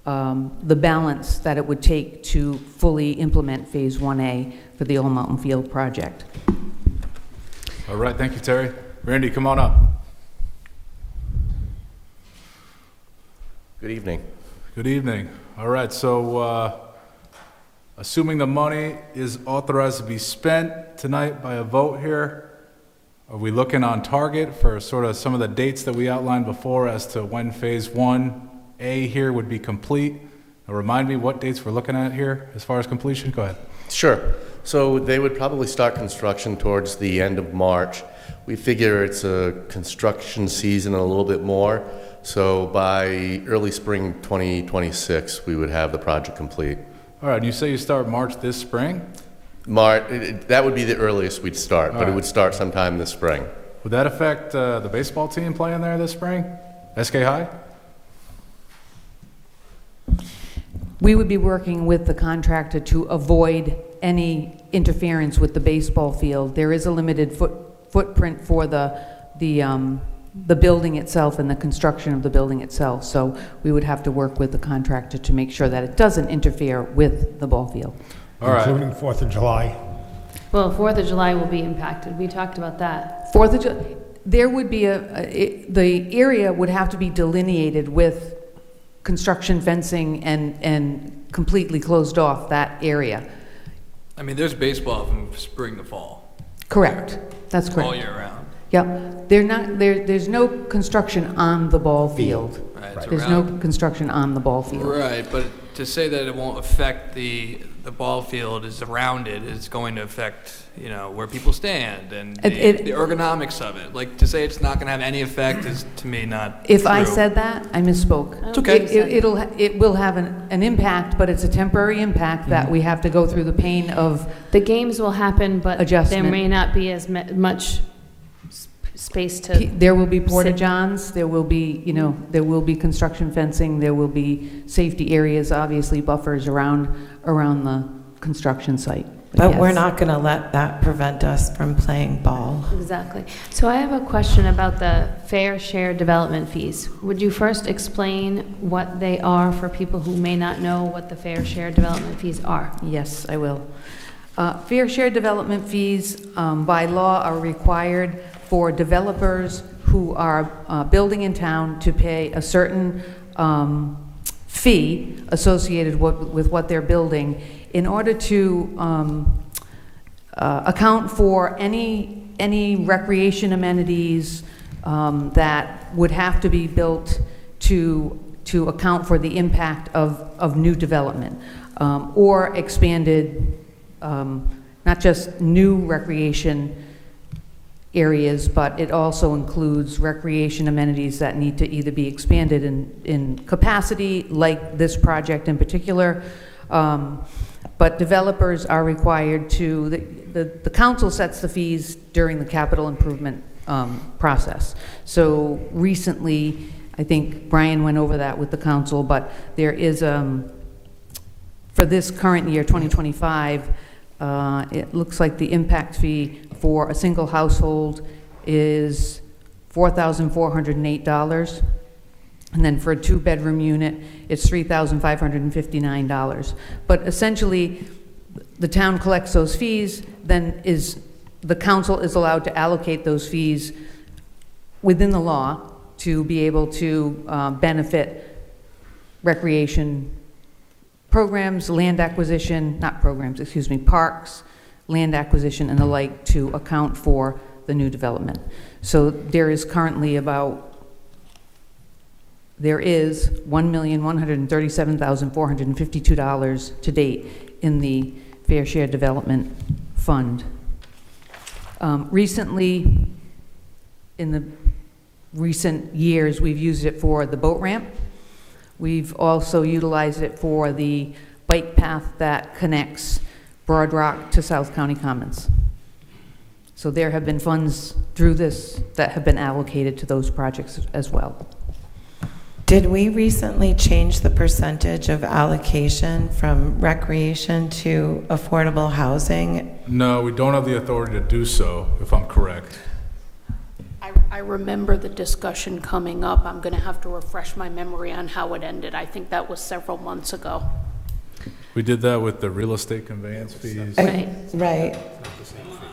the balance that it would take to fully implement Phase 1A for the Old Mountain Field project. All right, thank you, Terry. Randy, come on up. Good evening. Good evening. All right, so assuming the money is authorized to be spent tonight by a vote here, are we looking on target for sort of some of the dates that we outlined before as to when Phase 1A here would be complete? Now remind me what dates we're looking at here as far as completion? Go ahead. Sure. So they would probably start construction towards the end of March. We figure it's a construction season a little bit more. So by early spring 2026, we would have the project complete. All right, you say you start March this spring? That would be the earliest we'd start, but right. it would start sometime this spring. Would that affect the baseball team playing there this spring? SK High? We would be working with the contractor to avoid any interference with the baseball field. There is a limited footprint for the building itself and the construction of the building itself. So we would have to work with the contractor to make sure that it doesn't interfere with the ball field. All right. Including 4th of July. Well, 4th of July will be impacted. We talked about that. 4th of July, there would be the area would have to be delineated with construction fencing and completely closed off that area. I mean, there's baseball from spring to fall. Correct. That's correct. All year round. Yeah, there's no construction on the ball field. Right, it's There's no around. construction on the ball field. Right, but to say that it won't affect the the ball field is around it is going to affect, where people stand and It- the ergonomics of it. Like, to say it's not going to have any effect is, to me, not If I true. said that, I misspoke. It's okay. It will have an impact, but it's a temporary impact that we have to go through the pain of The games will happen, but there Adjustment. may not be as much space to. There will be porta sit. johns, there will be, there will be construction fencing, there will be safety areas, obviously buffers around the construction site. But we're yes. not going to let that prevent us from playing ball. Exactly. So I have a question about the fair share development fees. Would you first explain what they are for people who may not know what the fair share development fees are? Yes, I will. Fair share development fees by law are required for developers who are building in town to pay a certain fee associated with what they're building in order to account for any recreation amenities that would have to be built to account for the impact of new development or expanded, not just new recreation areas, but it also includes recreation amenities that need to either be expanded in capacity, like this project in particular. But developers are required to, the council sets the fees during the capital improvement process. So recently, I think Brian went over that with the council, but there is, for this current year, 2025, it looks like the impact fee for a single household is $4,408. And then for a two-bedroom unit, it's $3,559. But essentially, the town collects those fees, then the council is allowed to allocate those fees within the law to be able to benefit recreation programs, land acquisition, not programs, excuse me, parks, land acquisition and the like to account for the new development. So there is currently $1,137,452 to date in the Fair Share Development Fund. Recently, in the recent years, we've used it for the boat ramp. We've also utilized it for the bike path that connects Broad Rock to South County Commons. So there have been funds through this that have been allocated to those projects as well. Did we recently change the percentage of allocation from recreation to affordable housing? No, we don't have the authority to do so, if I'm correct. I remember the discussion coming up. I'm going to have to refresh my memory on how it ended. I think that was several months ago. We did that with the real estate conveyance fees. Right.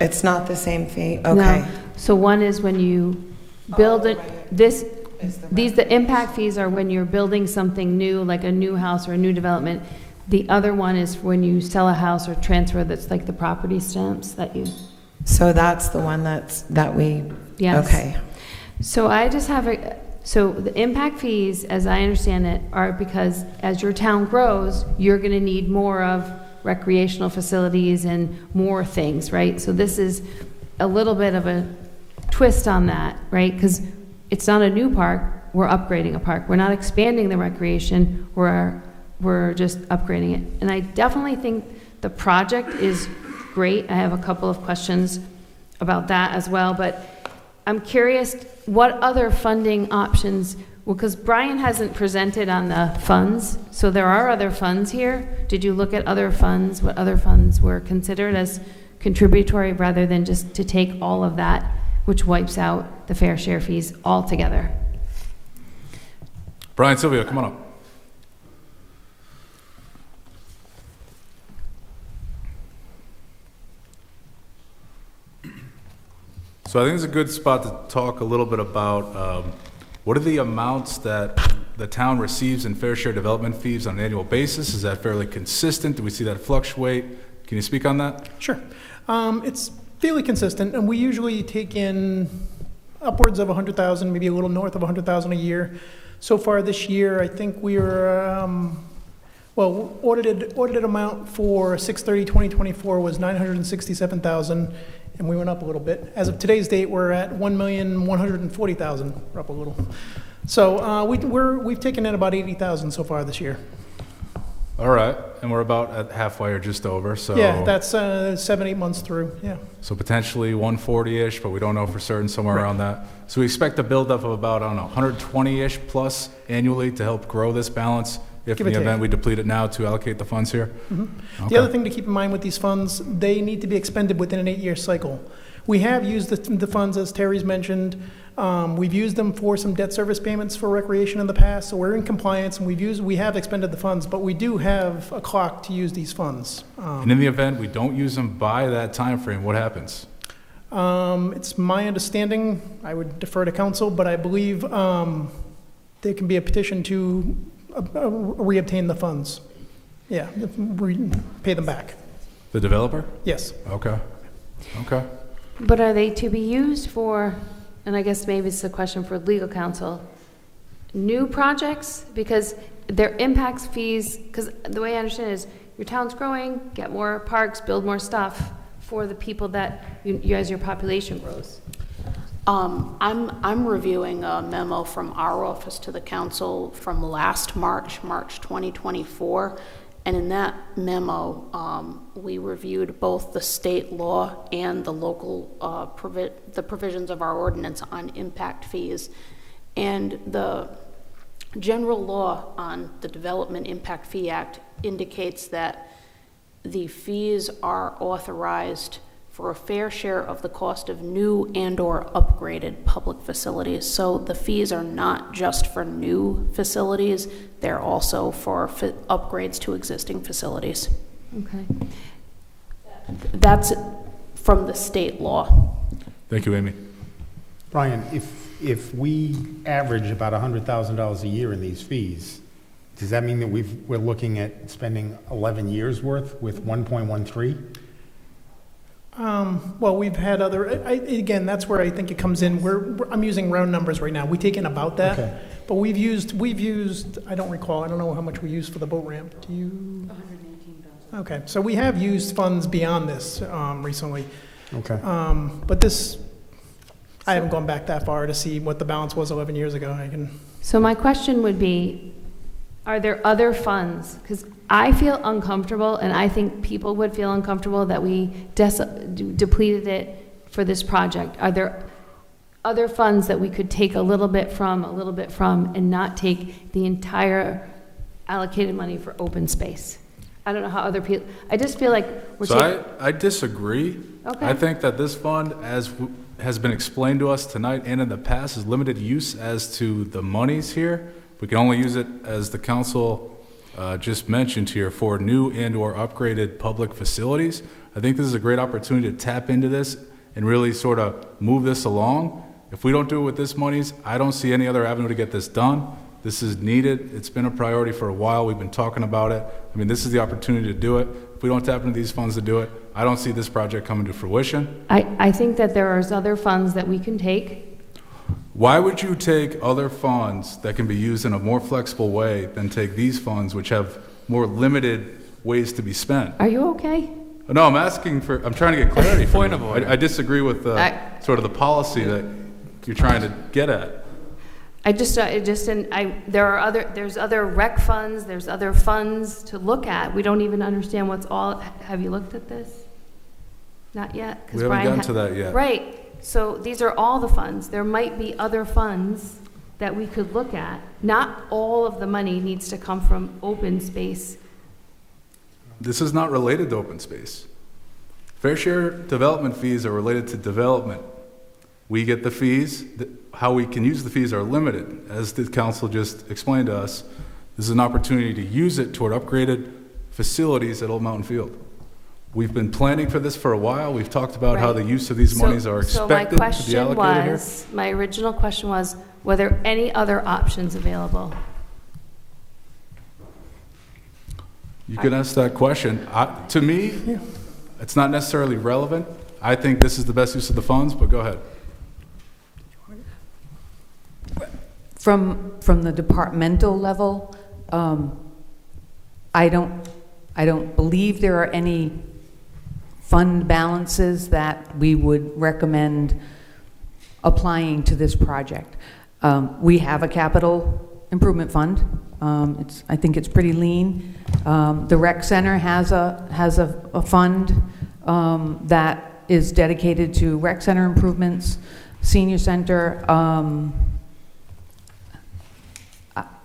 It's not the same fee? No. Okay. So one is when you build it, the impact fees are when you're building something new, like a new house or a new development. The other one is when you sell a house or transfer, that's like the property stamps that you. So that's the one that we, Yes. okay. So I just have so the impact fees, as I understand it, are because as your town grows, you're going to need more of recreational facilities and more things, right? So this is a little bit of a twist on that, right? Because it's not a new park, we're upgrading a park. We're not expanding the recreation, we're just upgrading it. And I definitely think the project is great. I have a couple of questions about that as well, but I'm curious what other funding options, well, because Brian hasn't presented on the funds, so there are other funds here. Did you look at other funds, what other funds were considered as contributory rather than just to take all of that, which wipes out the fair share fees altogether? Brian Sylvia, come on up. So I think it's a good spot to talk a little bit about what are the amounts that the town receives in fair share development fees on an annual basis? Is that fairly consistent? Do we see that fluctuate? Can you speak on that? Sure. It's fairly consistent, and we usually take in upwards of 100,000, maybe a little north of 100,000 a year. So far this year, I think we're Well, audited amount for 6/30/2024 was 967,000, and we went up a little bit. As of today's date, we're at 1,140,000, we're up a little. So we've taken in about 80,000 so far this year. All right, and we're about at halfway or just over, so. Yeah, that's 7-8 months through, yeah. So potentially 140-ish, but we don't know for certain, somewhere around that. So we expect a buildup of about, I don't know, 120-ish plus annually to help grow this balance if in Give or the take. event we deplete it now to allocate the funds here? Mhm. Okay. The other thing to keep in mind with these funds, they need to be expended within an 8-year cycle. We have used the funds, as Terry's mentioned. We've used them for some debt service payments for recreation in the past, so we're in compliance, and we have expended the funds, but we do have a clock to use these funds. And in the event we don't use them by that time frame, what happens? It's my understanding, I would defer to council, but I believe there can be a petition to reobtain the funds. Yeah, pay them back. The developer? Yes. Okay. Okay. But are they to be used for, and I guess maybe it's a question for legal counsel, new projects? Because their impacts fees, because the way I understand it is your town's growing, get more parks, build more stuff for the people that you as your population grows. I'm reviewing a memo from our office to the council from last March 2024, and in that memo, we reviewed both the state law and the local the provisions of our ordinance on impact fees, and the general law on the Development Impact Fee Act indicates that the fees are authorized for a fair share of the cost of new and/or upgraded public facilities. So the fees are not just for new facilities, they're also for upgrades to existing facilities. Okay. That's from the state law. Thank you, Amy. Brian, if we average about $100,000 a year in these fees, does that mean that we're looking at spending 11 years worth with 1.13? Well, we've had other, again, that's where I think it comes in. I'm using round numbers right now. We take in about that. Okay. But we've used, I don't recall, I don't know how much we used for the boat ramp. Do you? 118,000. Okay, so we have used funds beyond this recently. Okay. But this, I haven't gone back that far to see what the balance was 11 years ago. So my question would be, are there other funds? Because I feel uncomfortable, and I think people would feel uncomfortable that we depleted it for this project. Are there other funds that we could take a little bit from, and not take the entire allocated money for open space? I don't know how other people, I just feel like we're taking. So I disagree. Okay. I think that this fund, as has been explained to us tonight and in the past, is limited use as to the monies here. We can only use it, as the council just mentioned here, for new and/or upgraded public facilities. I think this is a great opportunity to tap into this and really sort of move this along. If we don't do it with this monies, I don't see any other avenue to get this done. This is needed. It's been a priority for a while. We've been talking about it. I mean, this is the opportunity to do it. If we don't tap into these funds to do it, I don't see this project coming to fruition. I think that there are other funds that we can take. Why would you take other funds that can be used in a more flexible way than take these funds, which have more limited ways to be spent? Are you okay? No, I'm trying to get clarity. Point of order. I disagree with sort of the policy that you're trying to get at. there's other rec funds, there's other funds to look at. We don't even understand have you looked at this? Not yet? 'Cause We haven't Brian gotten to that yet. Right. So these are all the funds. There might be other funds that we could look at. Not all of the money needs to come from open space. This is not related to open space. Fair share development fees are related to development. We get the fees. How we can use the fees are limited. As the council just explained to us, this is an opportunity to use it toward upgraded facilities at Old Mountain Field. We've been planning for this for a while. We've talked about how the use of these monies are expected to be allocated here. My original question was, were there any other options available? You can ask that question. To me, it's not necessarily relevant. I think this is the best use of the funds, but go ahead. From the departmental level, I don't believe there are any fund balances that we would recommend applying to this project. We have a capital improvement fund. I think it's pretty lean. The rec center has a fund that is dedicated to rec center improvements, senior center.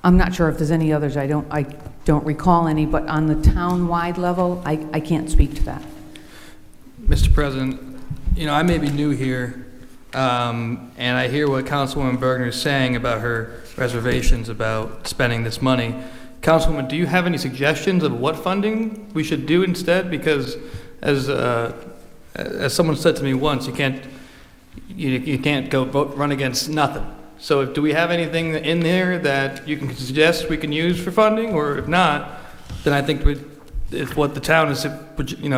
I'm not sure if there's any others. I don't recall any, but on the town-wide level, I can't speak to that. Mr. President, I may be new here, and I hear what Councilwoman Bergner is saying about her reservations about spending this money. Councilwoman, do you have any suggestions of what funding we should do instead? Because as someone said to me once, you can't go run against nothing. So do we have anything in there that you can suggest we can use for funding? Or if not, then I think if what the town has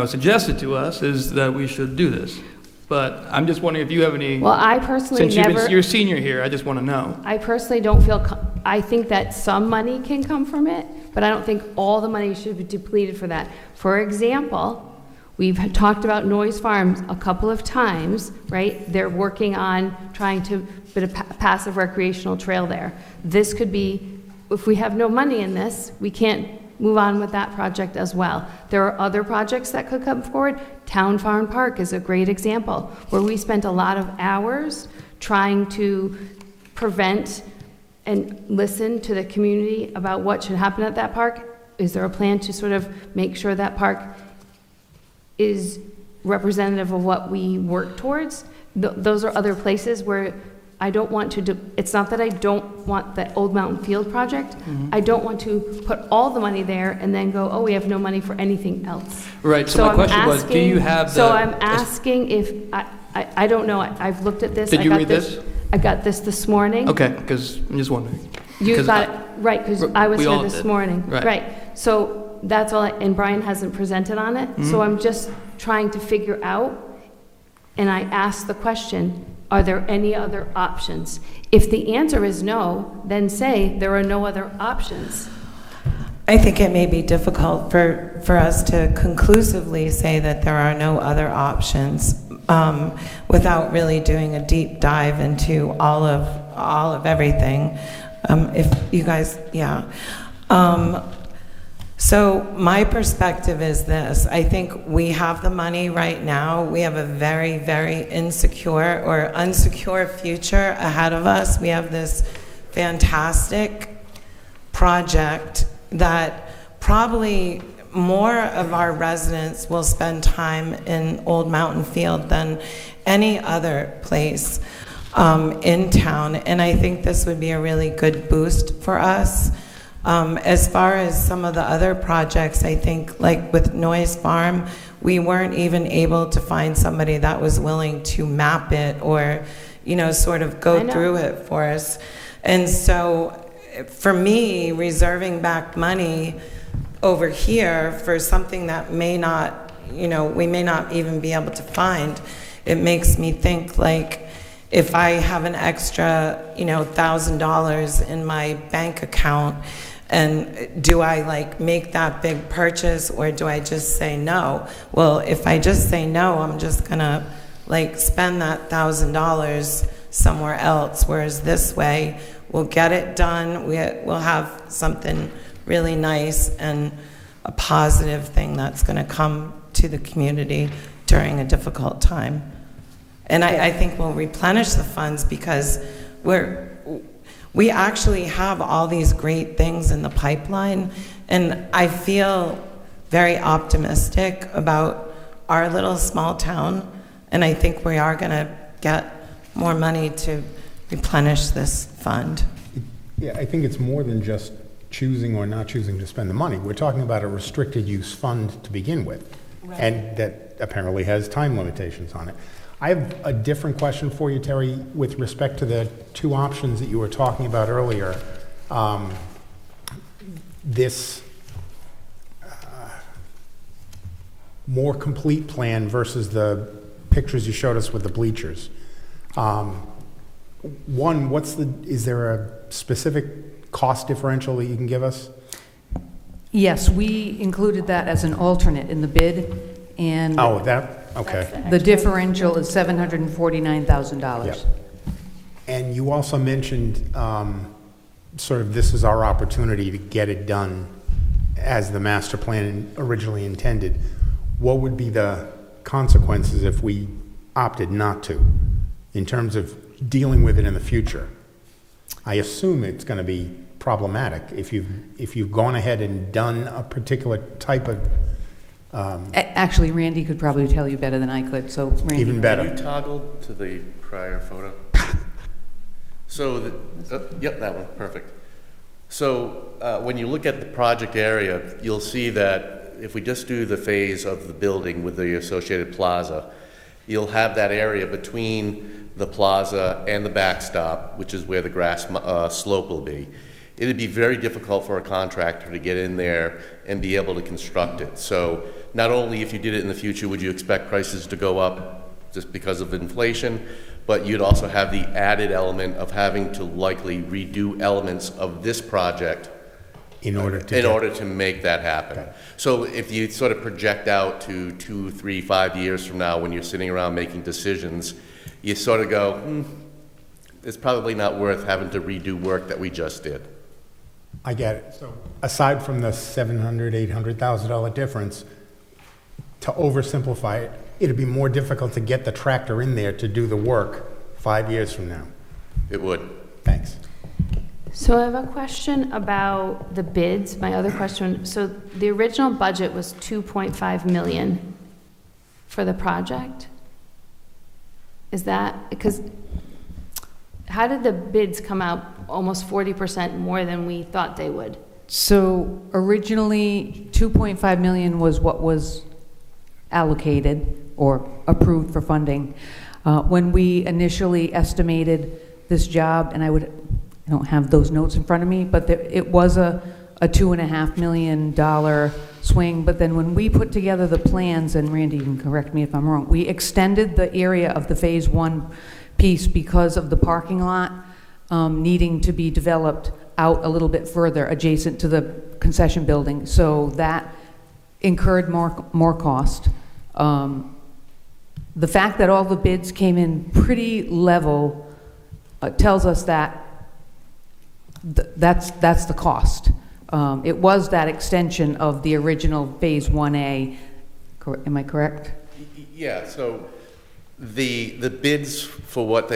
suggested to us is that we should do this. But I'm just wondering if you have any. Well, I personally Since you're a senior here, I just want to know. I personally don't feel, I think that some money can come from it, but I don't think all the money should be depleted for that. For example, we've talked about Noyes Farms a couple of times, right? They're working on trying to put a passive recreational trail there. This could be, if we have no money in this, we can't move on with that project as well. There are other projects that could come forward. Town Farm Park is a great example, where we spent a lot of hours trying to prevent and listen to the community about what should happen at that park. Is there a plan to sort of make sure that park is representative of what we work towards? Those are other places where I don't want to it's not that I don't want the Old Mountain Field project. I don't want to put all the money there and then go, oh, we have no money for anything else. Right, so my question was, do you have the... So I'm asking if, I don't know, I've looked at this. Did you read this? I got this morning. Okay, because I'm just wondering. You got it, right, because I was we here all this did. morning. Right. So that's all, and Brian hasn't presented on it. So I'm just trying to figure out, and I asked the question, are there any other options? If the answer is no, then say there are no other options. I think it may be difficult for us to conclusively say that there are no other options without really doing a deep dive into all of everything. If you guys, yeah. So my perspective is this. I think we have the money right now. We have a very, very insecure or unsecure future ahead of us. We have this fantastic project that probably more of our residents will spend time in Old Mountain Field than any other place in town. And I think this would be a really good boost for us. As far as some of the other projects, I think, like with Noyes Farm, we weren't even able to find somebody that was willing to map it or, sort of go through it for us. And so, for me, reserving back money over here for something that may not, we may not even be able to find, it makes me think, like, if I have an extra, $1,000 in my bank account, and do I make that big purchase or do I just say no? Well, if I just say no, I'm just gonna spend that $1,000 somewhere else. Whereas this way, we'll get it done. We'll have something really nice and a positive thing that's gonna come to the community during a difficult time. And I think we'll replenish the funds because we actually have all these great things in the pipeline, and I feel very optimistic about our little small town, and I think we are going to get more money to replenish this fund. Yeah, I think it's more than just choosing or not choosing to spend the money. We're talking about a restricted use fund to begin with, and that apparently has time limitations on it. I have a different question for you, Terry, with respect to the two options that you were talking about earlier. This more complete plan versus the pictures you showed us with the bleachers. One, is there a specific cost differential that you can give us? Yes, we included that as an alternate in the bid, and Oh, that, okay. the differential is $749,000. Yep. And you also mentioned sort of this is our opportunity to get it done as the master plan originally intended. What would be the consequences if we opted not to, in terms of dealing with it in the future? I assume it's going to be problematic if you've gone ahead and done a particular type of Actually, Randy could probably tell you better than I could, so Randy. even better. Can you toggle to the prior photo? So, yep, that one, perfect. So when you look at the project area, you'll see that if we just do the phase of the building with the associated plaza, you'll have that area between the plaza and the backstop, which is where the grass slope will be. It'd be very difficult for a contractor to get in there and be able to construct it. So not only if you did it in the future would you expect prices to go up just because of inflation, but you'd also have the added element of having to likely redo elements of this project in order to make that happen. Okay. So if you sort of project out to 2, 3, 5 years from now when you're sitting around making decisions, you sort of go, it's probably not worth having to redo work that we just did. I get it. So aside from the $700,000, $800,000 difference, to oversimplify it, it'd be more difficult to get the tractor in there to do the work 5 years from now. It would. Thanks. So I have a question about the bids. My other question, so the original budget was 2.5 million for the project? Is that, because how did the bids come out almost 40% more than we thought they would? So originally, 2.5 million was what was allocated or approved for funding. When we initially estimated this job, and I don't have those notes in front of me, but it was a $2.5 million swing. But then when we put together the plans, and Randy, you can correct me if I'm wrong, we extended the area of the phase one piece because of the parking lot needing to be developed out a little bit further adjacent to the concession building. So that incurred more cost. The fact that all the bids came in pretty level tells us that that's the cost. It was that extension of the original Phase 1A. Am I correct? Yeah, so the bids for what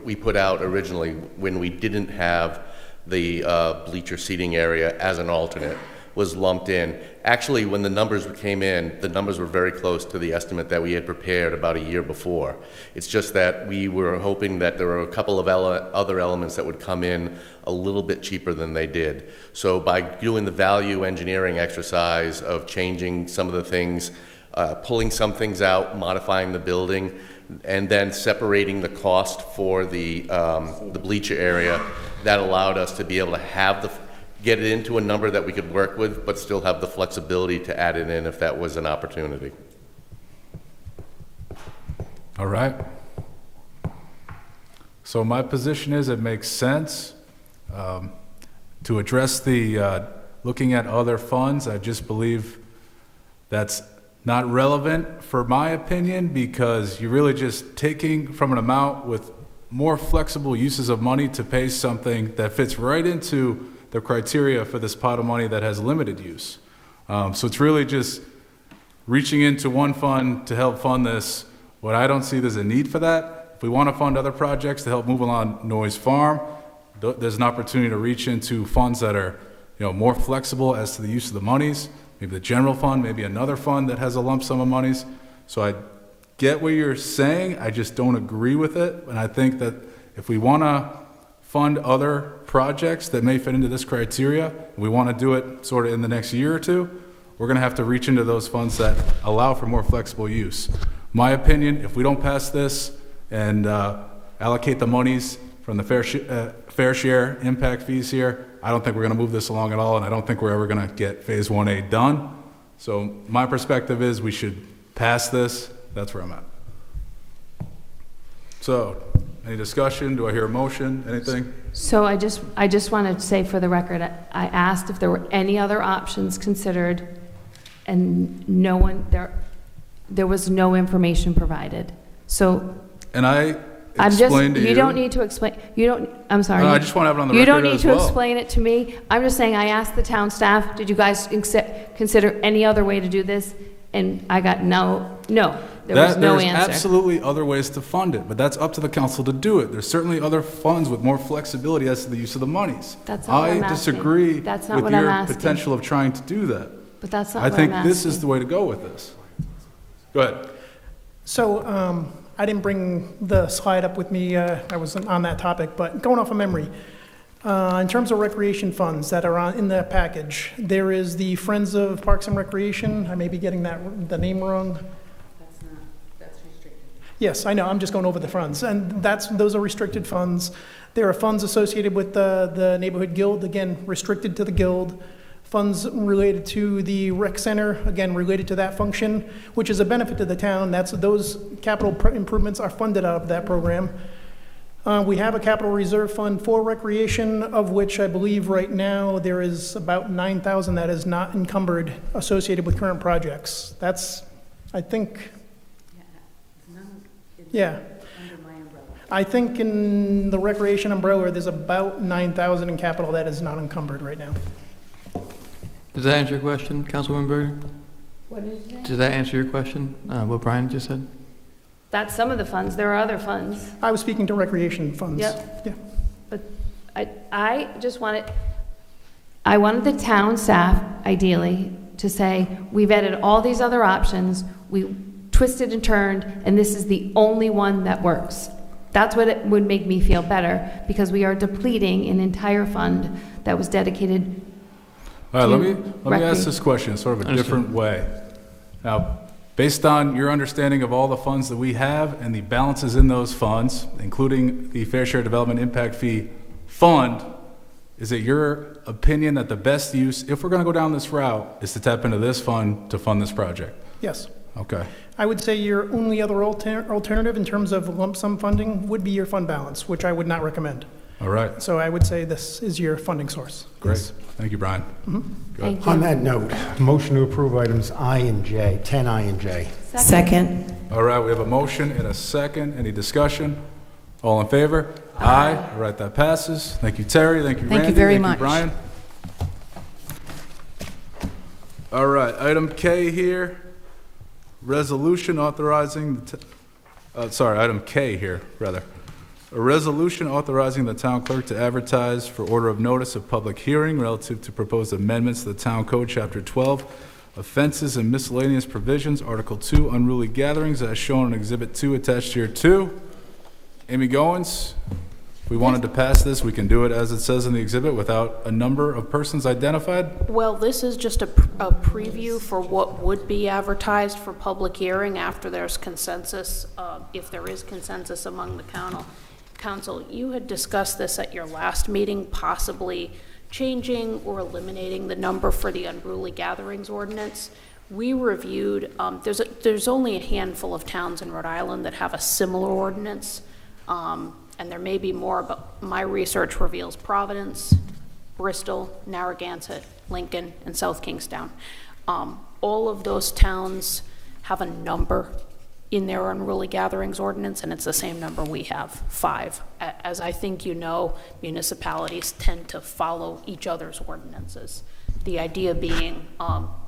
we put out originally when we didn't have the bleacher seating area as an alternate was lumped in. Actually, when the numbers came in, the numbers were very close to the estimate that we had prepared about a year before. It's just that we were hoping that there were a couple of other elements that would come in a little bit cheaper than they did. So by doing the value engineering exercise of changing some of the things, pulling some things out, modifying the building, and then separating the cost for the bleacher area, that allowed us to be able to get it into a number that we could work with, but still have the flexibility to add it in if that was an opportunity. All right. So my position is it makes sense to address the looking at other funds. I just believe that's not relevant for my opinion, because you're really just taking from an amount with more flexible uses of money to pay something that fits right into the criteria for this pot of money that has limited use. So it's really just reaching into one fund to help fund this. What I don't see there's a need for that. If we want to fund other projects to help move along Noyes Farm, there's an opportunity to reach into funds that are more flexible as to the use of the monies. Maybe the general fund, maybe another fund that has a lump sum of monies. So I get what you're saying, I just don't agree with it. And I think that if we want to fund other projects that may fit into this criteria, and we want to do it sort of in the next year or two, we're going to have to reach into those funds that allow for more flexible use. My opinion, if we don't pass this and allocate the monies from the fair share impact fees here, I don't think we're going to move this along at all, and I don't think we're ever going to get Phase 1A done. So my perspective is we should pass this. That's where I'm at. So Any discussion? Do I hear a motion? Anything? So I just want to say for the record, I asked if there were any other options considered, and no one, there was no information provided. So And I I'm just, explained to you. you don't need to explain, you don't, I'm sorry. No, I just want to have it on the You record don't need as to well. explain it to me. I'm just saying, I asked the town staff, did you guys consider any other way to do this? And I got no, there was no There's answer. absolutely other ways to fund it, but that's up to the council to do it. There's certainly other funds with more flexibility as to the use of the monies. That's not what I'm I asking. disagree That's not with what I'm your asking. potential of trying to do that. But that's not I what I'm think asking. this is the way to go with this. Go ahead. So I didn't bring the slide up with me, I wasn't on that topic, but going off of memory, in terms of recreation funds that are in the package, there is the Friends of Parks and Recreation, I may be getting the name wrong. That's restricted. Yes, I know, I'm just going over the funds, and those are restricted funds. There are funds associated with the Neighborhood Guild, again, restricted to the Guild. Funds related to the rec center, again, related to that function, which is a benefit to the town. Those capital improvements are funded out of that program. We have a capital reserve fund for recreation, of which I believe right now there is about 9,000 that is not encumbered associated with current projects. That's, I think, yeah. I think in the recreation umbrella, there's about 9,000 in capital that is not encumbered right now. Does that answer your question, Councilwoman Berger? What did you say? Does that answer your question, what Brian just said? That's some of the funds. There are other funds. I was speaking to recreation funds. Yep. Yeah. But I just wanted the town staff, ideally, to say, we've vetted all these other options, we twisted and turned, and this is the only one that works. That's what it would make me feel better, because we are depleting an entire fund that was dedicated. All right, let me ask this question sort of a different way. Now, based on your understanding of all the funds that we have and the balances in those funds, including the Fair Share Development Impact Fee Fund, is it your opinion that the best use, if we're going to go down this route, is to tap into this fund to fund this project? Yes. Okay. I would say your only other alternative in terms of lump sum funding would be your fund balance, which I would not recommend. All right. So I would say this is your funding source. Great. Yes. Thank you, Brian. Thank you. On that note, motion to approve items I and J, 10I and J. Second. All right, we have a motion and a second. Any discussion? All in favor? Aye. All right, that passes. Thank you, Terry. Thank you, Thank you Randy. very Thank much. you, Brian. All right, item K here, resolution authorizing, item K here, rather. A resolution authorizing the town clerk to advertise for order of notice of public hearing relative to proposed amendments to the Town Code, Chapter 12, Offenses and Miscellaneous Provisions, Article 2, Unruly Gatherings, as shown in Exhibit 2 attached here too. Amy Goins, if we wanted to pass this, we can do it as it says in the exhibit without a number of persons identified. Well, this is just a preview for what would be advertised for public hearing after there's consensus, if there is consensus among the council. You had discussed this at your last meeting, possibly changing or eliminating the number for the unruly gatherings ordinance. We reviewed, there's only a handful of towns in Rhode Island that have a similar ordinance, and there may be more, but my research reveals Providence, Bristol, Narragansett, Lincoln, and South Kingstown. All of those towns have a number in their unruly gatherings ordinance, and it's the same number we have, 5. As I think you know, municipalities tend to follow each other's ordinances. The idea being,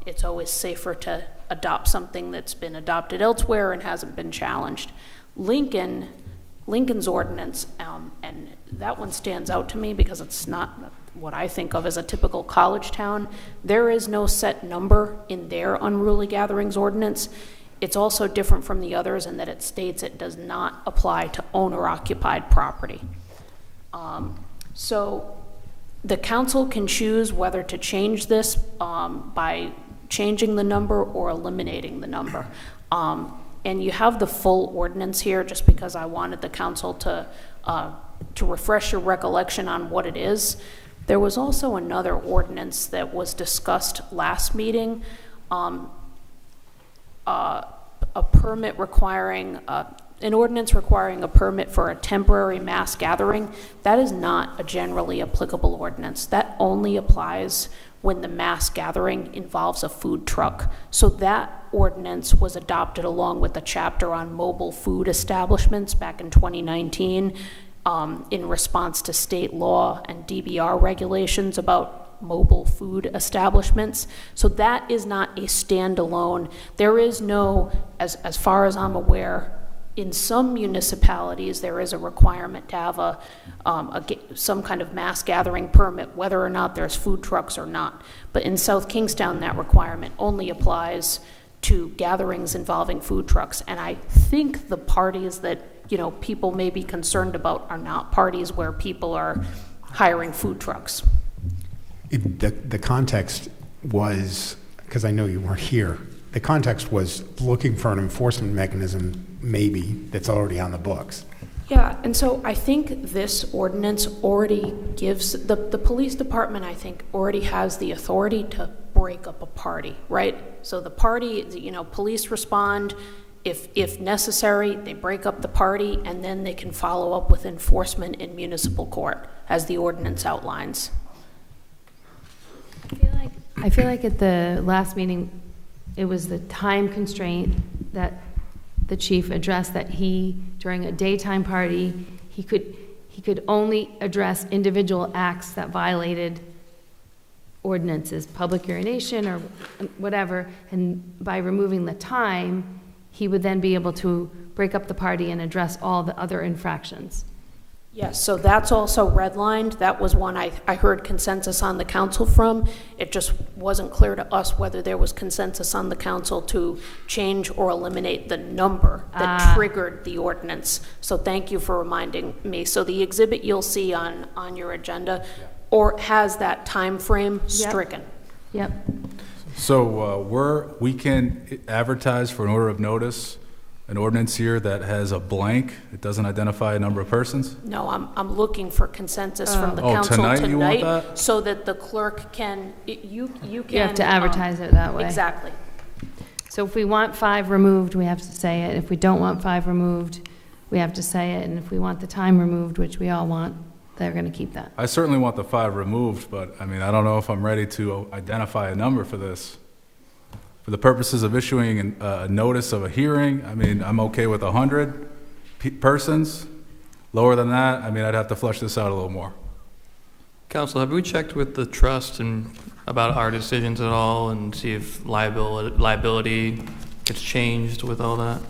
it's always safer to adopt something that's been adopted elsewhere and hasn't been challenged. Lincoln's ordinance, and that one stands out to me because it's not what I think of as a typical college town. There is no set number in their unruly gatherings ordinance. It's also different from the others in that it states it does not apply to owner-occupied property. So the council can choose whether to change this by changing the number or eliminating the number. And you have the full ordinance here just because I wanted the council to refresh your recollection on what it is. There was also another ordinance that was discussed last meeting, a permit requiring an ordinance requiring a permit for a temporary mass gathering, that is not a generally applicable ordinance. That only applies when the mass gathering involves a food truck. So that ordinance was adopted along with the chapter on mobile food establishments back in 2019 in response to state law and DBR regulations about mobile food establishments. So that is not a standalone. There is no, as far as I'm aware, in some municipalities, there is a requirement to have some kind of mass gathering permit, whether or not there's food trucks or not. But in South Kingstown, that requirement only applies to gatherings involving food trucks. And I think the parties that, people may be concerned about are not parties where people are hiring food trucks. The context was, because I know you weren't here, the context was looking for an enforcement mechanism, maybe, that's already on the books. Yeah, and so I think this ordinance already gives, the police department, I think, already has the authority to break up a party, right? So the party, police respond, if necessary, they break up the party, and then they can follow up with enforcement in municipal court, as the ordinance outlines. I feel like at the last meeting, it was the time constraint that the chief addressed, that during a daytime party, he could only address individual acts that violated ordinances, public urination or whatever, and by removing the time, he would then be able to break up the party and address all the other infractions. Yes, so that's also redlined. That was one I heard consensus on the council from. It just wasn't clear to us whether there was consensus on the council to change or eliminate the number that triggered the ordinance. So thank you for reminding me. So the exhibit you'll see on your agenda or has that time frame stricken. Yep. So we can advertise for an order of notice an ordinance here that has a blank, it doesn't identify a number of persons? No, I'm looking for consensus from the council tonight you want that? so that the clerk can, you can. You have to advertise it that way. Exactly. So if we want 5 removed, we have to say it. If we don't want 5 removed, we have to say it. And if we want the time removed, which we all want, they're going to keep that. I certainly want the 5 removed, but I don't know if I'm ready to identify a number for this. For the purposes of issuing a notice of a hearing, I'm okay with 100 persons. Lower than that, I'd have to flesh this out a little more. Council, have we checked with the trust and about our decisions at all and see if liability gets changed with all that?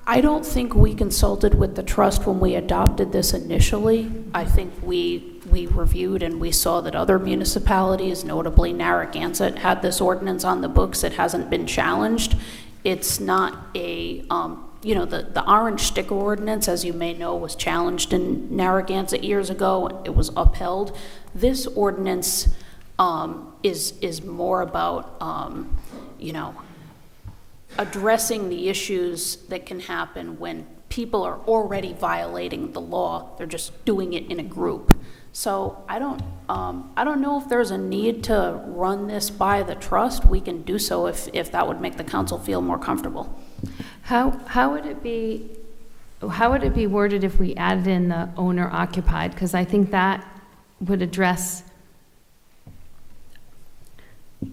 I don't think we consulted with the trust when we adopted this initially. I think we reviewed and we saw that other municipalities, notably Narragansett, had this ordinance on the books. It hasn't been challenged. It's not a, the orange sticker ordinance, as you may know, was challenged in Narragansett years ago. It was upheld. This ordinance is more about, addressing the issues that can happen when people are already violating the law. They're just doing it in a group. So I don't know if there's a need to run this by the trust. We can do so if that would make the council feel more comfortable. How would it be worded if we added in the owner occupied? Because I think that would address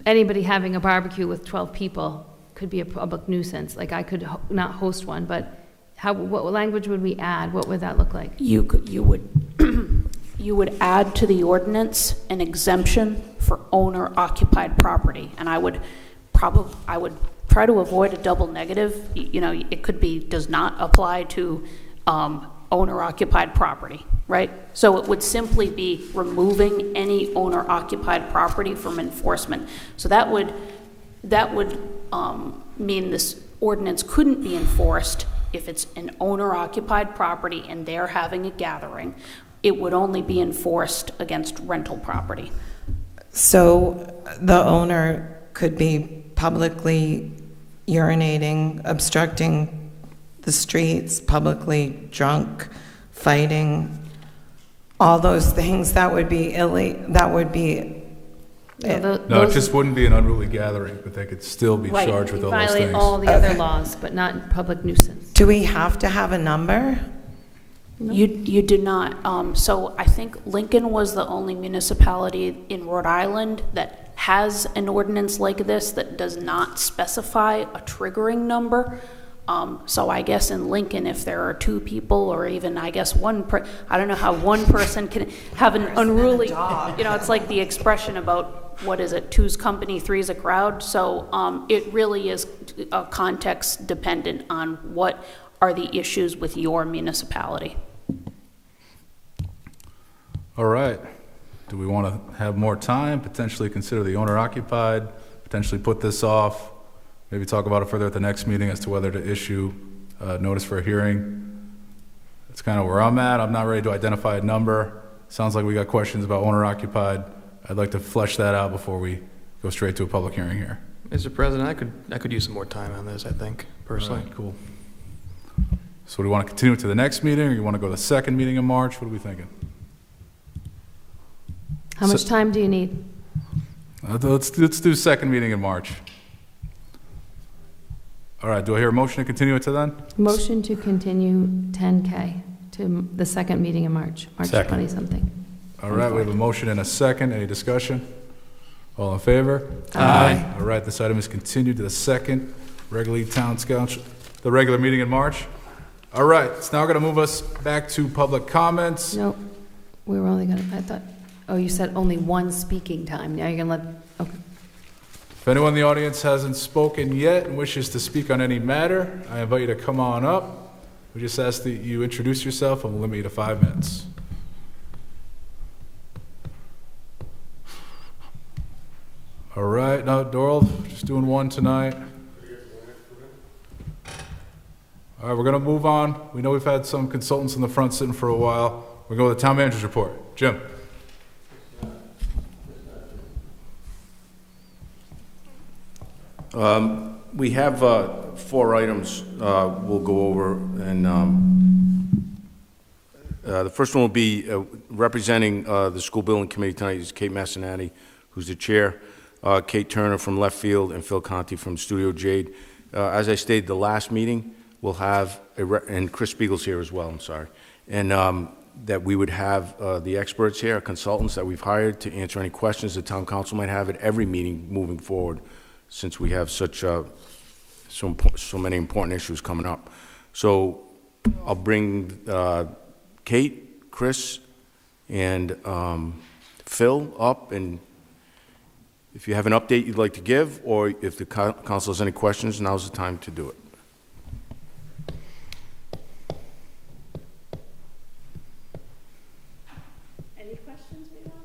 anybody having a barbecue with 12 people could be a public nuisance. Like I could not host one, but what language would we add? What would that look like? You would add to the ordinance an exemption for owner occupied property, and I would try to avoid a double negative. It could be does not apply to owner occupied property, right? So it would simply be removing any owner occupied property from enforcement. So that would mean this ordinance couldn't be enforced if it's an owner-occupied property and they're having a gathering. It would only be enforced against rental property. So the owner could be publicly urinating, obstructing the streets, publicly drunk, fighting, all those things that would be No, it those- just wouldn't be an unruly gathering, but they could still be Right, charged with you all those violate things. all the other laws, but not public nuisance. Do we have to have a number? You do not. So I think Lincoln was the only municipality in Rhode Island that has an ordinance like this that does not specify a triggering number. So I guess in Lincoln, if there are two people, or even, I guess, I don't know how one person can have an unruly, it's like the expression about, what is it, two's company, three's a crowd. So it really is context dependent on what are the issues with your municipality. All right. Do we want to have more time, potentially consider the owner occupied, potentially put this off, maybe talk about it further at the next meeting as to whether to issue notice for a hearing? That's kind of where I'm at. I'm not ready to identify a number. Sounds like we got questions about owner occupied. I'd like to flesh that out before we go straight to a public hearing here. Mr. President, I could use some more time on this, I think, personally. All right, cool. So do we want to continue it to the next meeting, or you want to go to the second meeting in March? What are we thinking? How much time do you need? Let's do second meeting in March. All right, do I hear a motion to continue it to then? Motion to continue 10K to the second meeting in March, March Second. 20-something. All right, we have a motion and a second. Any discussion? All in favor? Aye. All right, this item is continued to the second regular town council, the regular meeting in March. All right, it's now going to move us back to public comments. No, we were only gonna, I thought, oh, you said only one speaking time. Now you're gonna let, okay. If anyone in the audience hasn't spoken yet and wishes to speak on any matter, I invite you to come on up. We just ask that you introduce yourself, and we'll limit you to 5 minutes. All right, now, Doral, just doing one tonight. All right, we're going to move on. We know we've had some consultants in the front sitting for a while. We're going to go to the town manager's report. Jim. We have 4 items we'll go over, and the first one will be representing the school building committee tonight is Kate Massinati, who's the chair, Kate Turner from Left Field, and Phil Conti from Studio Jade. As I stated the last meeting, we'll have, and Chris Spiegel's here as well, I'm sorry, and that we would have the experts here, consultants that we've hired to answer any questions the town council might have at every meeting moving forward, since we have such so many important issues coming up. So I'll bring Kate, Chris, and Phil up, and if you have an update you'd like to give, or if the council has any questions, now's the time to do it. Any questions we want?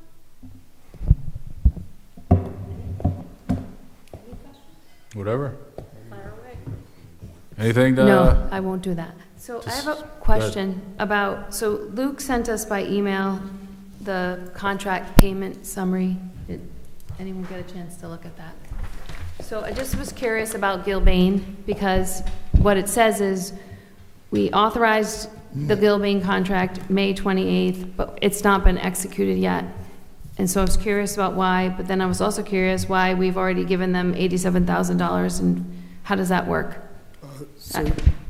Whatever. Fire away. Anything to? No, I won't do that. So I have a Just- question about, so Luke sent us by email the contract payment summary. Did anyone get a chance to look at that? So I just was curious about Gilbane, because what it says is, we authorized the Gilbane contract May 28th, but it's not been executed yet. And so I was curious about why, but then I was also curious why we've already given them $87,000, and how does that work?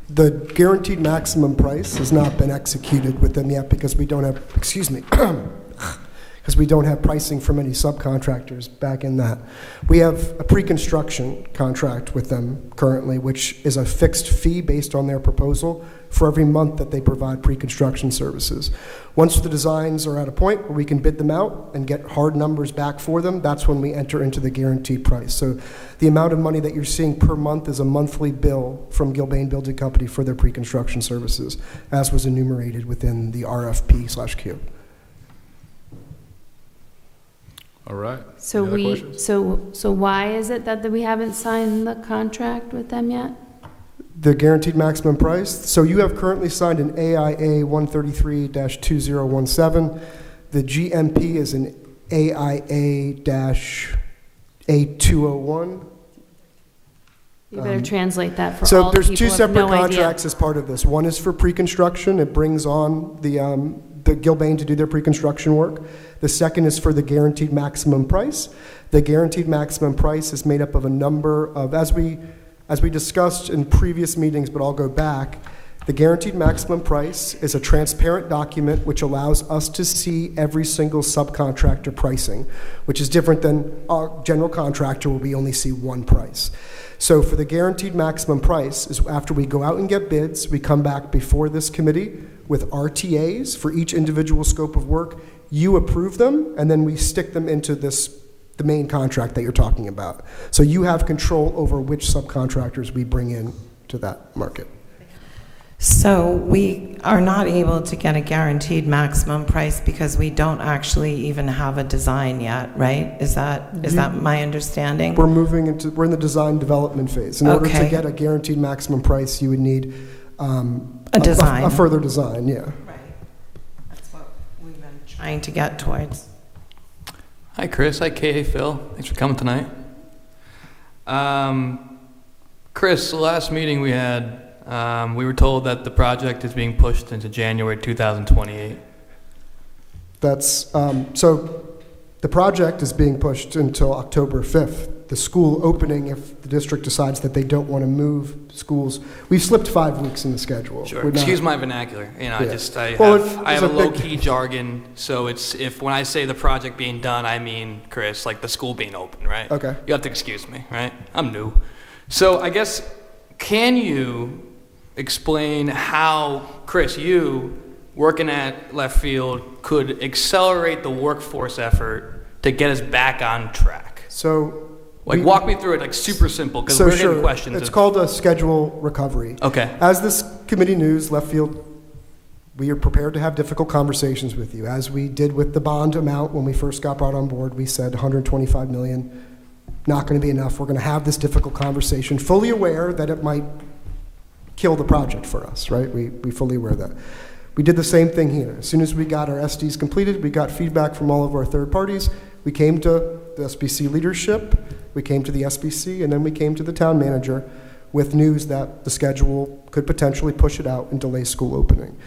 The guaranteed maximum price has not been executed with them yet because we don't have, excuse me, because we don't have pricing from any subcontractors back in that. We have a pre-construction contract with them currently, which is a fixed fee based on their proposal for every month that they provide pre-construction services. Once the designs are at a point where we can bid them out and get hard numbers back for them, that's when we enter into the guaranteed price. So the amount of money that you're seeing per month is a monthly bill from Gilbane Building Company for their pre-construction services, as was enumerated within the RFP/Q. All right. So Any other we, questions? so why is it that we haven't signed the contract with them yet? The guaranteed maximum price. So you have currently signed an AIA 133-2017. The GMP is an AIA-A201. You better translate that for So all the there's people two who have separate no idea. contracts as part of this. One is for pre-construction. It brings on the the Gilbane to do their pre-construction work. The second is for the guaranteed maximum price. The guaranteed maximum price is made up of a number of, as we discussed in previous meetings, but I'll go back, the guaranteed maximum price is a transparent document which allows us to see every single subcontractor pricing, which is different than our general contractor where we only see one price. So for the guaranteed maximum price is after we go out and get bids, we come back before this committee with RTAs for each individual scope of work. You approve them, and then we stick them into the main contract that you're talking about. So you have control over which subcontractors we bring in to that market. So we are not able to get a guaranteed maximum price because we don't actually even have a design yet, right? Is that my understanding? We're in the design development phase. In order to Okay. get a guaranteed maximum price, you would need a design. A further design, yeah. Right. That's what we've been trying to get towards. Hi, Chris. Hi, Kay. Hey, Phil. Thanks for coming tonight. Chris, the last meeting we had, we were told that the project is being pushed into January 2028. That's, so the project is being pushed until October 5th. The school opening, if the district decides that they don't want to move schools, we've slipped 5 weeks in the schedule. Sure. We're not- Excuse my vernacular. You know, Yeah. Well, I have it's a a big- low-key jargon, so it's when I say the project being done, I mean, Chris, like the school being open, right? Okay. You have to excuse me, right? I'm new. So I guess, can you explain how, Chris, you, working at left field, could accelerate the workforce effort to get us back on track? So. Walk me through it, like super simple, because So we're getting sure, questions. it's called a schedule recovery. Okay. As this committee news, left field, we are prepared to have difficult conversations with you. As we did with the bond amount when we first got brought on board, we said 125 million, not going to be enough. We're going to have this difficult conversation, fully aware that it might kill the project for us, right? We fully aware of that. We did the same thing here. As soon as we got our SDs completed, we got feedback from all of our third parties. We came to the SBC leadership, we came to the SBC, and then we came to the town manager with news that the schedule could potentially push it out and delay school opening.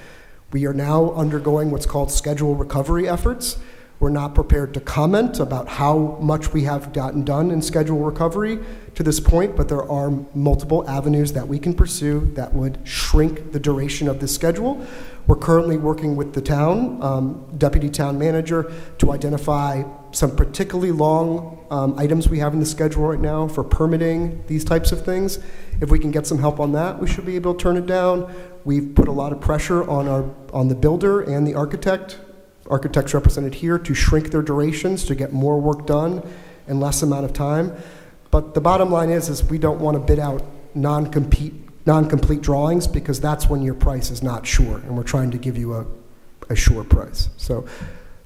We are now undergoing what's called schedule recovery efforts. We're not prepared to comment about how much we have gotten done in schedule recovery to this point, but there are multiple avenues that we can pursue that would shrink the duration of this schedule. We're currently working with the town, deputy town manager, to identify some particularly long items we have in the schedule right now for permitting, these types of things. If we can get some help on that, we should be able to turn it down. We've put a lot of pressure on the builder and the architects represented here, to shrink their durations, to get more work done in less amount of time. But the bottom line is we don't want to bid out non-complete drawings, because that's when your price is not sure, and we're trying to give you a sure price. So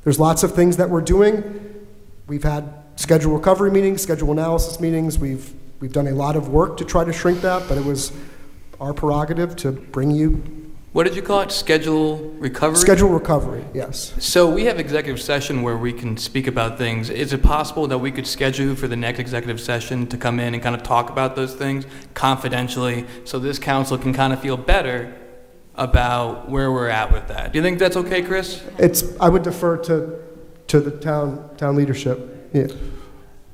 there's lots of things that we're doing. We've had schedule recovery meetings, schedule analysis meetings. We've done a lot of work to try to shrink that, but it was our prerogative to bring you. What did you call it? Schedule recovery? Schedule recovery, yes. So we have executive session where we can speak about things. Is it possible that we could schedule for the next executive session to come in and kind of talk about those things confidentially, so this council can kind of feel better about where we're at with that? Do you think that's okay, Chris? I would defer to the town leadership. Yeah.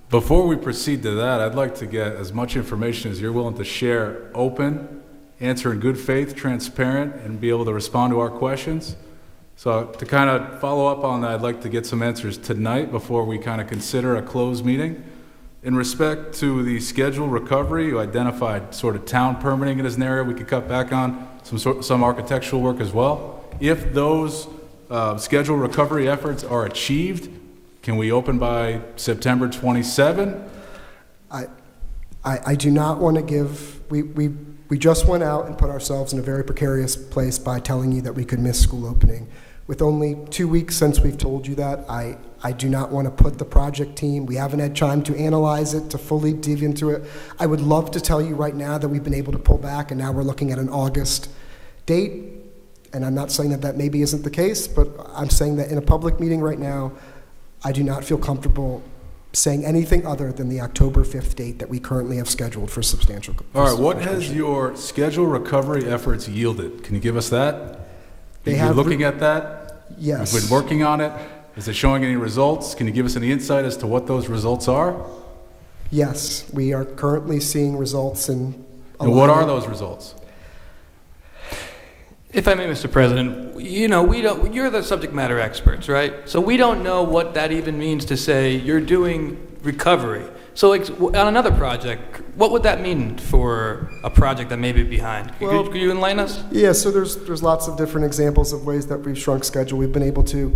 Before we proceed to that, I'd like to get as much information as you're willing to share, open, answer in good faith, transparent, and be able to respond to our questions. So to kind of follow up on that, I'd like to get some answers tonight before we kind of consider a closed meeting. In respect to the schedule recovery, you identified sort of town permitting as an area we could cut back on, some architectural work as well. If those schedule recovery efforts are achieved, can we open by September 27? I do not want to give, we just went out and put ourselves in a very precarious place by telling you that we could miss school opening. With only 2 weeks since we've told you that, I do not want to put the project team, we haven't had time to analyze it, to fully dig into it. I would love to tell you right now that we've been able to pull back, and now we're looking at an August date. And I'm not saying that that maybe isn't the case, but I'm saying that in a public meeting right now, I do not feel comfortable saying anything other than the October 5th date that we currently have scheduled for substantial. All right, what has your schedule recovery efforts yielded? Can you give us that? They You're have looking at that? Yes. You've been working on it. Is it showing any results? Can you give us any insight as to what those results are? Yes, we are currently seeing results in. And what are those results? If I may, Mr. President, you're the subject matter experts, right? So we don't know what that even means to say you're doing recovery. So like on another project, what would that mean for a project that may be behind? Could you enlighten us? Yeah, so there's lots of different examples of ways that we've shrunk schedule. We've been able to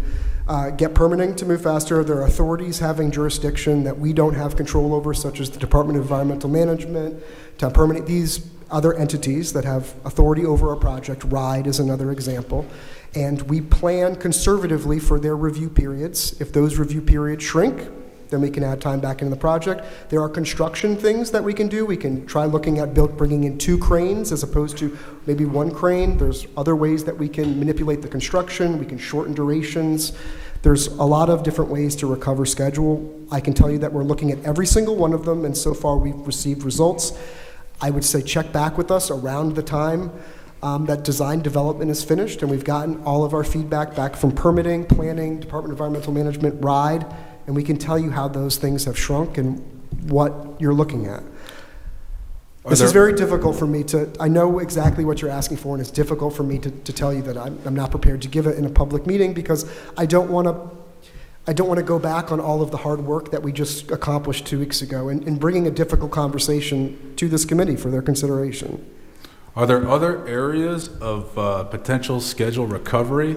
get permitting to move faster. There are authorities having jurisdiction that we don't have control over, such as the Department of Environmental Management, town permitting, these other entities that have authority over a project. RIDE is another example. And we plan conservatively for their review periods. If those review periods shrink, then we can add time back into the project. There are construction things that we can do. We can try looking at bringing in 2 cranes as opposed to maybe 1 crane. There's other ways that we can manipulate the construction. We can shorten durations. There's a lot of different ways to recover schedule. I can tell you that we're looking at every single one of them, and so far we've received results. I would say check back with us around the time that design development is finished, and we've gotten all of our feedback back from permitting, planning, Department of Environmental Management, RIDE, and we can tell you how those things have shrunk and what you're looking at. This is very difficult for me to, I know exactly what you're asking for, and it's difficult for me to tell you that I'm not prepared to give it in a public meeting because I don't want to go back on all of the hard work that we just accomplished 2 weeks ago in bringing a difficult conversation to this committee for their consideration. Are there other areas of potential schedule recovery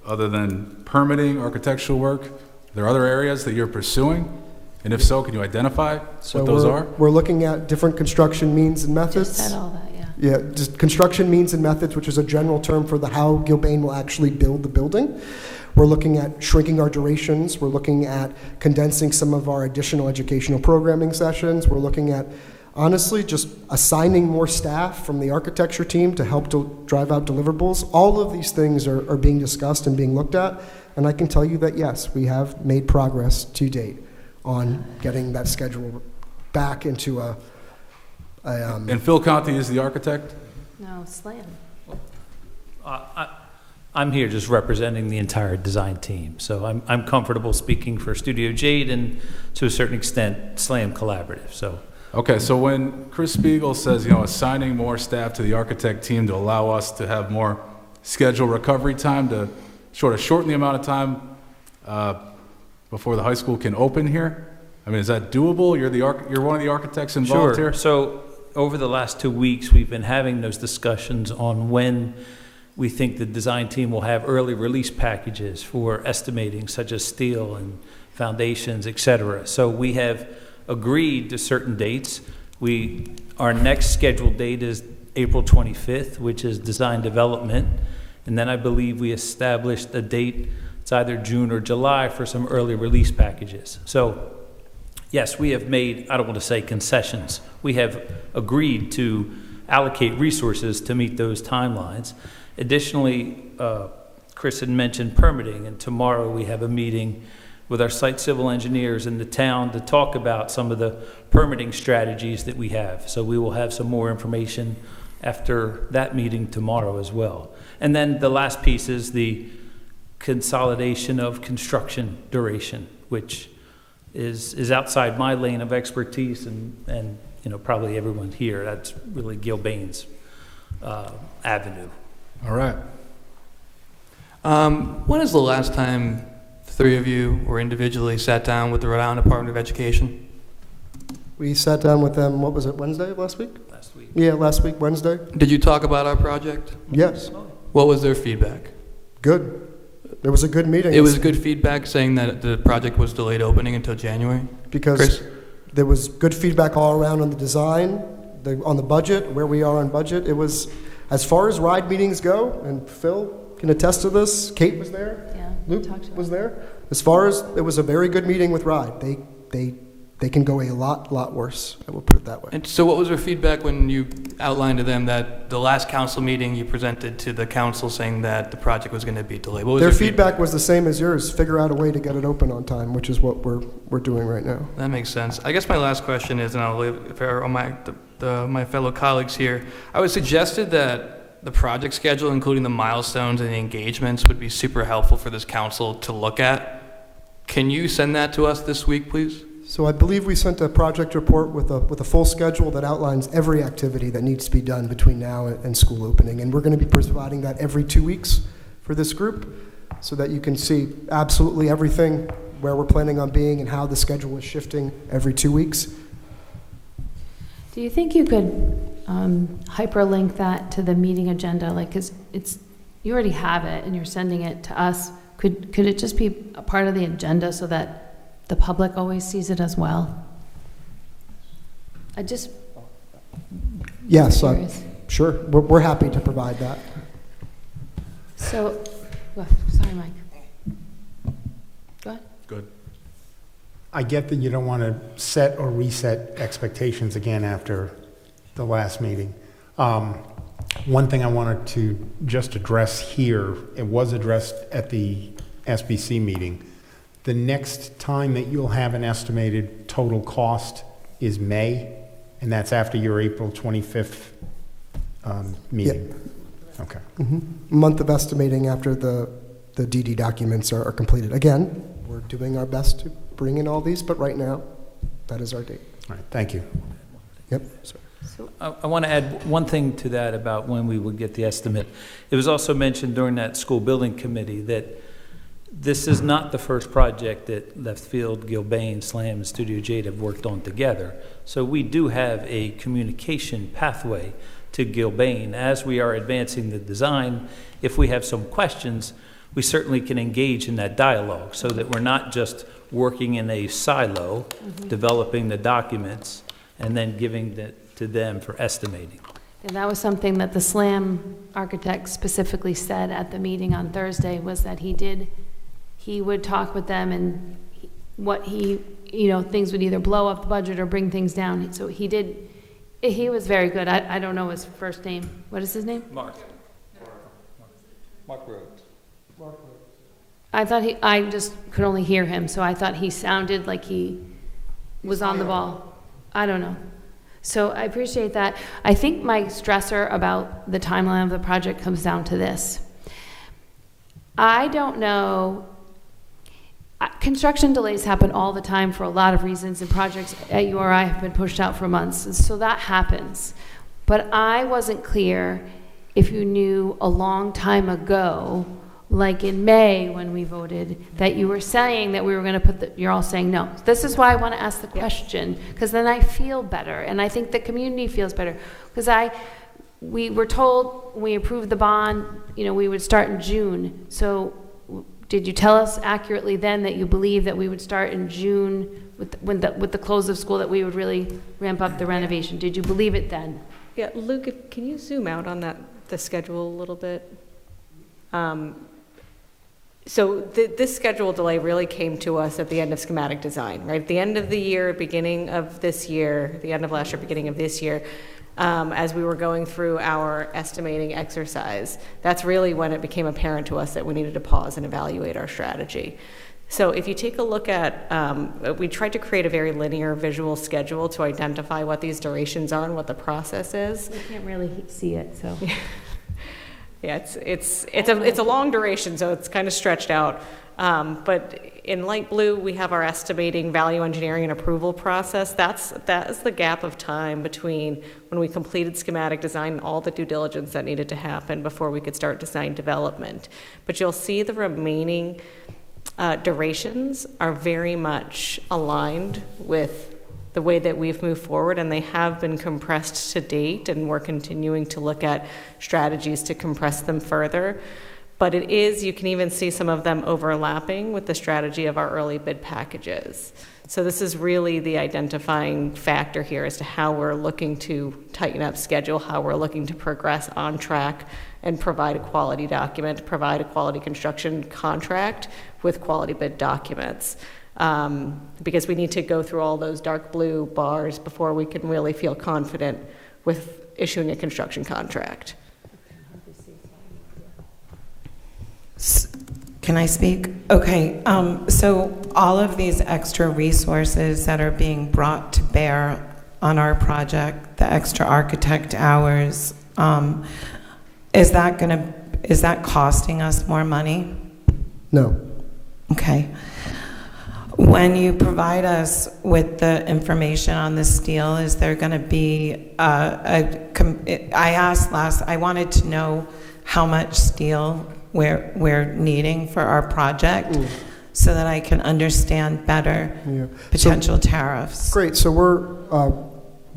other than permitting, architectural work? Are there other areas that you're pursuing? And if so, can you identify what those are? We're looking at different construction means and methods. Just said all that, yeah. Yeah, just construction means and methods, which is a general term for how Gilbane will actually build the building. We're looking at shrinking our durations. We're looking at condensing some of our additional educational programming sessions. We're looking at, honestly, just assigning more staff from the architecture team to help to drive out deliverables. All of these things are being discussed and being looked at. And I can tell you that, yes, we have made progress to date on getting that schedule back into a And Phil Conti is the architect? No, Slam. I'm here just representing the entire design team, so I'm comfortable speaking for Studio Jade and to a certain extent Slam Collaborative. So. Okay, so when Chris Spiegel says, assigning more staff to the architect team to allow us to have more schedule recovery time to sort of shorten the amount of time before the high school can open here? I mean, is that doable? You're one of the architects involved here? Sure. So over the last 2 weeks, we've been having those discussions on when we think the design team will have early release packages for estimating, such as steel and foundations, et cetera. So we have agreed to certain dates. Our next scheduled date is April 25th, which is design development. And then I believe we established a date, it's either June or July, for some early release packages. So yes, we have made, I don't want to say concessions, we have agreed to allocate resources to meet those timelines. Additionally, Chris had mentioned permitting, and tomorrow we have a meeting with our site civil engineers in the town to talk about some of the permitting strategies that we have. So we will have some more information after that meeting tomorrow as well. And then the last piece is the consolidation of construction duration, which is outside my lane of expertise and probably everyone here. That's really Gilbane's avenue. All right. When is the last time the three of you or individually sat down with the Rhode Island Department of Education? We sat down with them, what was it, Wednesday of last week? Last week. Yeah, last week, Wednesday. Did you talk about our project? Yes. What was their feedback? Good. It was a good meeting. It was good feedback saying that the project was delayed opening until January? Because Chris? there was good feedback all around on the design, on the budget, where we are on budget. It was, as far as RIDE meetings go, and Phil can attest to this, Kate was there, Yeah, Luke was there. As far as, it was a very good meeting with RIDE. They can go a lot worse, I will put it that way. And so what was their feedback when you outlined to them that the last council meeting you presented to the council saying that the project was going to be delayed? What was Their feedback was the same as yours, figure out a way to get it open on time, which is what we're doing right now. That makes sense. I guess my last question is, and I'll leave it for my fellow colleagues here, I was suggested that the project schedule, including the milestones and the engagements, would be super helpful for this council to look at. Can you send that to us this week, please? So I believe we sent a project report with a full schedule that outlines every activity that needs to be done between now and school opening. And we're going to be providing that every 2 weeks for this group so that you can see absolutely everything, where we're planning on being and how the schedule is shifting every 2 weeks. Do you think you could hyperlink that to the meeting agenda? Like, 'cause you already have it and you're sending it to us. Could it just be a part of the agenda so that the public always sees it as well? Yes, curious. sure. We're happy to provide that. So, sorry, Mike. Go ahead. Good. I get that you don't want to set or reset expectations again after the last meeting. One thing I wanted to just address here, it was addressed at the SBC meeting. The next time that you'll have an estimated total cost is May, and that's after your April 25th meeting. Yeah. Okay. Month of estimating after the DD documents are completed. Again, we're doing our best to bring in all these, but right now, that is our date. All right, thank you. Yep. I want to add one thing to that about when we would get the estimate. It was also mentioned during that school building committee that this is not the first project that Left Field, Gilbane, Slam, and Studio Jade have worked on together. So we do have a communication pathway to Gilbane. As we are advancing the design, if we have some questions, we certainly can engage in that dialogue so that we're not just working in a silo, developing the documents, and then giving that to them for estimating. And that was something that the SLAM architect specifically said at the meeting on Thursday, was that he would talk with them, and things would either blow up the budget or bring things down. So he was very good. I don't know his first name. What is his name? Mark Rhodes. I just could only hear him, so I thought he sounded like he was on the ball. I don't know. So I appreciate that. I think my stressor about the timeline of the project comes down to this. I don't know. Construction delays happen all the time for a lot of reasons, and projects at URI have been pushed out for months, and so that happens. But I wasn't clear if you knew a long time ago, like in May when we voted, that you were saying that we were going to you're all saying no. This is why I want to ask the question, because then I feel better, and I think the community feels better. Because we were told when we approved the bond, we would start in June. So did you tell us accurately then that you believe that we would start in June with the close of school, that we would really ramp up the renovation? Did you believe it then? Yeah, Luke, can you zoom out on the schedule a little bit? So this schedule delay really came to us at the end of schematic design, right? At the end of the year, beginning of this year, the end of last year, beginning of this year, as we were going through our estimating exercise, that's really when it became apparent to us that we needed to pause and evaluate our strategy. So if you take a look at, we tried to create a very linear visual schedule to identify what these durations are and what the process is. We can't really see it, so. Yeah, it's a long duration, so it's kind of stretched out. But in light blue, we have our estimating, value engineering, and approval process. That is the gap of time between when we completed schematic design and all the due diligence that needed to happen before we could start design development. But you'll see the remaining durations are very much aligned with the way that we've moved forward, and they have been compressed to date, and we're continuing to look at strategies to compress them further. But you can even see some of them overlapping with the strategy of our early bid packages. So this is really the identifying factor here as to how we're looking to tighten up schedule, how we're looking to progress on track and provide a quality document, provide a quality construction contract with quality bid documents. Because we need to go through all those dark blue bars before we can really feel confident with issuing a construction contract. Can I speak? Okay, so all of these extra resources that are being brought to bear on our project, the extra architect hours, is that costing us more money? No. Okay. When you provide us with the information on the steel, is there going to be I wanted to know how much steel we're needing for our project so that I can understand better potential tariffs. Great, so we're,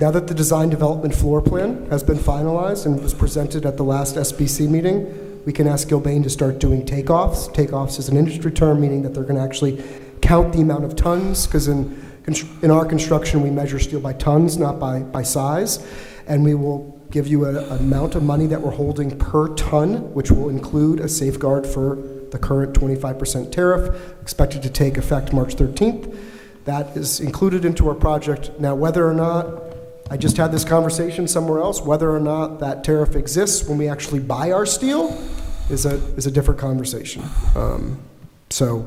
now that the design development floor plan has been finalized and was presented at the last SBC meeting, we can ask Gilbane to start doing takeoffs. Takeoffs is an industry term, meaning that they're going to actually count the amount of tons, because in our construction, we measure steel by tons, not by size, and we will give you an amount of money that we're holding per ton, which will include a safeguard for the current 25% tariff, expected to take effect March 13th. That is included into our project. Now, whether or not, I just had this conversation somewhere else, whether or not that tariff exists when we actually buy our steel is a different conversation. So,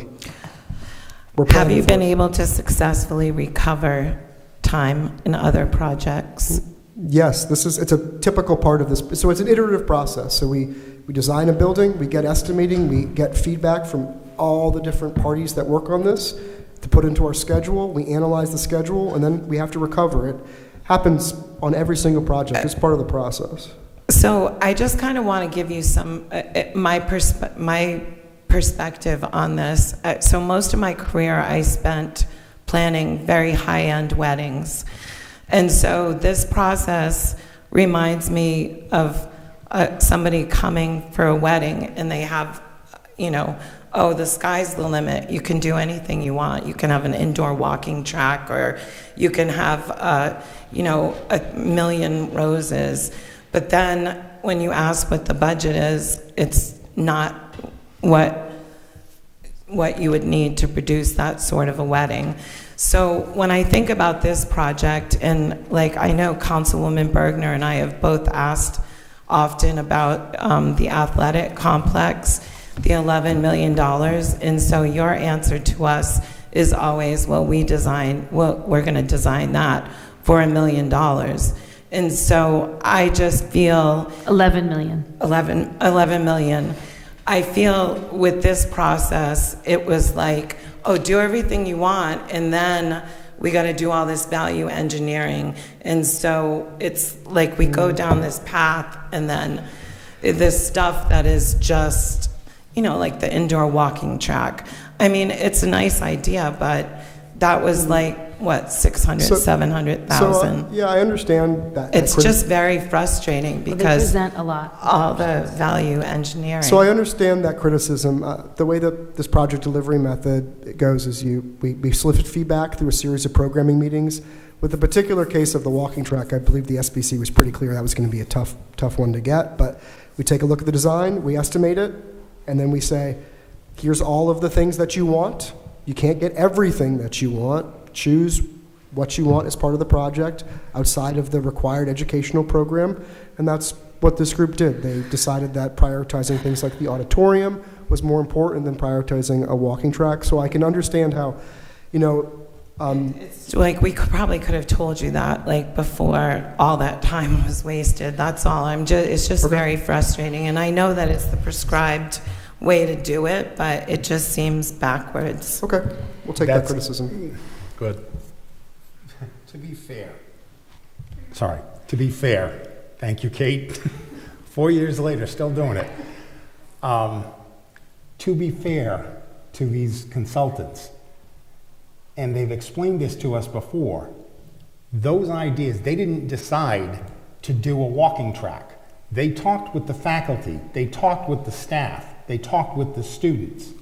we're Have planning you for been it. able to successfully recover time in other projects? Yes, it's a typical part of this. So it's an iterative process. So we design a building, we get estimating, we get feedback from all the different parties that work on this to put into our schedule. We analyze the schedule, and then we have to recover it. Happens on every single project. It's part of the process. So I just kind of want to give you some, my perspective on this. So most of my career I spent planning very high-end weddings. And so this process reminds me of somebody coming for a wedding and they have, oh, the sky's the limit. You can do anything you want. You can have an indoor walking track, or you can have, a million roses. But then when you ask what the budget is, it's not what you would need to produce that sort of a wedding. So when I think about this project, and I know Councilwoman Bergner and I have both asked often about the athletic complex, the $11 million, and so your answer to us is always, well, we're going to design that for $1 million. And so I just feel... 11 million. 11 million. I feel with this process, it was like, oh, do everything you want, and then we got to do all this value engineering. And so it's like we go down this path, and then this stuff that is just, like the indoor walking track. I mean, it's a nice idea, but that was what, 600, 700,000? Yeah, I understand that. It's just very frustrating because Well, they present a lot. all the value engineering. So I understand that criticism. The way that this project delivery method goes is we solicit feedback through a series of programming meetings. With the particular case of the walking track, I believe the SBC was pretty clear that was going to be a tough one to get. But we take a look at the design, we estimate it, and then we say, here's all of the things that you want. You can't get everything that you want. Choose what you want as part of the project outside of the required educational program, and that's what this group did. They decided that prioritizing things like the auditorium was more important than prioritizing a walking track. So I can understand how, It's we probably could have told you that before all that time was wasted. That's all. It's just very frustrating, and I know that it's the prescribed way to do it, but it just seems backwards. Okay, we'll take that criticism. Go ahead. To be fair, thank you, Kate. 4 years later, still doing it. To be fair to these consultants, and they've explained this to us before, those ideas, they didn't decide to do a walking track. They talked with the faculty, they talked with the staff, they talked with the students.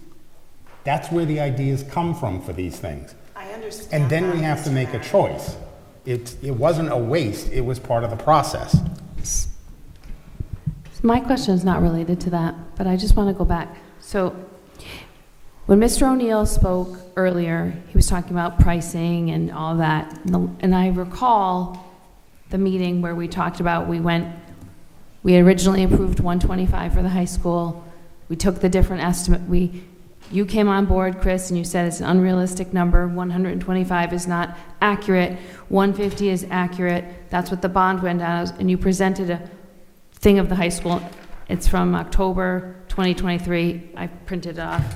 That's where the ideas come from for these things. I understand. And then we have to make a choice. It wasn't a waste, it was part of the process. My question is not related to that, but I just want to go back. So when Mr. O'Neill spoke earlier, he was talking about pricing and all that. And I recall the meeting where we talked about, we had originally approved 125 for the high school. We took the different estimate. You came on board, Chris, and you said it's an unrealistic number. 125 is not accurate. 150 is accurate. That's what the bond went out, and you presented a thing of the high school, It's from October 2023. I printed it off.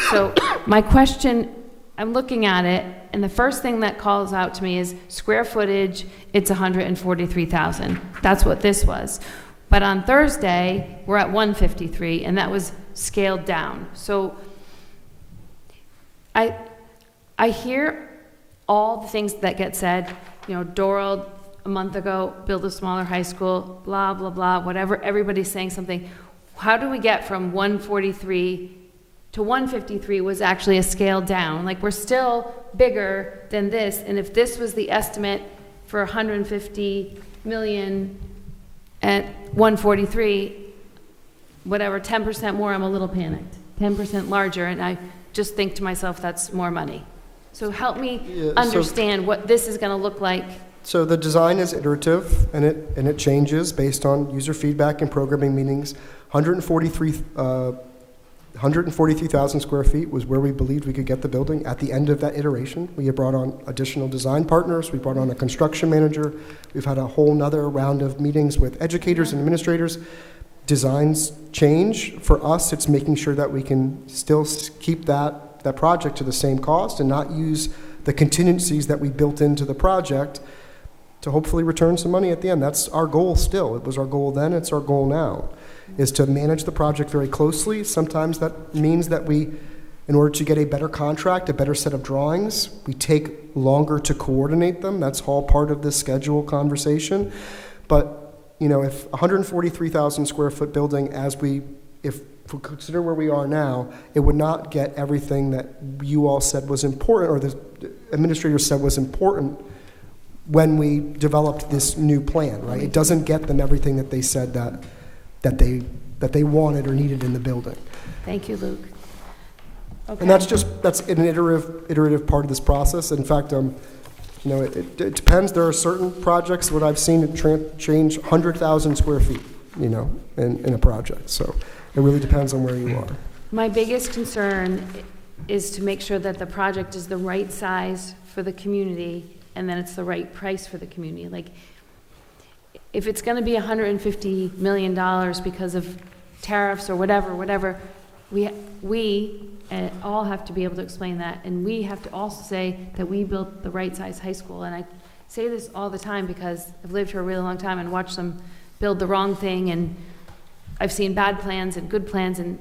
So my question, I'm looking at it, and the first thing that calls out to me is square footage, it's 143,000. That's what this was. But on Thursday, we're at 153, and that was scaled down. So I hear all the things that get said, you know, Doral a month ago, build a smaller high school, blah, blah, blah, whatever, everybody's saying something. How do we get from 143 to 153 was actually a scale down? Like, we're still bigger than this, and if this was the estimate for 150 million at 143, whatever, 10% more, I'm a little panicked. 10% larger, and I just think to myself, that's more money. So help me understand what this is going to look like. So the design is iterative, and it changes based on user feedback and programming meetings. 143,000 square feet was where we believed we could get the building at the end of that iteration. We have brought on additional design partners. We brought on a construction manager. We've had a whole nother round of meetings with educators and administrators. Designs change. For us, it's making sure that we can still keep that project to the same cost and not use the contingencies that we built into the project to hopefully return some money at the end. That's our goal still. It was our goal then, it's our goal now, is to manage the project very closely. Sometimes that means that we, in order to get a better contract, a better set of drawings, we take longer to coordinate them. That's all part of this schedule conversation. But, you know, if 143,000 square foot building, if we consider where we are now, it would not get everything that you all said was important, or the administrators said was important when we developed this new plan, right? It doesn't get them everything that they said that they wanted or needed in the building. Thank you, Luke. Okay. And that's an iterative part of this process. In fact, you know, it depends. There are certain projects, what I've seen, change 100,000 square feet, you know, in a project. So it really depends on where you are. My biggest concern is to make sure that the project is the right size for the community, and then it's the right price for the community. Like, if it's going to be $150 million because of tariffs or whatever, we all have to be able to explain that, and we have to also say that we built the right size high school. And I say this all the time because I've lived here a really long time and watched them build the wrong thing, and I've seen bad plans and good plans, and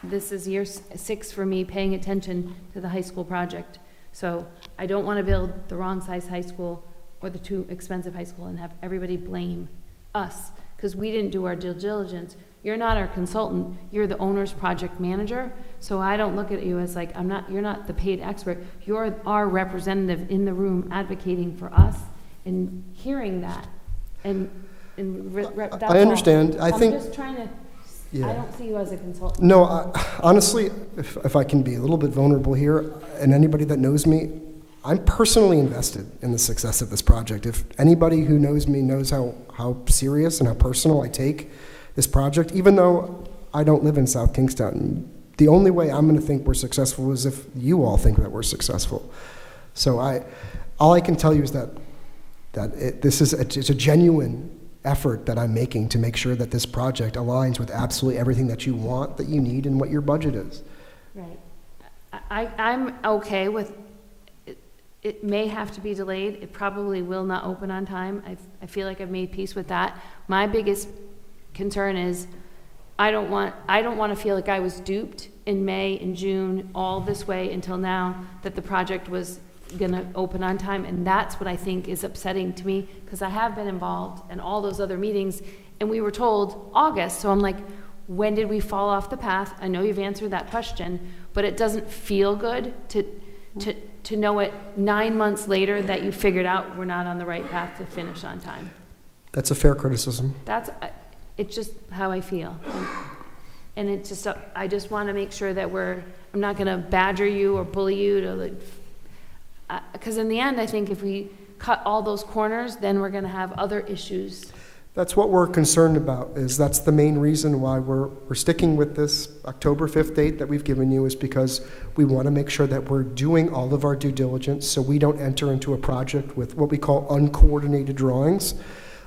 this is year 6 for me paying attention to the high school project. So I don't want to build the wrong size high school or the too expensive high school and have everybody blame us because we didn't do our due diligence. You're not our consultant, you're the owner's project manager. So I don't look at you as like, you're not the paid expert. You're our representative in the room advocating for us and hearing that. And that's I understand. all. I think. I'm just trying to, Yeah. I don't see you as a consultant. No, honestly, if I can be a little bit vulnerable here, and anybody that knows me, I'm personally invested in the success of this project. If anybody who knows me knows how serious and how personal I take this project, even though I don't live in South Kingstown, the only way I'm going to think we're successful is if you all think that we're successful. So all I can tell you is that it's a genuine effort that I'm making to make sure that this project aligns with absolutely everything that you want, that you need, and what your budget is. Right. I'm okay with, it may have to be delayed. It probably will not open on time. I feel like I've made peace with that. My biggest concern is I don't want to feel like I was duped in May and June all this way until now that the project was going to open on time, and that's what I think is upsetting to me because I have been involved in all those other meetings and we were told August. So I'm like, when did we fall off the path? I know you've answered that question, but it doesn't feel good to know it 9 months later that you figured out we're not on the right path to finish on time. That's a fair criticism. It's just how I feel. And it's just, I just want to make sure that I'm not going to badger you or bully you to because in the end, I think if we cut all those corners, then we're going to have other issues. That's what we're concerned about, that's the main reason why we're sticking with this October 5th date that we've given you, is because we want to make sure that we're doing all of our due diligence so we don't enter into a project with what we call uncoordinated drawings.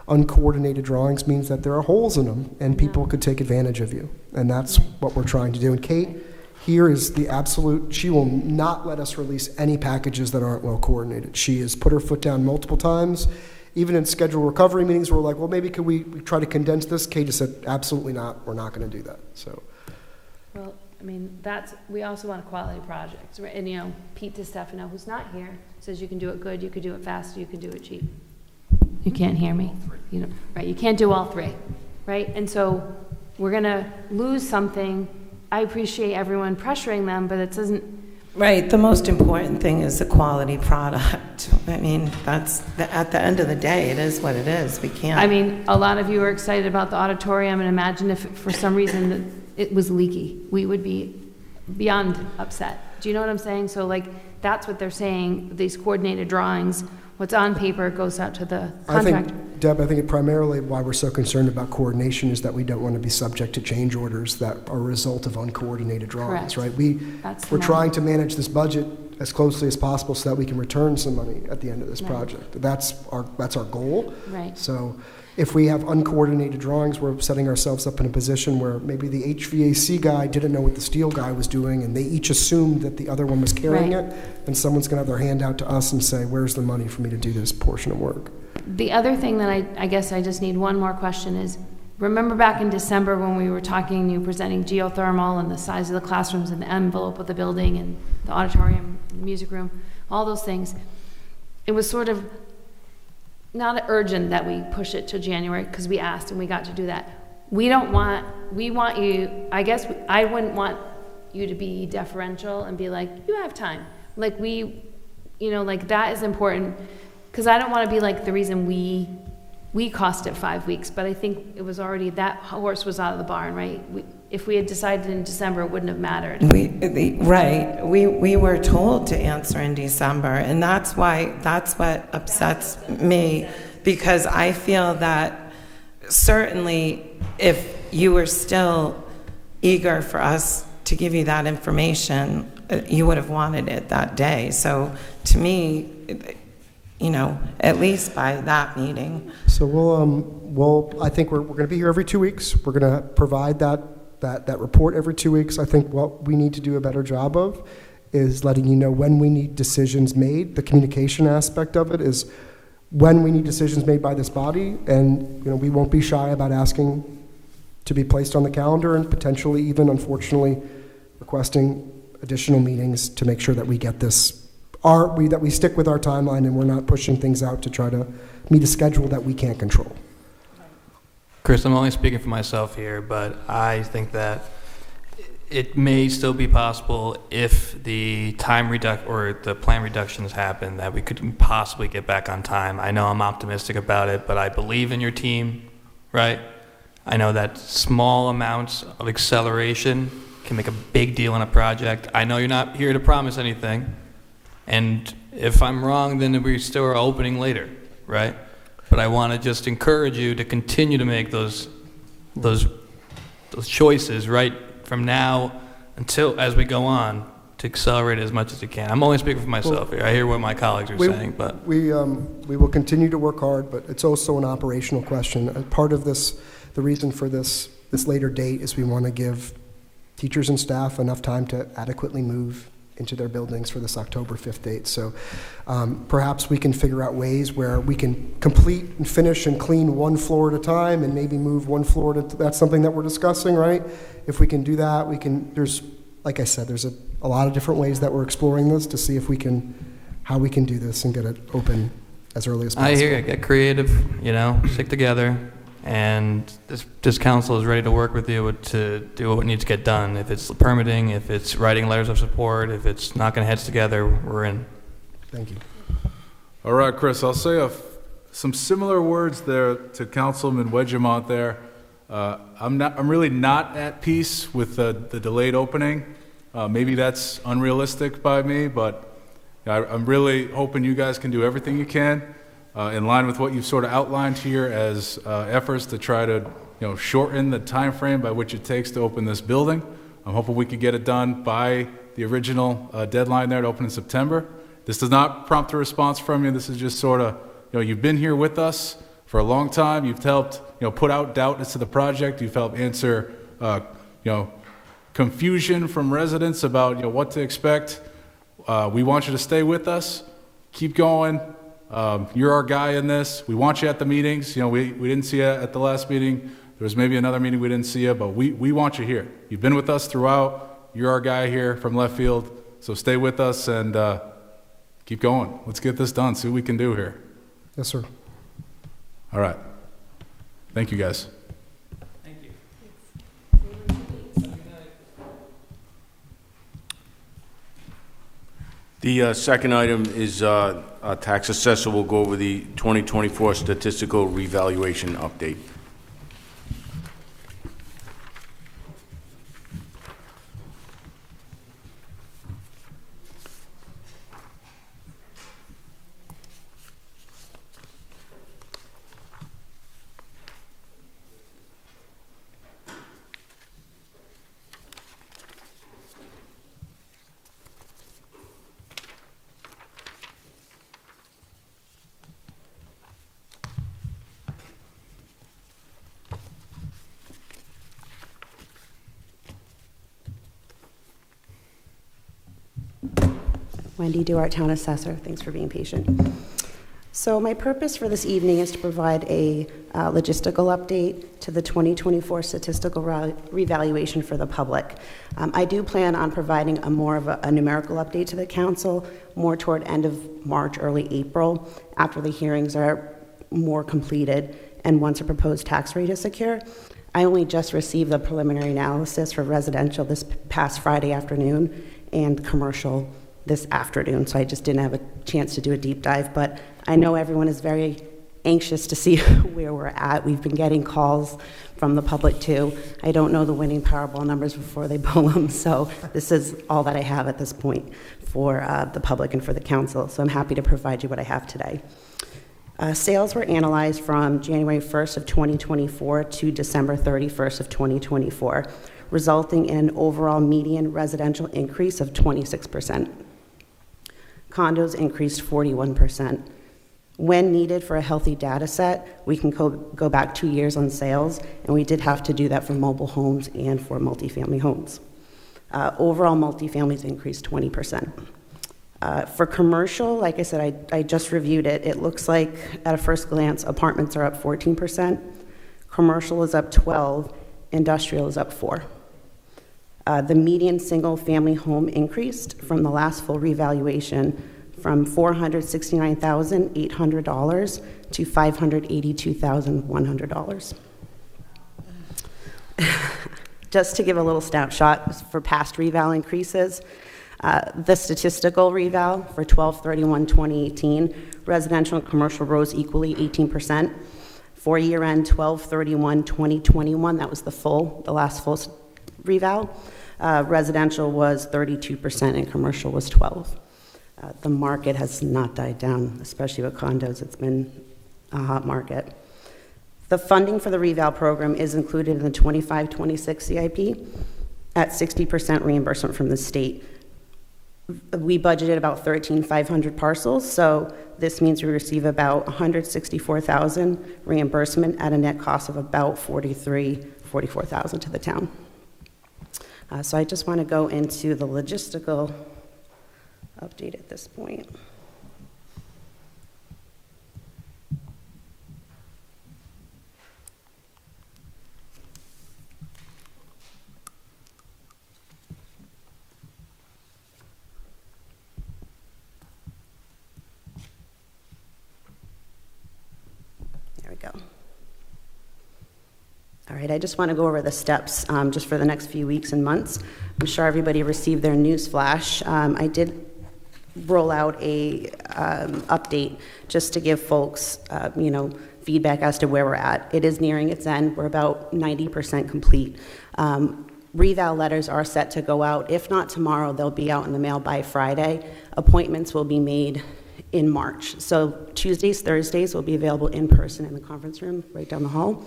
uncoordinated drawings means that there are holes in them, and people could take advantage of you. And that's what we're trying to do. And Kate here is the absolute, she will not let us release any packages that aren't well coordinated. She has put her foot down multiple times. Even in scheduled recovery meetings, we're like, well, maybe could we try to condense this? Kate just said, absolutely not, we're not going to do that. So, Well, I mean, we also want a quality project, right? And, you know, Pete DiStefano, who's not here, says you can do it good, you can do it fast, you can do it cheap. You can't hear me, you know, right? You can't do all three, right? And so we're gonna lose something. I appreciate everyone pressuring them, but it doesn't. Right, the most important thing is the quality product. I mean, at the end of the day, it is what it is. We can't. I mean, a lot of you are excited about the auditorium, and imagine if for some reason it was leaky. We would be beyond upset. Do you know what I'm saying? So like, that's what they're saying, these coordinated drawings. What's on paper goes out to the contractor. Deb, I think primarily why we're so concerned about coordination is that we don't want to be subject to change orders that are a result of uncoordinated drawings, Correct. right? We're trying to manage this budget as closely as possible so that we can return some money at the end of this project. That's our goal. Right. So if we have uncoordinated drawings, we're setting ourselves up in a position where maybe the HVAC guy didn't know what the steel guy was doing, and they each assumed that the other one was carrying Right. it, and someone's going to have their hand out to us and say, where's the money for me to do this portion of work? The other thing that I guess I just need one more question is, remember back in December when we were talking, you were presenting geothermal and the size of the classrooms and the envelope of the building and the auditorium, the music room, all those things. It was sort of not urgent that we push it to January because we asked and we got to do that. We want you, I guess, I wouldn't want you to be deferential and be like, you have time. Like like that is important. Because I don't want to be like the reason we cost it 5 weeks, but I think it was already, that horse was out of the barn, right? If we had decided in December, it wouldn't have mattered. Right. We were told to answer in December, and that's what upsets me, because I feel that certainly if you were still eager for us to give you that information, you would have wanted it that day. So to me, at least by that meeting. So I think we're going to be here every 2 weeks. We're going to provide that report every 2 weeks. I think what we need to do a better job of is letting you know when we need decisions made. The communication aspect of it is when we need decisions made by this body, and we won't be shy about asking to be placed on the calendar and potentially even, unfortunately, requesting additional meetings to make sure that we get this. That we stick with our timeline and we're not pushing things out to try to meet a schedule that we can't control. Chris, I'm only speaking for myself here, but I think that it may still be possible if the the plan reductions happen that we could possibly get back on time. I know I'm optimistic about it, but I believe in your team, right? I know that small amounts of acceleration can make a big deal in a project. I know you're not here to promise anything. And if I'm wrong, then we still are opening later, right? But I want to just encourage you to continue to make those choices right from now until as we go on to accelerate as much as you can. I'm only speaking for myself here. I hear what my colleagues are saying, but we will continue to work hard, but it's also an operational question. Part of this, the reason for this later date is we want to give teachers and staff enough time to adequately move into their buildings for this October 5th date. So perhaps we can figure out ways where we can complete and finish and clean one floor at a time and maybe move one floor that's something that we're discussing, right? If we can do that, like I said, there's a lot of different ways that we're exploring this to see how we can do this and get it open as early as possible. I hear you. Get creative, stick together. And this council is ready to work with you to do what needs to get done. If it's permitting, if it's writing letters of support, if it's knocking heads together, we're in. Thank you. All right, Chris, I'll say some similar words there to Councilman Wedgemont there. I'm really not at peace with the delayed opening. Maybe that's unrealistic by me, but I'm really hoping you guys can do everything you can in line with what you've sort of outlined here as efforts to try to shorten the time frame by which it takes to open this building. I'm hoping we could get it done by the original deadline there to open in September. This does not prompt a response from you. This is just sort of, you've been here with us. For a long time, you've helped, put out doubt as to the project. You've helped answer, confusion from residents about, what to expect. We want you to stay with us. Keep going. You're our guy in this. We want you at the meetings. We didn't see you at the last meeting. There was maybe another meeting we didn't see you, but we want you here. You've been with us throughout. You're our guy here from left field. So stay with us and keep going. Let's get this done. See what we can do here. Yes, sir. All right. Thank you, guys. The second item is tax assessor will go over the 2024 statistical revaluation update. Wendy Duart, Town Assessor. Thanks for being patient. So my purpose for this evening is to provide a logistical update to the 2024 statistical revaluation for the public. I do plan on providing more of a numerical update to the council more toward end of March, early April, after the hearings are more completed and once a proposed tax rate is secure. I only just received the preliminary analysis for residential this past Friday afternoon and commercial this afternoon, so I just didn't have a chance to do a deep dive, but I know everyone is very anxious to see where we're at. We've been getting calls from the public too. I don't know the winning Powerball numbers before they pull them, so this is all that I have at this point for the public and for the council, so I'm happy to provide you what I have today. Sales were analyzed from January 1st of 2024 to December 31st of 2024, resulting in an overall median residential increase of 26%. Condos increased 41%. When needed for a healthy data set, we can go back 2 years on sales, and we did have to do that for mobile homes and for multifamily homes. Overall, multifamilies increased 20%. For commercial, like I said, I just reviewed it. It looks like, at a first glance, apartments are up 14%, commercial is up 12%, industrial is up 4%. The median single-family home increased from the last full revaluation from $469,800 to $582,100. Just to give a little snapshot for past reval increases, the statistical reval for 12/31/2018, residential and commercial rose equally 18%. For year-end 12/31/2021, that was the last full reval. Residential was 32% and commercial was 12%. The market has not died down, especially with condos. It's been a hot market. The funding for the reval program is included in the 25-26 CIP at 60% reimbursement from the state. We budgeted about 13,500 parcels, so this means we receive about $164,000 reimbursement at a net cost of about $44,000 to the town. So I just want to go into the logistical update at this point. There we go. All right, I just want to go over the steps just for the next few weeks and months. I'm sure everybody received their news flash. I did roll out a update just to give folks, feedback as to where we're at. It is nearing its end. We're about 90% complete. Reval letters are set to go out. If not tomorrow, they'll be out in the mail by Friday. Appointments will be made in March. So Tuesdays, Thursdays will be available in person in the conference room right down the hall.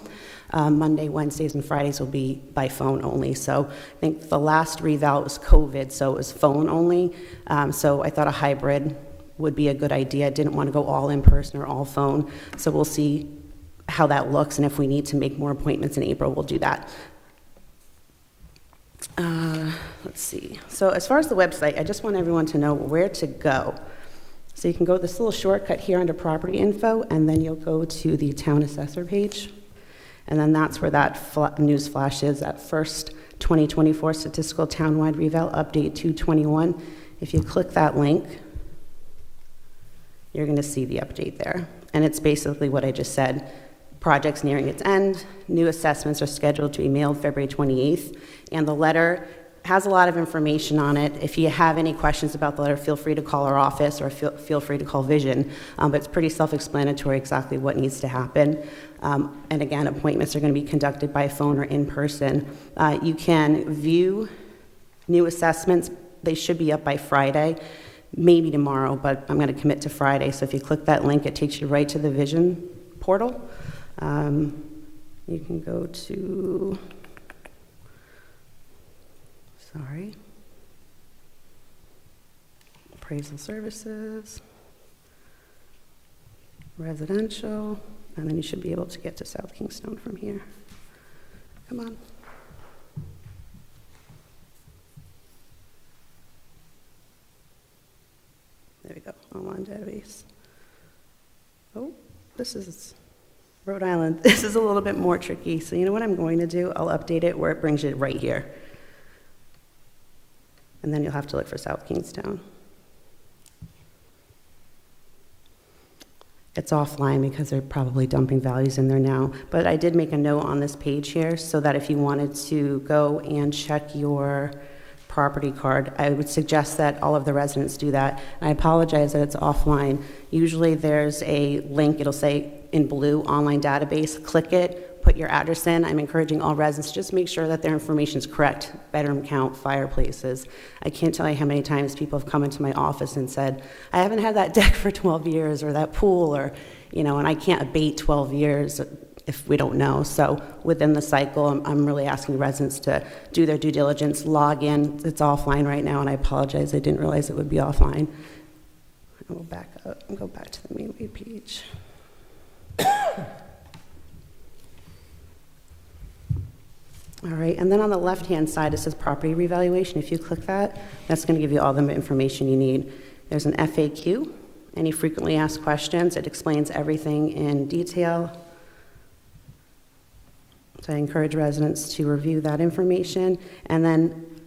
Monday, Wednesdays, and Fridays will be by phone only. So I think the last reval was COVID, so it was phone only. So I thought a hybrid would be a good idea. I didn't want to go all in person or all phone. So we'll see how that looks, and if we need to make more appointments in April, we'll do that. Let's see. So as far as the website, I just want everyone to know where to go. So you can go this little shortcut here under property info, and then you'll go to the town assessor page. And then that's where that news flash is, that first 2024 statistical townwide reval update 221. If you click that link, you're going to see the update there. And it's basically what I just said. Project's nearing its end. New assessments are scheduled to be mailed February 28th. And the letter has a lot of information on it. If you have any questions about the letter, feel free to call our office or feel free to call Vision. But it's pretty self-explanatory exactly what needs to happen. And again, appointments are going to be conducted by phone or in person. You can view new assessments. They should be up by Friday, maybe tomorrow, but I'm going to commit to Friday. So if you click that link, it takes you right to the Vision portal. You can go to, appraisal services, residential, and then you should be able to get to South Kingstone from here. Come on. There we go, online database. Oh, this is Rhode Island. This is a little bit more tricky. So you know what I'm going to do? I'll update it where it brings you right here. And then you'll have to look for South Kingstown. It's offline because they're probably dumping values in there now. But I did make a note on this page here so that if you wanted to go and check your property card, I would suggest that all of the residents do that. And I apologize that it's offline. Usually there's a link, it'll say in blue, online database, click it, put your address in. I'm encouraging all residents to just make sure that their information is correct. Bedroom count, fireplaces. I can't tell you how many times people have come into my office and said, I haven't had that deck for 12 years or that pool or, you know, and I can't abate 12 years if we don't know. So within the cycle, I'm really asking residents to do their due diligence, log in. It's offline right now, and I apologize. I didn't realize it would be offline. I will back up and go back to the main web page. All right, and then on the left-hand side, it says property revaluation. If you click that, that's going to give you all the information you need. There's an FAQ, any frequently asked questions. It explains everything in detail. So I encourage residents to review that information. And then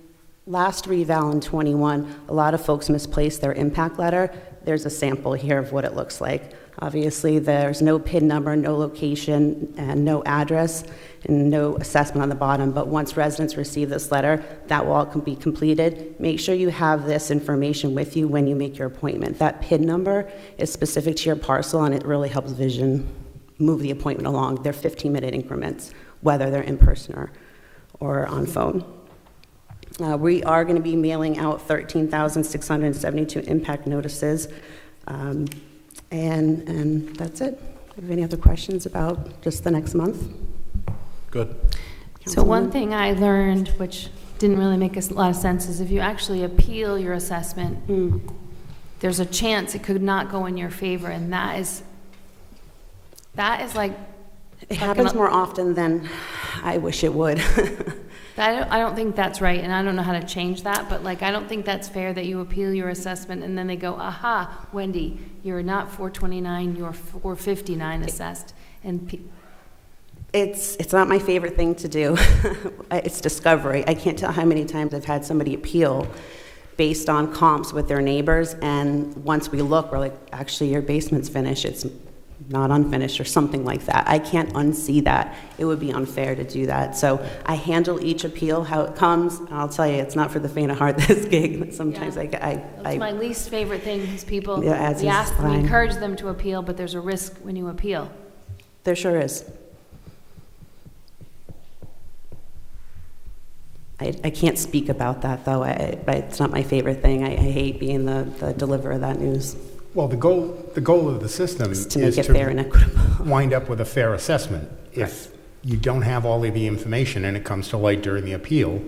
last reval in 21, a lot of folks misplaced their impact letter. There's a sample here of what it looks like. Obviously, there's no PIN number, no location, and no address, and no assessment on the bottom. But once residents receive this letter, that will all be completed. Make sure you have this information with you when you make your appointment. That PIN number is specific to your parcel, and it really helps Vision move the appointment along. They're 15-minute increments, whether they're in person or on phone. We are going to be mailing out 13,672 impact notices. And that's it. Do you have any other questions about just the next month? Good. So one thing I learned, which didn't really make a lot of sense, is if you actually appeal your assessment, there's a chance it could not go in your favor, and that is like... It happens more often than I wish it would. I don't think that's right, and I don't know how to change that, but like I don't think that's fair that you appeal your assessment and then they go, aha, Wendy, you're not 429, you're 459 assessed. And it's not my favorite thing to do. It's discovery. I can't tell how many times I've had somebody appeal based on comps with their neighbors, and once we look, we're like, actually, your basement's finished. It's not unfinished or something like that. I can't unsee that. It would be unfair to do that. So I handle each appeal how it comes. And I'll tell you, it's not for the faint of heart, this gig. Sometimes that's my least favorite thing is people, Yeah, we encourage them to appeal, but there's a risk when you appeal. There sure is. I can't speak about that, though. It's not my favorite thing. I hate being the deliverer of that news. Well, the goal of the system is to make it fair and equitable. Wind up with a fair assessment. If you don't have all of the information and it comes to light during the appeal,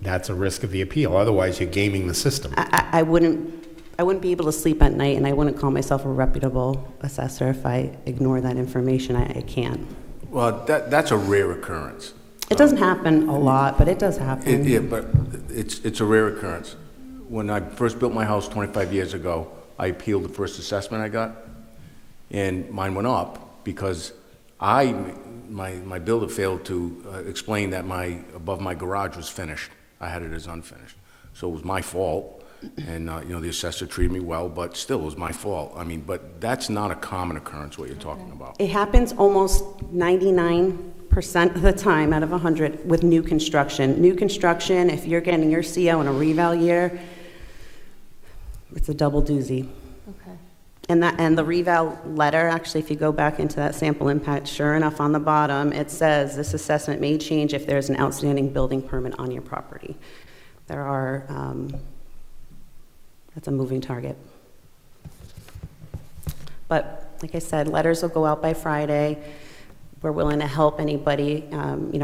that's a risk of the appeal. Otherwise, you're gaming the system. I wouldn't I wouldn't be able to sleep at night, and I wouldn't call myself a reputable assessor if I ignore that information. I can't. Well, that's a rare occurrence. It doesn't happen a lot, but it does happen. Yeah, but it's a rare occurrence. When I first built my house 25 years ago, I appealed the first assessment I got, and mine went up because my builder failed to explain that above my garage was finished. I had it as unfinished. So it was my fault, and the assessor treated me well, but still it was my fault. I mean, but that's not a common occurrence, what you're talking about. It happens almost 99% of the time out of 100 with new construction. New construction, if you're getting your CO in a reval year, it's a double doozy. Okay. And the reval letter, actually, if you go back into that sample impact, sure enough, on the bottom, it says this assessment may change if there's an outstanding building permit on your property. There are, that's a moving target. But like I said, letters will go out by Friday. We're willing to help anybody,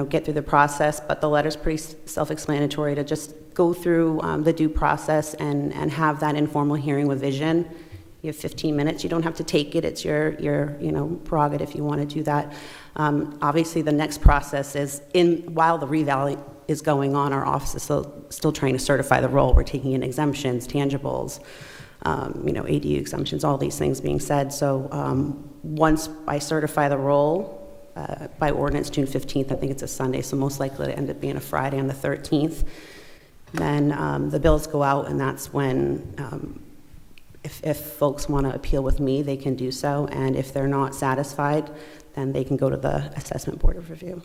get through the process, but the letter's pretty self-explanatory to just go through the due process and have that informal hearing with Vision. You have 15 minutes. You don't have to take it. It's your prerogative if you want to do that. Obviously, the next process is while the reval is going on, our office is still trying to certify the role. We're taking in exemptions, tangibles, ADU exemptions, all these things being said. So once I certify the role, by ordinance June 15th, I think it's a Sunday, so most likely to end up being a Friday on the 13th. Then the bills go out, and that's when, if folks want to appeal with me, they can do so. And if they're not satisfied, then they can go to the Assessment Board of Review.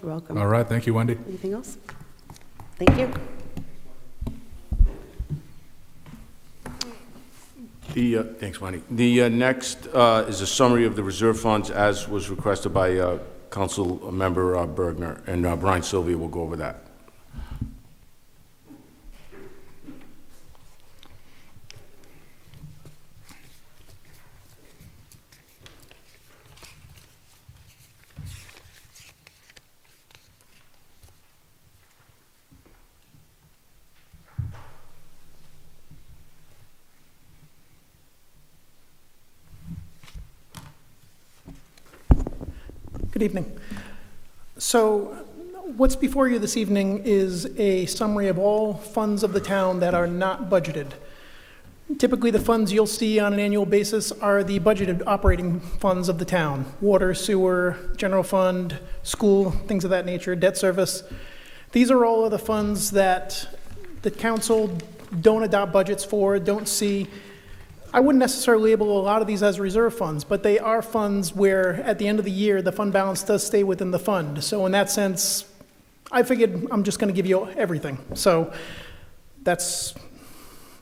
You're welcome. All right, thank you, Wendy. Anything else? Thank you. Thanks, Wendy. The next is a summary of the reserve funds as was requested by Council Member Bergner, and Brian Sylvia will go over that. Good evening. So what's before you this evening is a summary of all funds of the town that are not budgeted. Typically, the funds you'll see on an annual basis are the budgeted operating funds of the town: water, sewer, general fund, school, things of that nature, debt service. These are all of the funds that the council don't adopt budgets for, don't see. I wouldn't necessarily label a lot of these as reserve funds, but they are funds where at the end of the year, the fund balance does stay within the fund. So in that sense, I figured I'm just going to give you everything. So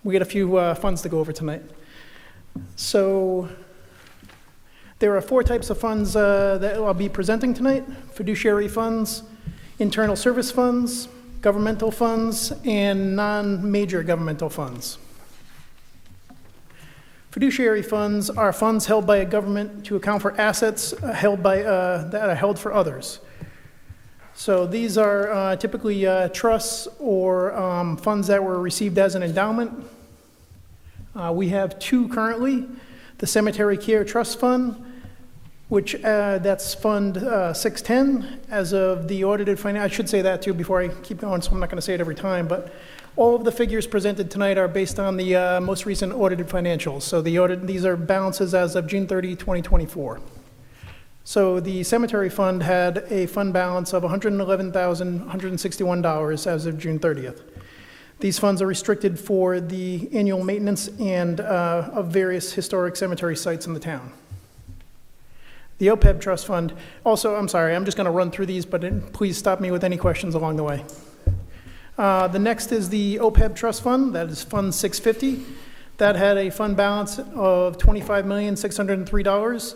we got a few funds to go over tonight. So there are 4 types of funds that I'll be presenting tonight: fiduciary funds, internal service funds, governmental funds, and non-major governmental funds. Fiduciary funds are funds held by a government to account for assets held by that are held for others. So these are typically trusts or funds that were received as an endowment. We have 2 currently: the Cemetery Care Trust Fund, which that's Fund 610 as of the audited I should say that too before I keep going, so I'm not going to say it every time, but all of the figures presented tonight are based on the most recent audited financials. So these are balances as of June 30, 2024. So the cemetery fund had a fund balance of $111,161 as of June 30th. These funds are restricted for the annual maintenance and of various historic cemetery sites in the town. The OPEB Trust Fund, also, I'm sorry, I'm just going to run through these, but please stop me with any questions along the way. The next is the OPEB Trust Fund, that is Fund 650. That had a fund balance of $25,603.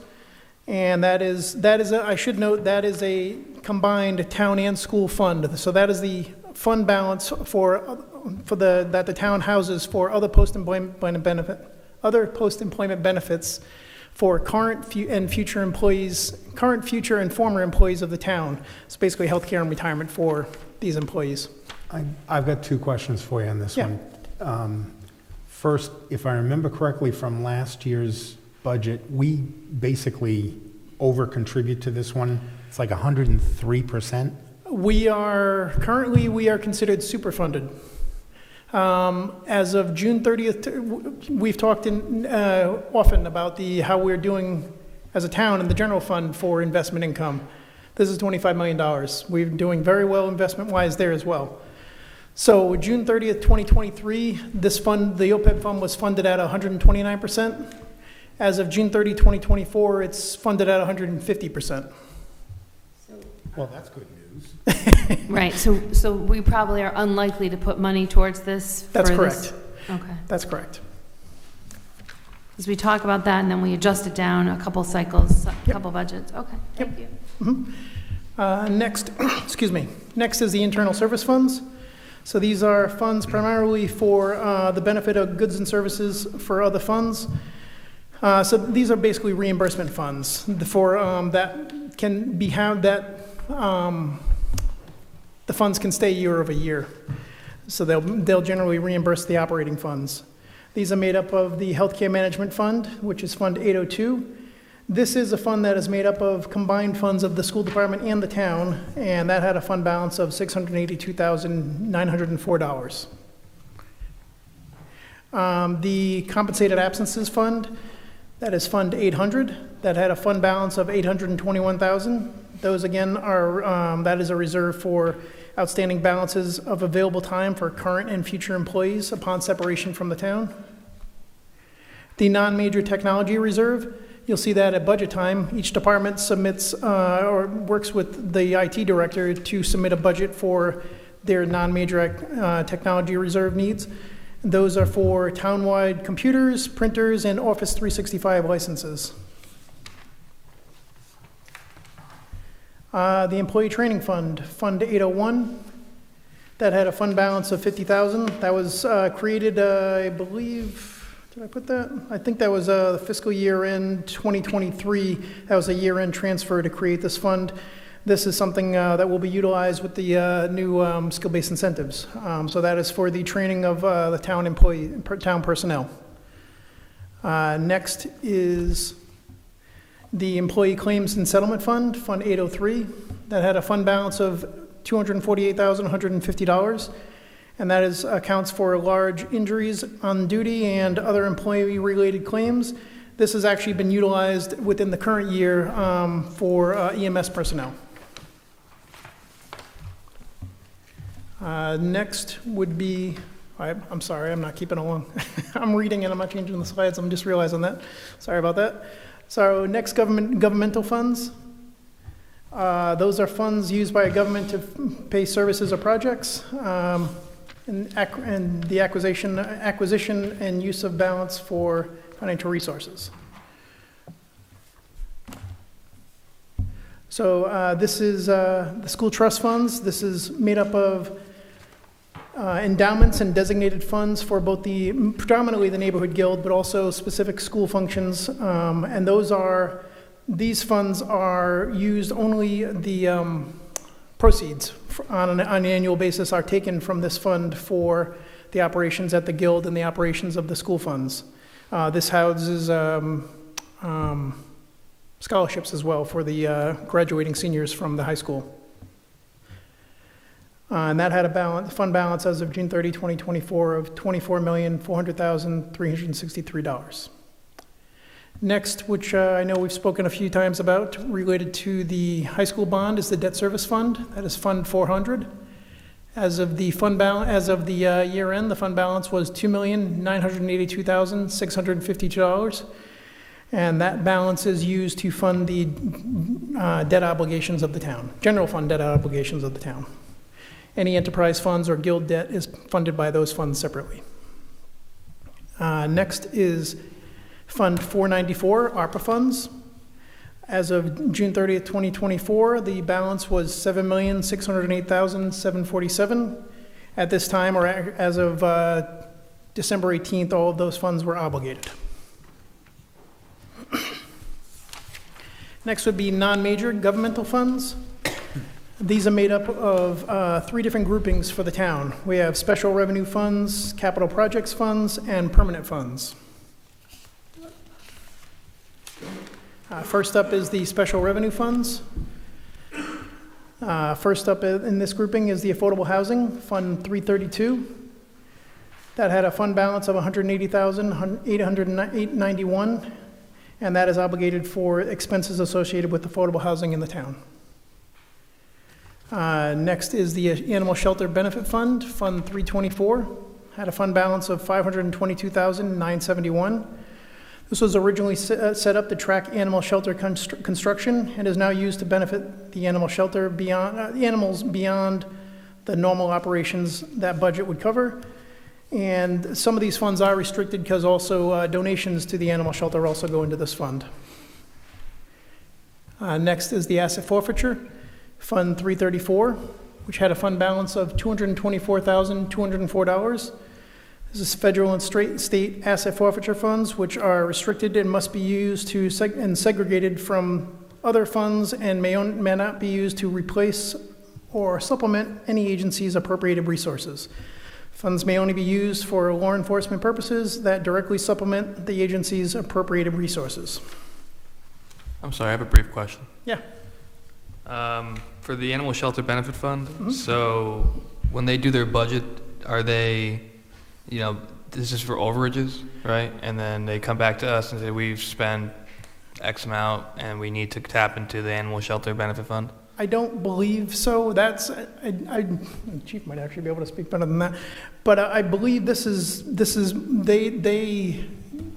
And I should note, that is a combined town and school fund. So that is the fund balance that the town houses for other post-employment benefits for current and future employees, current, future, and former employees of the town. It's basically healthcare and retirement for these employees. I've got 2 questions for you on this one. First, if I remember correctly from last year's budget, we basically over-contribute to this one. It's like 103%. Currently, we are considered superfunded. As of June 30th, we've talked often about how we're doing as a town in the general fund for investment income. This is $25 million. We're doing very well investment-wise there as well. So June 30th, 2023, this fund, the OPEB fund, was funded at 129%. As of June 30, 2024, it's funded at 150%. Well, that's good news. Right, so we probably are unlikely to put money towards this? That's for correct. this- Okay. That's correct. Because we talk about that and then we adjust it down a couple cycles, a couple budgets. Okay, thank you. Next, excuse me. Next is the internal service funds. So these are funds primarily for the benefit of goods and services for other funds. So these are basically reimbursement funds for that can be the funds can stay year over year. So they'll generally reimburse the operating funds. These are made up of the Healthcare Management Fund, which is Fund 802. This is a fund that is made up of combined funds of the school department and the town, and that had a fund balance of $682,904. The Compensated Absences Fund, that is Fund 800, that had a fund balance of $821,000. Those again are, that is a reserve for outstanding balances of available time for current and future employees upon separation from the town. The Non-Major Technology Reserve, you'll see that at budget time, each department submits or works with the IT director to submit a budget for their non-major technology reserve needs. Those are for townwide computers, printers, and Office 365 licenses. The Employee Training Fund, Fund 801, that had a fund balance of $50,000. That was created, I believe, did I put that? I think that was the fiscal year end 2023. That was a year-end transfer to create this fund. This is something that will be utilized with the new skill-based incentives. So that is for the training of the town personnel. Next is the Employee Claims and Settlement Fund, Fund 803, that had a fund balance of $248,150, and that accounts for large injuries on duty and other employee-related claims. This has actually been utilized within the current year for EMS personnel. Next would be, I'm sorry, I'm not keeping along. I'm reading and I'm not changing the slides, I'm just realizing that. Sorry about that. So next, governmental funds. Those are funds used by a government to pay services or projects, and the acquisition and use of balance for financial resources. So this is the school trust funds. This is made up of endowments and designated funds for both predominantly the neighborhood guild, but also specific school functions. And these funds are used only, the proceeds on an annual basis are taken from this fund for the operations at the guild and the operations of the school funds. This houses scholarships as well for the graduating seniors from the high school. And that had a fund balance as of June 30, 2024 of $24,400,363. Next, which I know we've spoken a few times about, related to the high school bond, is the debt service fund. That is Fund 400. As of the year end, the fund balance was $2,982,652. And that balance is used to fund the debt obligations of the town, general fund debt obligations of the town. Any enterprise funds or guild debt is funded by those funds separately. Next is Fund 494, ARPA funds. As of June 30th, 2024, the balance was $7,608,747. At this time, or as of December 18th, all of those funds were obligated. Next would be non-major governmental funds. These are made up of 3 different groupings for the town. We have special revenue funds, capital projects funds, and permanent funds. First up is the special revenue funds. First up in this grouping is the Affordable Housing, Fund 332. That had a fund balance of $180,891, and that is obligated for expenses associated with affordable housing in the town. Next is the Animal Shelter Benefit Fund, Fund 324. Had a fund balance of $522,971. This was originally set up to track animal shelter construction and is now used to benefit the animal shelter beyond the animals beyond the normal operations that budget would cover. And some of these funds are restricted because also donations to the animal shelter also go into this fund. Next is the Asset Forfeiture, Fund 334, which had a fund balance of $224,204. This is federal and state asset forfeiture funds, which are restricted and must be used to and segregated from other funds and may not be used to replace or supplement any agency's appropriated resources. Funds may only be used for law enforcement purposes that directly supplement the agency's appropriated resources. I'm sorry, I have a brief question. Yeah. For the Animal Shelter Benefit Fund, so when they do their budget, are they, this is for overages, right? And then they come back to us and say, we've spent X amount and we need to tap into the Animal Shelter Benefit Fund? I don't believe so. That's, the chief might actually be able to speak better than that. But I believe they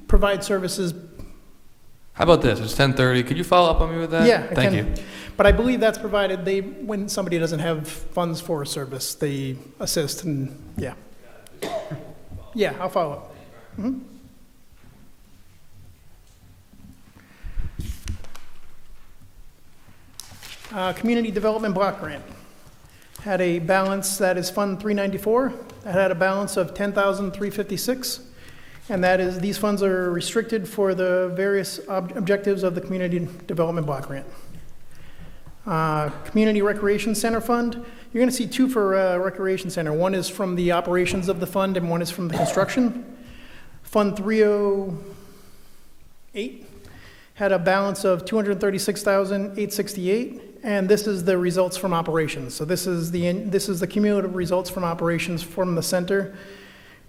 provide services. How about this? It's 10:30. Could you follow up on me with that? Yeah, Thank you. But I believe that's provided when somebody doesn't have funds for a service, they assist and, yeah. Yeah, I'll follow up. Mm-hmm. Community Development Block Grant had a balance that is Fund 394. That had a balance of $10,356, and that is these funds are restricted for the various objectives of the Community Development Block Grant. Community Recreation Center Fund. You're going to see 2 for Recreation Center. One is from the operations of the fund, and one is from the construction. Fund 308 had a balance of $236,868. And this is the results from operations. So this is the cumulative results from operations from the center.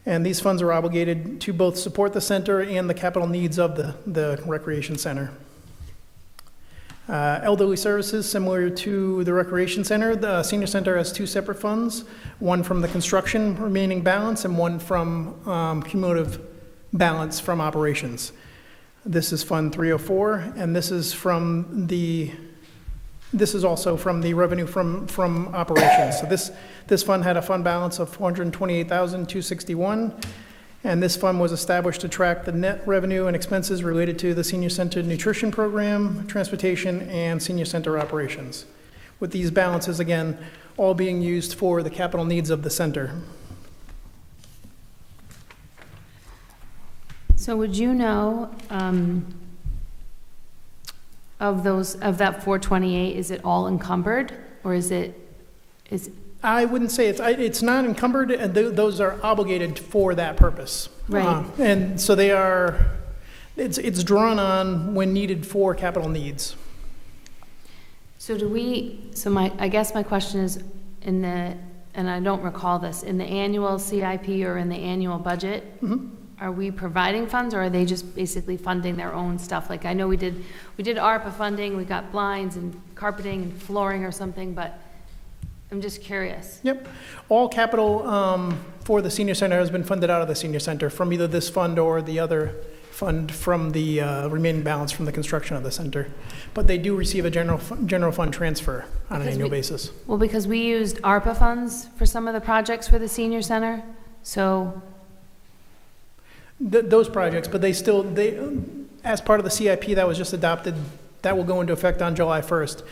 And these funds are obligated to both support the center and the capital needs of the recreation center. Elderly services, similar to the recreation center, the senior center has 2 separate funds, one from the construction remaining balance and one from cumulative balance from operations. This is Fund 304, and this is also from the revenue from operations. So this fund had a fund balance of $428,261, and this fund was established to track the net revenue and expenses related to the senior center nutrition program, transportation, and senior center operations. With these balances, again, all being used for the capital needs of the center. So would you know, of that 428, is it all encumbered, or is I wouldn't say it's not encumbered, and those are obligated for that purpose. Right. And so it's drawn on when needed for capital needs. So I guess my question is, and I don't recall this, in the annual CIP or in the annual budget, are we providing funds, or are they just basically funding their own stuff? Like, I know we did ARPA funding, we got blinds and carpeting and flooring or something, but I'm just curious. Yep. All capital for the senior center has been funded out of the senior center from either this fund or the other fund from the remaining balance from the construction of the center. But they do receive a general fund transfer on an annual basis. Well, because we used ARPA funds for some of the projects for the senior center, so... Those projects, but they as part of the CIP that was just adopted, that will go into effect on July 1st.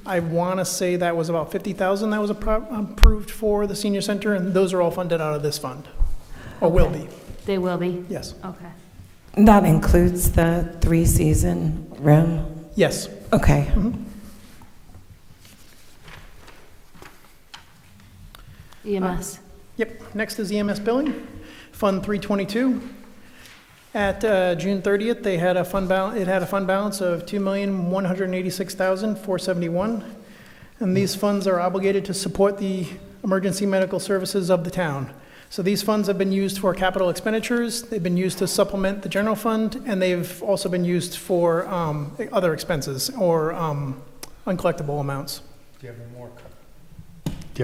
I want to say that was about $50,000 that was approved for the senior center, and those are all funded out of this fund, or will be. They will be? Yes. Okay. That includes the 3-season room? Yes. Okay. EMS. Yep, next is EMS billing, Fund 322. At June 30th, it had a fund balance of $2,186,471, and these funds are obligated to support the emergency medical services of the town. So these funds have been used for capital expenditures, they've been used to supplement the general fund, and they've also been used for other expenses or uncollectible amounts. Do you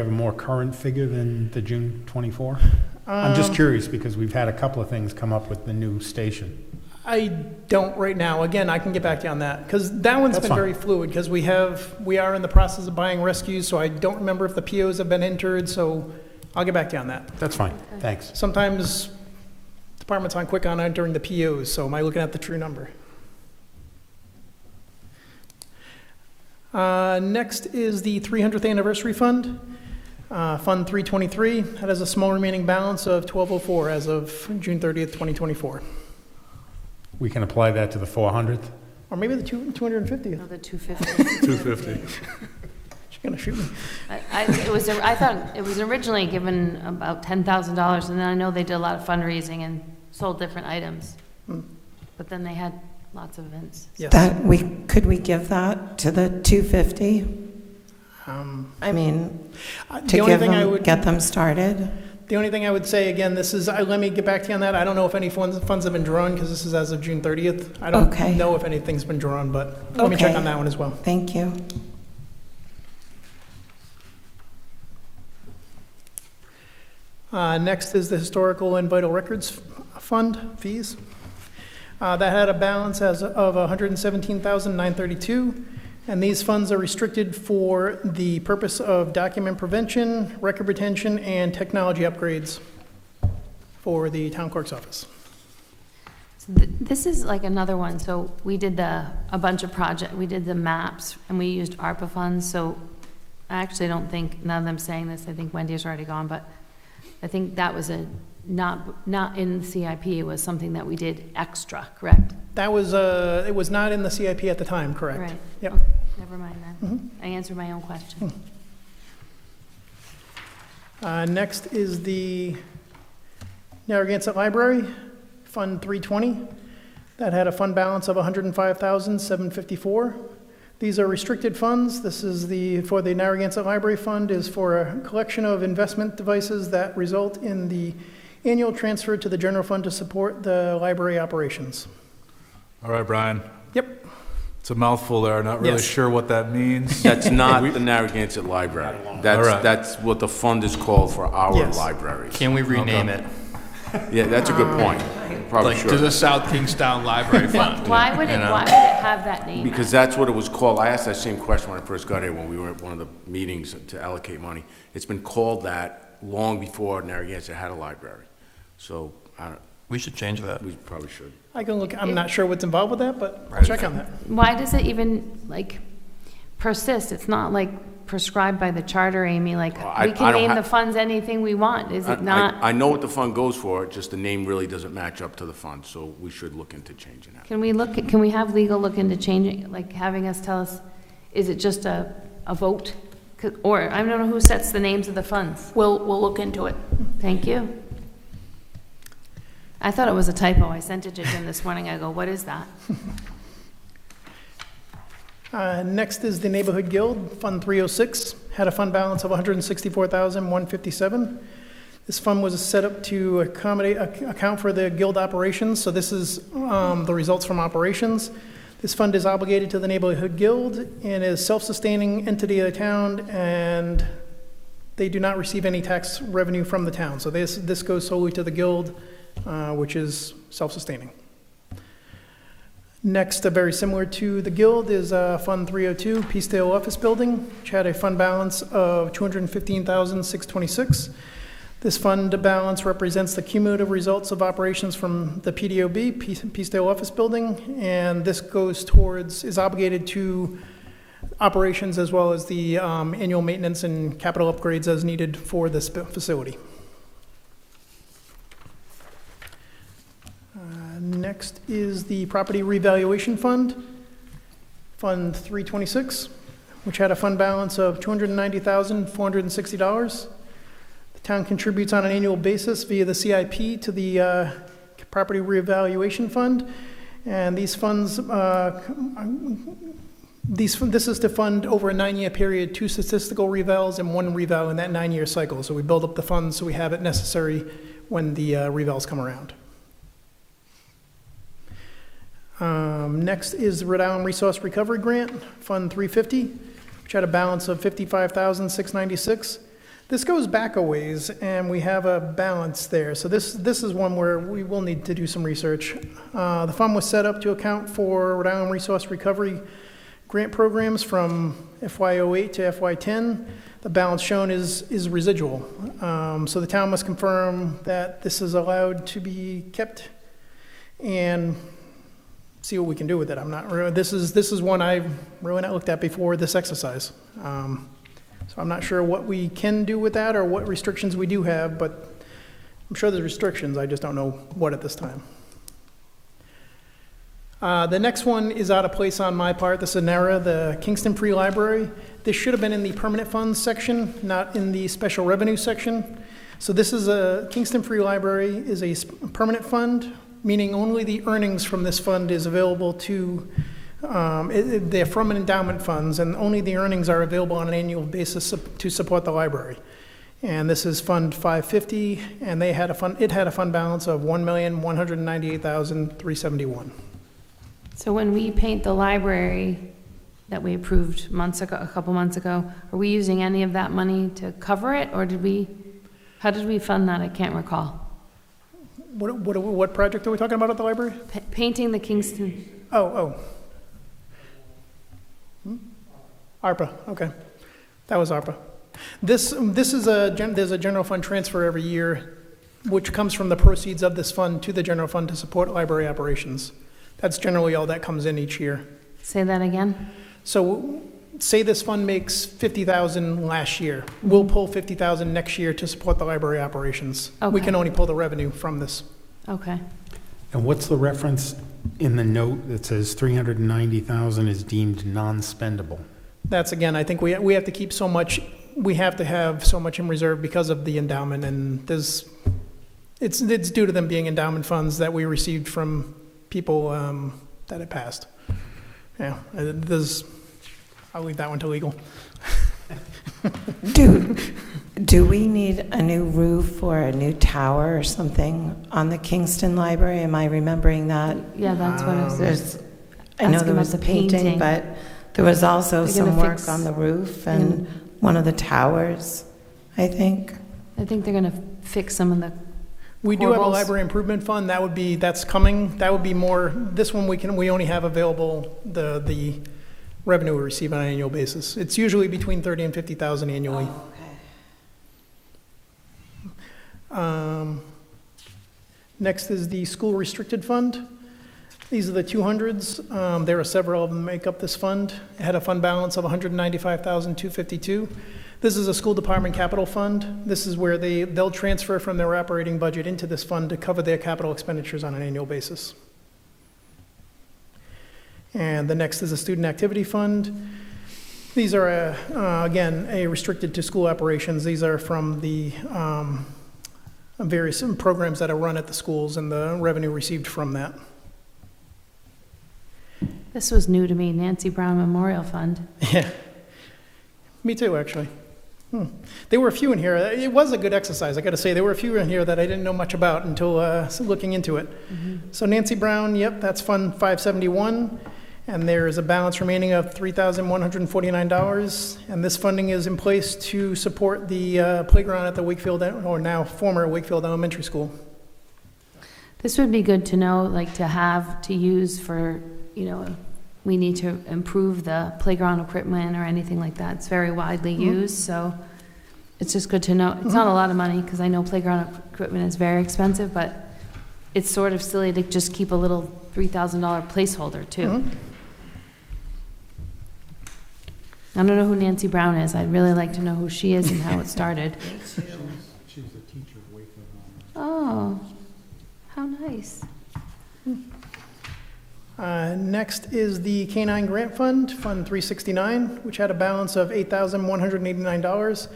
have a more current figure than the June 24? I'm just curious because we've had a couple of things come up with the new station. I don't right now. Again, I can get back to you on that, because that one's That's been fine. very fluid, because we are in the process of buying rescues, so I don't remember if the POs have been entered, so I'll get back to you on that. That's fine, thanks. Sometimes departments aren't quick on entering the POs, so am I looking at the true number? Next is the 300th Anniversary Fund, Fund 323. That has a small remaining balance of $1,204 as of June 30th, 2024. We can apply that to the 400th? Or maybe the 250th. No, the 250. 250. She's gonna shoot me. I thought it was originally given about $10,000, and then I know they did a lot of fundraising and sold different items. But then they had lots of events. Yes. Could we give that to the 250? I mean, The only thing I to would- get them started? The only thing I would say, again, this is, let me get back to you on that. I don't know if any funds have been drawn, because this is as of June 30th. I don't Okay. know if anything's been drawn, but let me check Okay. on that one as well. Thank you. Next is the Historical and Vital Records Fund fees. That had a balance of $117,932, and these funds are restricted for the purpose of document prevention, record retention, and technology upgrades for the town clerk's office. This is like another one, so we did a bunch of we did the maps, and we used ARPA funds, so I actually don't think, none of them saying this, I think Wendy's already gone, but I think that was not in the CIP, it was something that we did extra, correct? That was, it was not in the CIP at the time, correct? Right. Yep. Okay, never mind then. I answered my own question. Next is the Narragansett Library, Fund 320. That had a fund balance of $105,754. These are restricted funds. This is for the Narragansett Library Fund is for a collection of investment devices that result in the annual transfer to the general fund to support the library operations. All right, Brian. Yep. It's a mouthful there, not really Yes. sure what that means. That's not the Narragansett Library. That's, right. that's what the fund is called for our Yes. libraries. Can we rename it? Yeah, that's a good point. Probably Like, to the should. South Kingstown Library Fund. Why would it have that name? Because that's what it was called. I asked that same question when I first got here, when we were at one of the meetings to allocate money. It's been called that long before Narragansett had a library. So, We should change that. we probably should. I can look, I'm not sure what's involved with that, but I'll check on that. Why does it even, persist? It's not, prescribed by the charter, Amy, I we don't can name ha- the funds anything we want, is it not? I know what the fund goes for, just the name really doesn't match up to the fund, so we should look into changing that. Can we have legal look into changing, having us tell us, is it just a vote? Or, I don't know who sets the names of the funds. We'll look into it. Thank you. I thought it was a typo. I sent it to Jim this morning. I go, what is that? Next is the Neighborhood Guild, Fund 306, had a fund balance of $164,157. This fund was set up to account for the guild operations, so this is the results from operations. This fund is obligated to the Neighborhood Guild and is self-sustaining entity of the town, and they do not receive any tax revenue from the town. So this goes solely to the guild, which is self-sustaining. Next, very similar to the Guild, is Fund 302, Peacedale Office Building, which had a fund balance of $215,626. This fund balance represents the cumulative results of operations from the PDOB, Peacedale Office Building, and this is obligated to operations as well as the annual maintenance and capital upgrades as needed for this facility. Next is the Property Revaluation Fund, Fund 326, which had a fund balance of $290,460. Town contributes on an annual basis via the CIP to the Property Reevaluation Fund. And these funds, this is to fund over a 9-year period 2 statistical revals and 1 reval in that 9-year cycle. So we build up the funds so we have it necessary when the revals come around. Next is the Rhode Island Resource Recovery Grant, Fund 350, which had a balance of $55,696. This goes back a ways, and we have a balance there. So this is one where we will need to do some research. The fund was set up to account for Rhode Island Resource Recovery grant programs from FY08 to FY10. The balance shown is residual. So the town must confirm that this is allowed to be kept and see what we can do with it. I'm not really, this is one I've really not looked at before this exercise. So I'm not sure what we can do with that or what restrictions we do have, but I'm sure there's restrictions. I just don't know what at this time. The next one is out of place on my part. This is an error, the Kingston Free Library. This should have been in the permanent funds section, not in the special revenue section. So this is Kingston Free Library is a permanent fund, meaning only the earnings from this fund is available to, they're from an endowment funds, and only the earnings are available on an annual basis to support the library. And this is Fund 550, and it had a fund balance of $1,198,371. So when we paint the library that we approved a couple months ago, are we using any of that money to cover it, or how did we fund that? I can't recall. What project are we talking about at the library? Painting the Kingston. ARPA, okay. That was ARPA. This is there's a general fund transfer every year, which comes from the proceeds of this fund to the general fund to support library operations. That's generally all that comes in each year. Say that again? So say this fund makes $50,000 last year. We'll pull $50,000 next year to support the library operations. Okay. We can only pull the revenue from this. Okay. And what's the reference in the note that says 390,000 is deemed non-spendable? That's, again, I think we have to keep so much, we have to have so much in reserve because of the endowment, and it's due to them being endowment funds that we received from people that had passed. Yeah, I'll leave that one to legal. Do we need a new roof or a new tower or something on the Kingston Library? Am I remembering that? Yeah, that's what I was. I know there was a painting, but there was also some work on the roof and one of the towers, I think. I think they're going to fix some of the We do have a library improvement fund. That's coming. That would be more, this one we only have available the revenue we receive on an annual basis. It's usually between $30,000 and $50,000 annually. Next is the school restricted fund. These are the 200s. There are several of them that make up this fund. It had a fund balance of $195,252. This is a school department capital fund. This is where they'll transfer from their operating budget into this fund to cover their capital expenditures on an annual basis. And the next is a student activity fund. These are, again, restricted to school operations. These are from the various programs that are run at the schools and the revenue received from that. This was new to me, Nancy Brown Memorial Fund. Yeah, me too, actually. There were a few in here. It was a good exercise, I got to say. There were a few in here that I didn't know much about until looking into it. So Nancy Brown, yep, that's Fund 571, and there is a balance remaining of $3,149, and this funding is in place to support the playground at the Wakefield, or now former Wakefield Elementary School. This would be good to know, like to use for, we need to improve the playground equipment or anything like that. It's very widely used, so it's just good to know. It's not a lot of money, because I know playground equipment is very expensive, but it's sort of silly to just keep a little $3,000 placeholder, too. I don't know who Nancy Brown is. I'd really like to know who she is and how it started. She's the teacher of Wakefield. Oh, how nice. Next is the K-9 Grant Fund, Fund 369, which had a balance of $8,189.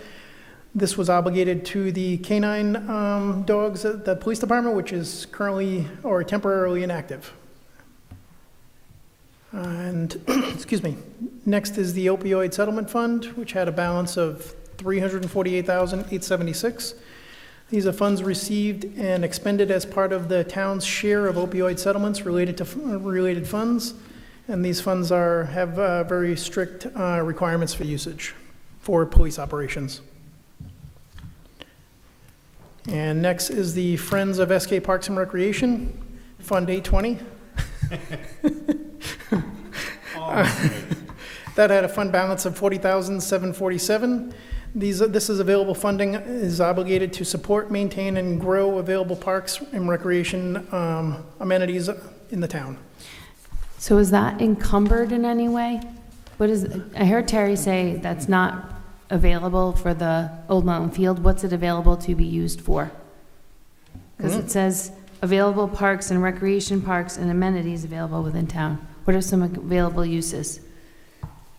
This was obligated to the canine dogs at the police department, which is currently or temporarily inactive. And, excuse me, next is the opioid settlement fund, which had a balance of $348,876. These are funds received and expended as part of the town's share of opioid settlements related to related funds. And these funds have very strict requirements for usage for police operations. And next is the Friends of SK Parks and Recreation, Fund 820. That had a fund balance of $40,747. This is available funding is obligated to support, maintain, and grow available parks and recreation amenities in the town. So is that encumbered in any way? I heard Terry say that's not available for the Old Mountain Field. What's it available to be used for? Because it says available parks and recreation parks and amenities available within town. What are some available uses?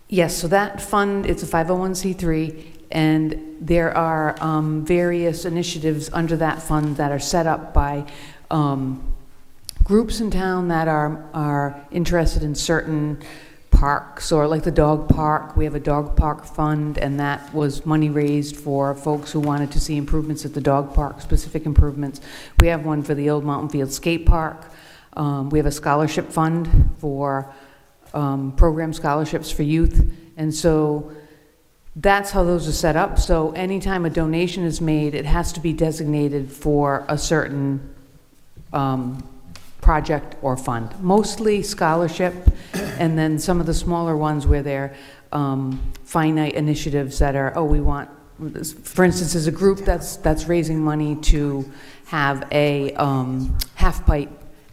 Yes, so that fund, it's a 501c3, and there are various initiatives under that fund that are set up by groups in town that are interested in certain parks, or like the dog park. We have a dog park fund, and that was money raised for folks who wanted to see improvements at the dog park, specific improvements. We have one for the Old Mountain Field Skate Park. We have a scholarship fund for program scholarships for youth. And so that's how those are set up. So anytime a donation is made, it has to be designated for a certain project or fund. Mostly scholarship, and then some of the smaller ones where they're finite initiatives that are, we want, for instance, there's a group that's raising money to have a half pipe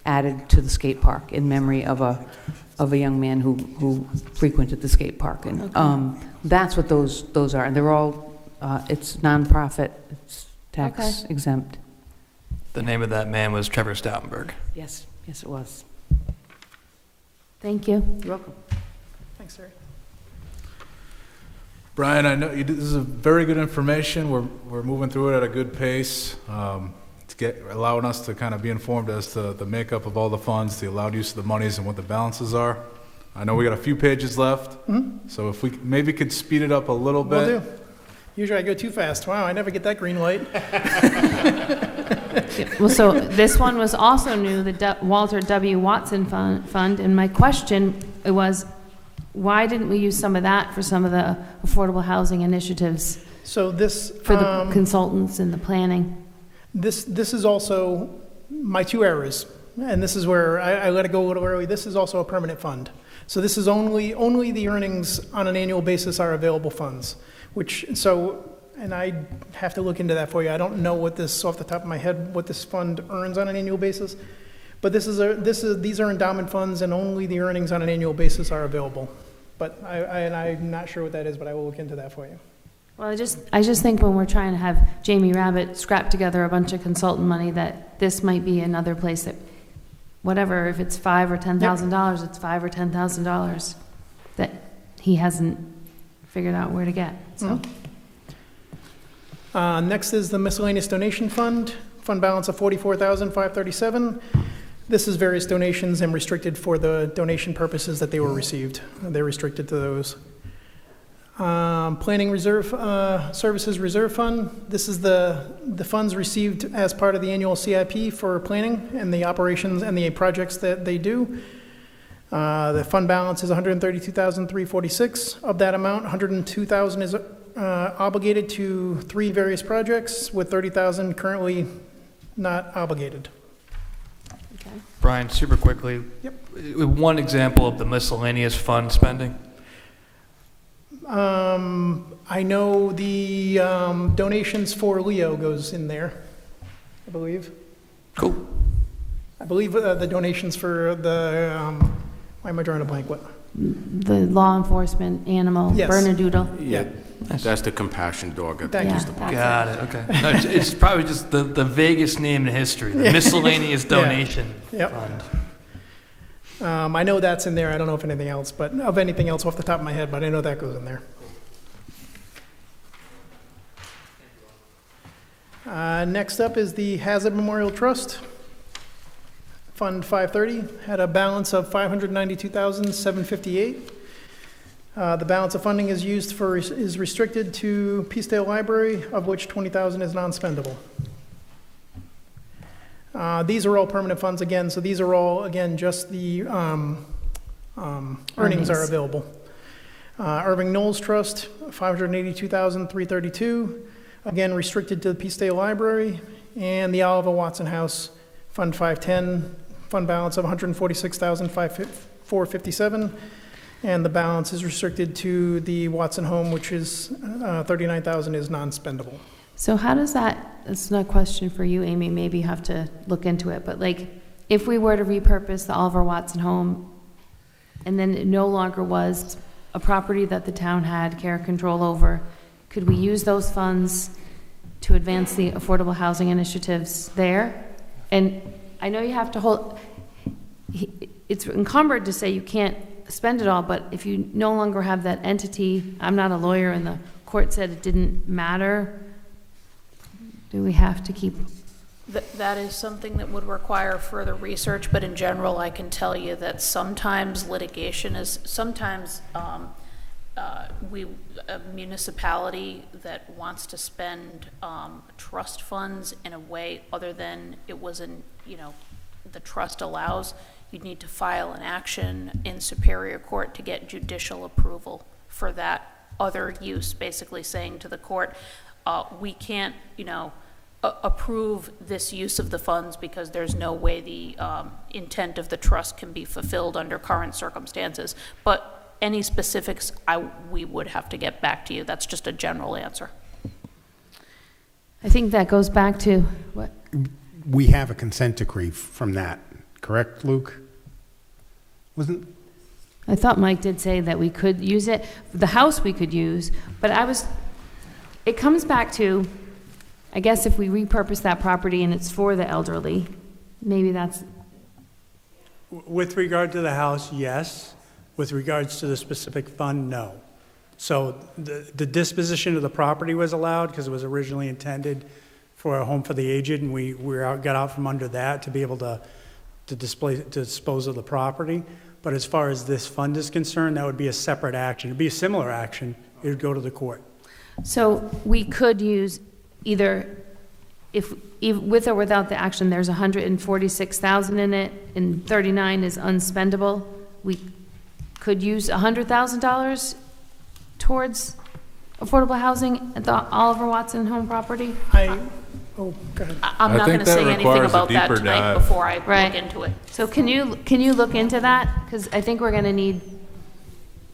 added to the skate park in memory of a young man who frequented the skate park. And that's what those are. And they're all, it's nonprofit, it's tax exempt. The name of that man was Trevor Stoutenberg. Yes, it was. Thank you. You're welcome. Thanks, Terry. Brian, I know this is a very good information. We're moving through it at a good pace. Allowing us to kind of be informed as to the makeup of all the funds, the allowed use of the monies, and what the balances are. I know we got a few pages left, so if we maybe could speed it up a little bit. Will do. Usually I go too fast. Wow, I never get that green light. Well, so this one was also new, the Walter W. Watson Fund, and my question was, why didn't we use some of that for some of the affordable housing initiatives? So this for the consultants and the planning. This is also my two errors, and this is where I let it go a little early. This is also a permanent fund. So this is only the earnings on an annual basis are available funds, and I have to look into that for you. I don't know what this, off the top of my head, what this fund earns on an annual basis, but these are endowment funds, and only the earnings on an annual basis are available. But I'm not sure what that is, but I will look into that for you. Well, I just think when we're trying to have Jamie Rabbit scrap together a bunch of consultant money, that this might be another place that, whatever, if it's $5,000 or $10,000, it's $5,000 or $10,000 that he hasn't figured out where to get. So. Next is the miscellaneous donation fund balance of $44,537. This is various donations and restricted for the donation purposes that they were received. They're restricted to those. Planning Reserve Services Reserve Fund. This is the funds received as part of the annual CIP for planning and the operations and the projects that they do. The fund balance is $132,346. Of that amount, $102,000 is obligated to 3 various projects, with $30,000 currently not obligated. Brian, super quickly. Yep. One example of the miscellaneous fund spending. I know the donations for Leo goes in there, I believe. Cool. I believe the donations for the, why am I drawing a blank? What? The law enforcement animal, Yes. Bernedoodle. Yeah. That's the compassion dog at the Thank you. police department. Got it, okay. No, it's probably just the vaguest name in history, the miscellaneous donation fund. I know that's in there. I don't know if anything else, but of anything else off the top of my head, but I know that goes in there. Next up is the Hazard Memorial Trust. Fund 530 had a balance of $592,758. The balance of funding is restricted to Peacedale Library, of which $20,000 is non-spendable. These are all permanent funds again, so these are all, again, just the earnings are available. Irving Knowles Trust, $582,332, again restricted to the Peacedale Library, and the Oliver Watson House, Fund 510, fund balance of $146,457, and the balance is restricted to the Watson Home, which is $39,000 is non-spendable. So how does that, it's not a question for you, Amy, maybe you have to look into it, but like, if we were to repurpose the Oliver Watson Home, and then it no longer was a property that the town had care control over, could we use those funds to advance the affordable housing initiatives there? And I know you have to hold, it's encumbered to say you can't spend it all, but if you no longer have that entity, I'm not a lawyer and the court said it didn't matter, do we have to keep? That is something that would require further research, but in general, I can tell you that sometimes litigation is, sometimes a municipality that wants to spend trust funds in a way other than it was in, the trust allows, you'd need to file an action in Superior Court to get judicial approval for that other use, basically saying to the court, we can't, approve this use of the funds because there's no way the intent of the trust can be fulfilled under current circumstances. But any specifics, we would have to get back to you. That's just a general answer. I think that goes back to what? We have a consent decree from that, correct, Luke? I thought Mike did say that we could use it. The house we could use, but it comes back to, I guess if we repurpose that property and it's for the elderly, maybe that's. With regard to the house, yes. With regards to the specific fund, no. So the disposition of the property was allowed because it was originally intended for a home for the aged, and we got out from under that to be able to dispose of the property. But as far as this fund is concerned, that would be a separate action. It'd be a similar action. It would go to the court. So we could use either, if with or without the action, there's 146,000 in it, and 39 is unspendable. We could use $100,000 towards affordable housing at the Oliver Watson home property. Go ahead. I'm not going to say anything about that tonight before I look into it. So can you look into that? Because I think we're going to need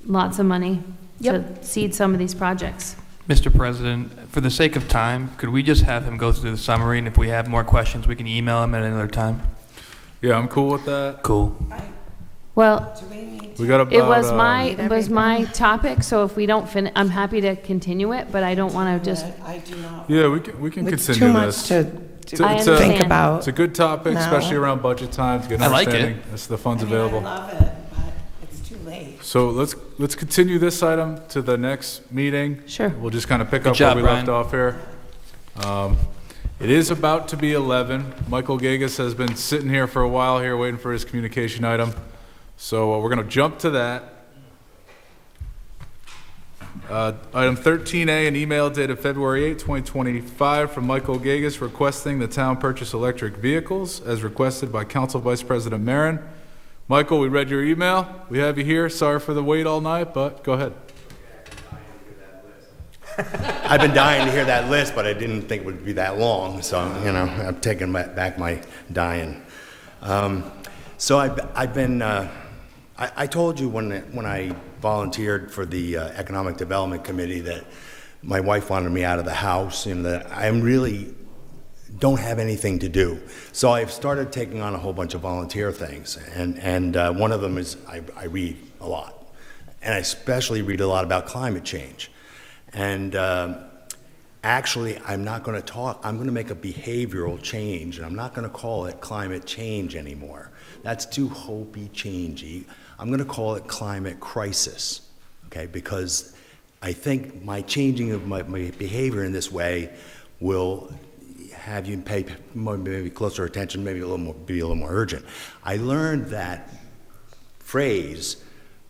lots of money to seed some of these projects. Mr. President, for the sake of time, could we just have him go through the summary, and if we have more questions, we can email him at another time? Yeah, I'm cool with that. Cool. Well, We got about, it was my topic, so if we don't finish, I'm happy to continue it, but I don't want to just. I do not. Yeah, we can It's continue too much this. to I It's a- think understand. about. It's a good topic, now. especially around budget time, to get an I like it. understanding as to the funds available. I love it, but it's too late. So let's continue this item to the next meeting. Sure. We'll just kind of pick Good up job, where we left Brian. off here. It is about to be 11. Michael Gagas has been sitting here for a while here, waiting for his communication item. So we're going to jump to that. Item 13A, an email dated February 8, 2025 from Michael Gagas requesting the town purchase electric vehicles as requested by Council Vice President Marin. Michael, we read your email. We have you here. Sorry for the wait all night, but go ahead. I've been dying to hear that list, but I didn't think it would be that long, so, I'm taking back my dying. So I've been, I told you when I volunteered for the Economic Development Committee that my wife wanted me out of the house and that I really don't have anything to do. So I've started taking on a whole bunch of volunteer things, and one of them is I read a lot, and I especially read a lot about climate change. And actually, I'm not going to talk, I'm going to make a behavioral change, and I'm not going to call it climate change anymore. That's too hopey changey. I'm going to call it climate crisis, okay? Because I think my changing of my behavior in this way will have you pay maybe closer attention, maybe be a little more urgent. I learned that phrase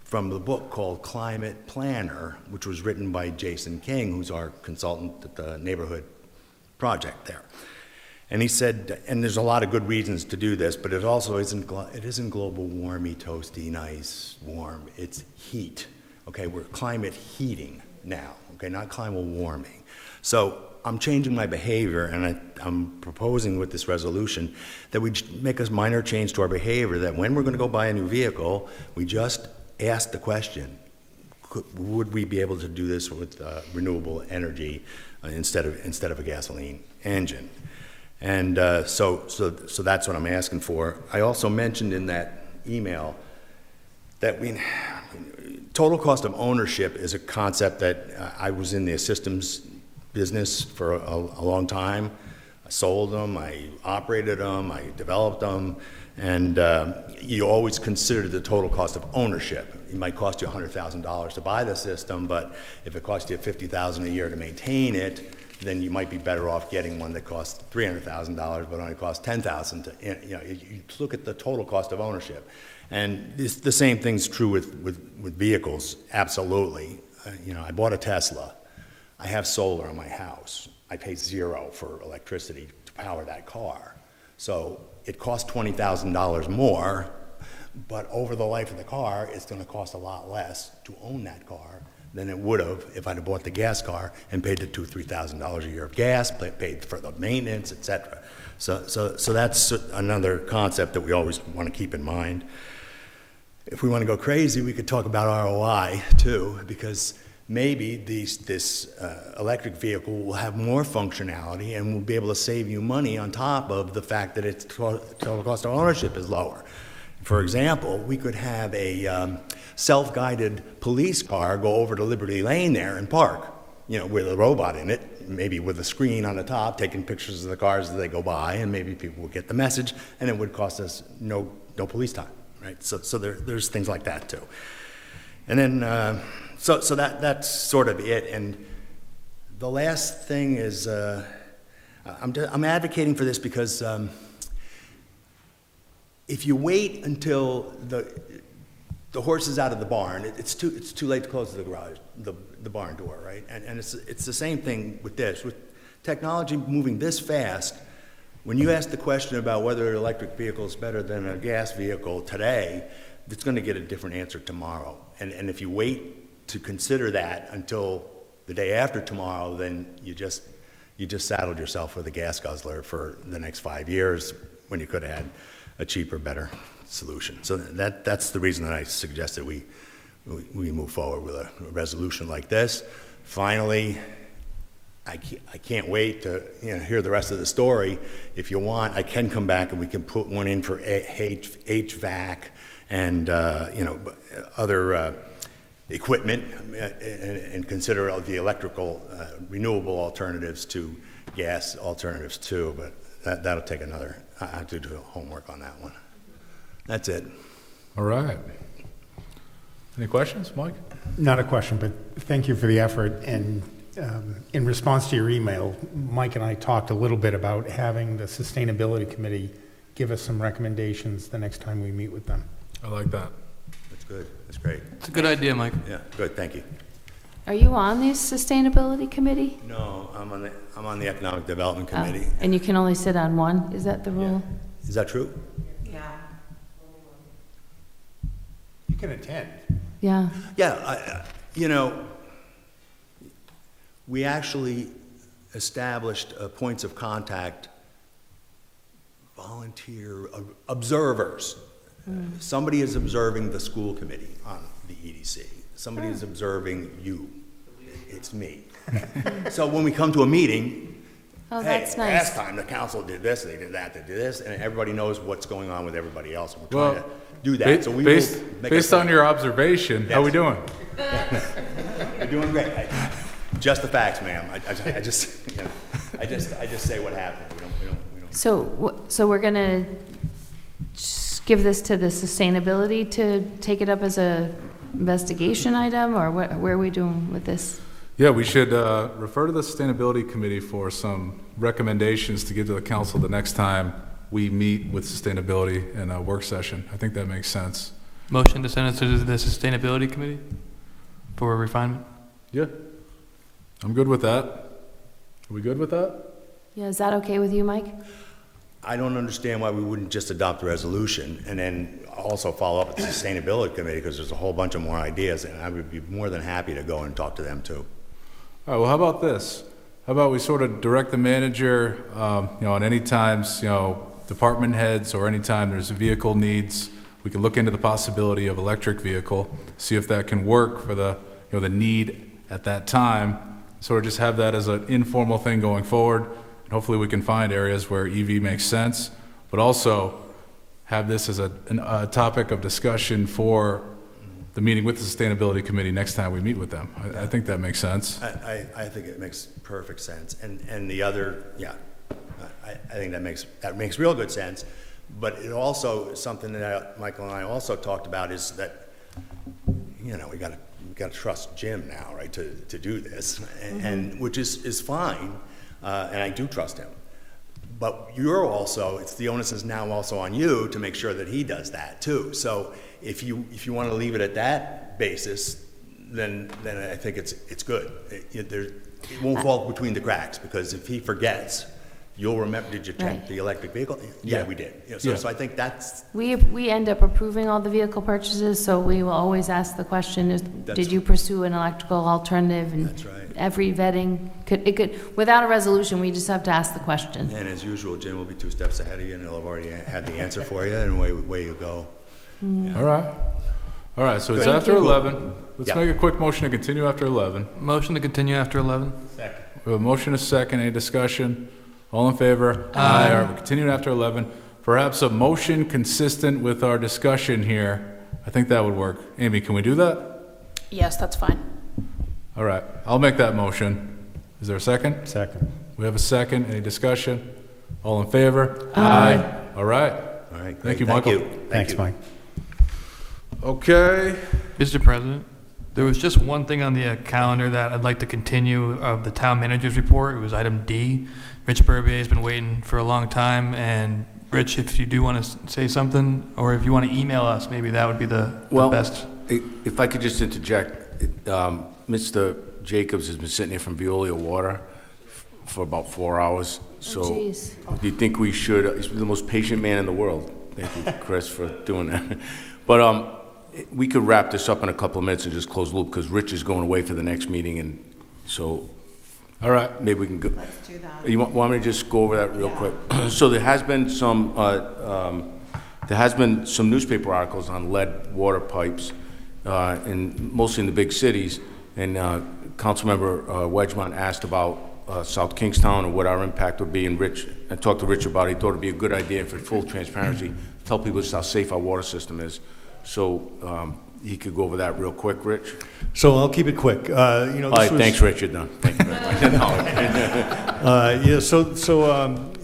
from the book called Climate Planner, which was written by Jason King, who's our consultant at the neighborhood project there. And he said, and there's a lot of good reasons to do this, but it also isn't global warmy, toasty, nice, warm. It's heat. Okay, we're climate heating now. Okay, not climate warming. So I'm changing my behavior, and I'm proposing with this resolution that we make a minor change to our behavior, that when we're going to go buy a new vehicle, we just ask the question, would we be able to do this with renewable energy instead of a gasoline engine? And so that's what I'm asking for. I also mentioned in that email that total cost of ownership is a concept that I was in the systems business for a long time. I sold them, I operated them, I developed them, and you always consider the total cost of ownership. It might cost you $100,000 to buy the system, but if it costs you $50,000 a year to maintain it, then you might be better off getting one that costs $300,000 but only costs $10,000 to, you look at the total cost of ownership. And the same thing's true with vehicles, absolutely. I bought a Tesla. I have solar on my house. I pay $0 for electricity to power that car. So it costs $20,000 more, but over the life of the car, it's going to cost a lot less to own that car than it would have if I'd have bought the gas car and paid the $2,000, $3,000 a year of gas, paid for the maintenance, etc. So that's another concept that we always want to keep in mind. If we want to go crazy, we could talk about ROI too, because maybe this electric vehicle will have more functionality and will be able to save you money on top of the fact that its total cost of ownership is lower. For example, we could have a self-guided police car go over to Liberty Lane there and park, with a robot in it, maybe with a screen on the top, taking pictures of the cars as they go by, and maybe people will get the message, and it would cost us no police time, right? So there's things like that too. And then, so that's sort of it. And the last thing is, I'm advocating for this because if you wait until the horse is out of the barn, it's too late to close the garage, the barn door, right? And it's the same thing with this. With technology moving this fast, when you ask the question about whether an electric vehicle is better than a gas vehicle today, it's going to get a different answer tomorrow. And if you wait to consider that until the day after tomorrow, then you just saddled yourself with a gas guzzler for the next 5 years when you could have had a cheaper, better solution. So that's the reason that I suggested we move forward with a resolution like this. Finally, I can't wait to hear the rest of the story. If you want, I can come back and we can put one in for HVAC and other equipment and consider the electrical renewable alternatives to gas alternatives too. But that'll take another. I have to do homework on that one. That's it. All right. Any questions, Mike? Not a question, but thank you for the effort. And in response to your email, Mike and I talked a little bit about having the Sustainability Committee give us some recommendations the next time we meet with them. I like that. That's good. That's great. It's a good idea, Mike. Yeah, good. Thank you. Are you on the Sustainability Committee? No, I'm on the Economic Development Committee. And you can only sit on one? Is that the rule? Yeah. Is that true? Yeah. You can attend. Yeah. Yeah, we actually established points of contact, volunteer observers. Somebody is observing the school committee on the EDC. Somebody is observing you. It's me. So when we come to a meeting, Oh, hey, that's nice. last time the council did this, they did that, they did this, and everybody knows what's going on with everybody else. And we're trying to do that. So we based will make based on your observation, how we doing? You're doing great. Just the facts, ma'am. I just say what happened. We don't. So we're going to give this to the Sustainability to take it up as a investigation item, or where are we doing with this? Yeah, we should refer to the Sustainability Committee for some recommendations to give to the council the next time we meet with sustainability in a work session. I think that makes sense. Motion to send it to the Sustainability Committee for refinement? Yeah, I'm good with that. Are we good with that? Yeah, is that okay with you, Mike? I don't understand why we wouldn't just adopt a resolution and then also follow up with the Sustainability Committee, because there's a whole bunch of more ideas, and I would be more than happy to go and talk to them too. All right, well, how about this? How about we sort of direct the manager, on any times, department heads, or anytime there's vehicle needs, we can look into the possibility of electric vehicle, see if that can work for the, the need at that time. Sort of just have that as an informal thing going forward. And hopefully we can find areas where EV makes sense, but also have this as a topic of discussion for the meeting with the Sustainability Committee next time we meet with them. I think that makes sense. I think it makes perfect sense. And the other, I think that makes real good sense. But it also, something that Michael and I also talked about is that, we got to trust Jim now, right, to do this, and which is fine, and I do trust him. But it's the onus is now also on you to make sure that he does that too. So if you want to leave it at that basis, then I think it's good. It won't fall between the cracks, because if he forgets, you'll remember. Did you check the electric vehicle? Yeah, we did. So I think that's. We end up approving all the vehicle purchases, so we will always ask the question: did you pursue an electrical alternative? And that's right. Every vetting could without a resolution, we just have to ask the question. And as usual, Jim will be 2 steps ahead of you, and he'll have already had the answer for you, and away you go. Mm. All right. So it's after 11. Let's make a quick motion to continue after 11. Motion to continue after 11? Second. We have a motion, a second. Any discussion? All in favor? Aye. All right, we're continuing after 11. Perhaps a motion consistent with our discussion here. I think that would work. Amy, can we do that? Yes, that's fine. All right, I'll make that motion. Is there a second? Second. We have a second. Any discussion? All in favor? Aye. All right. All right. Thank you, Thank Michael. you. Thanks, Mike. Okay. Mr. President, there was just one thing on the calendar that I'd like to continue of the town manager's report. It was item D. Rich Burbier has been waiting for a long time, and Rich, if you do want to say something, or if you want to email us, maybe that would be the best. If I could just interject, Mr. Jacobs has been sitting here from Veolia Water for about 4 hours. So do you think we should, he's the most patient man in the world. Thank you, Chris, for doing that. But we could wrap this up in a couple of minutes and just close the loop, because Rich is going away for the next meeting, and so. All right. Maybe we can go. Let's do that. You want me to just go over that real quick? So there has been some newspaper articles on lead water pipes, mostly in the big cities. And Councilmember Wedgmont asked about South Kingstown and what our impact would be. And I talked to Rich about it. He thought it'd be a good idea for full transparency, tell people just how safe our water system is. So he could go over that real quick, Rich. So I'll keep it quick. All right, thanks, Rich. You're done. Thank you very much.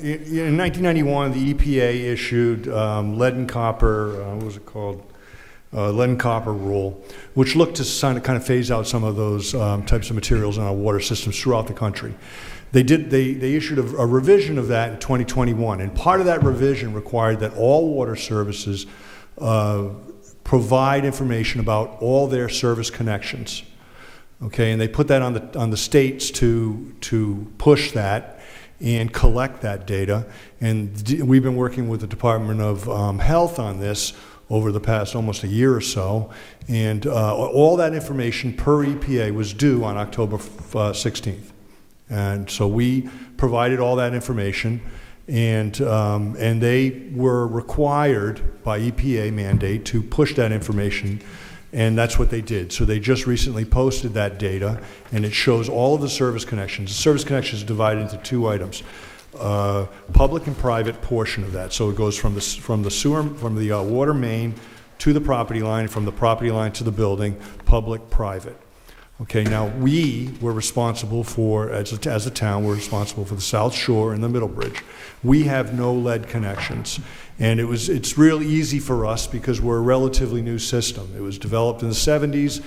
In 1991, the EPA issued lead and copper, what was it called? Lead and copper rule, which looked to kind of phase out some of those types of materials in our water systems throughout the country. They issued a revision of that in 2021, and part of that revision required that all water services provide information about all their service connections. Okay, and they put that on the states to push that and collect that data. And we've been working with the Department of Health on this over the past almost a year or so. And all that information per EPA was due on October 16th. And so we provided all that information, and they were required by EPA mandate to push that information, and that's what they did. So they just recently posted that data, and it shows all of the service connections. The service connections are divided into two items. Public and private portion of that. So it goes from the water main to the property line, from the property line to the building, public, private. Okay, now we were responsible for, as a town, we're responsible for the South Shore and the Middle Bridge. We have no lead connections, and it's real easy for us because we're a relatively new system. It was developed in the 70s.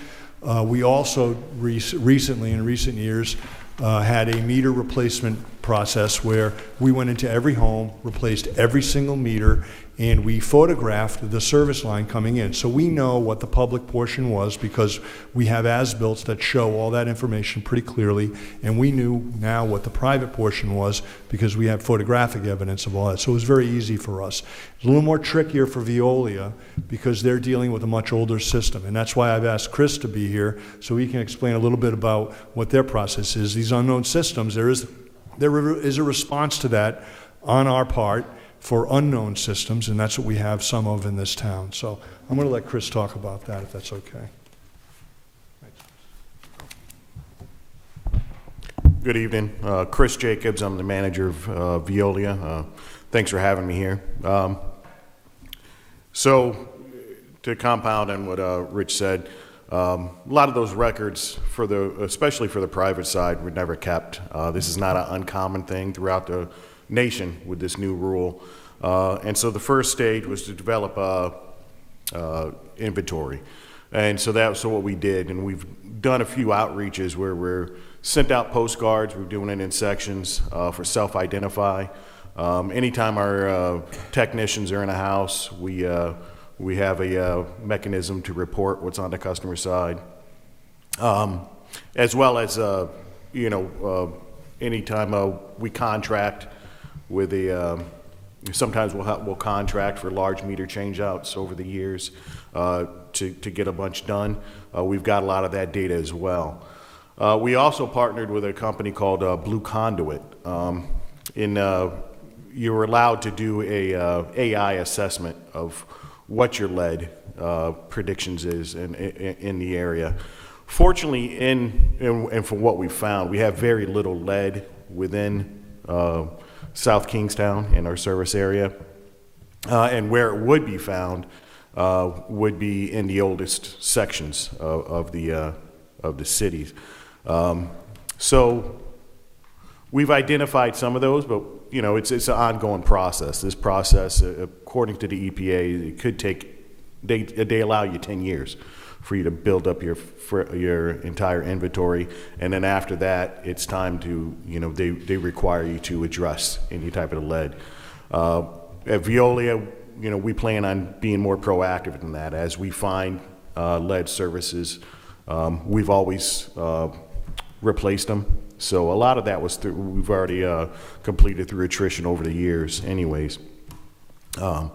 We also recently, in recent years, had a meter replacement process where we went into every home, replaced every single meter, and we photographed the service line coming in. So we know what the public portion was because we have as-built that show all that information pretty clearly, and we knew now what the private portion was because we have photographic evidence of all that. So it was very easy for us. It's a little more trickier for Veolia because they're dealing with a much older system, and that's why I've asked Chris to be here so he can explain a little bit about what their process is. These unknown systems, there is a response to that on our part for unknown systems, and that's what we have some of in this town. So I'm going to let Chris talk about that, if that's okay. Good evening. Chris Jacobs, I'm the manager of Veolia. Thanks for having me here. So to compound on what Rich said, a lot of those records, especially for the private side, were never kept. This is not an uncommon thing throughout the nation with this new rule. And so the first stage was to develop inventory. And so that's what we did. And we've done a few outreaches where we're sent out postcards. We're doing it in sections for self-identify. Anytime our technicians are in a house, we have a mechanism to report what's on the customer side. As well as, anytime we contract with sometimes we'll contract for large meter changeouts over the years to get a bunch done. We've got a lot of that data as well. We also partnered with a company called Blue Conduit. You were allowed to do a AI assessment of what your lead predictions is in the area. Fortunately, and from what we found, we have very little lead within South Kingstown in our service area, and where it would be found would be in the oldest sections of the cities. So we've identified some of those, but it's an ongoing process. This process, according to the EPA, it could take. They allow you 10 years for you to build up your entire inventory, and then after that, it's time to they require you to address any type of lead. At Veolia, we plan on being more proactive than that. As we find lead services, we've always replaced them. So a lot of that was we've already completed through attrition over the years, anyways. When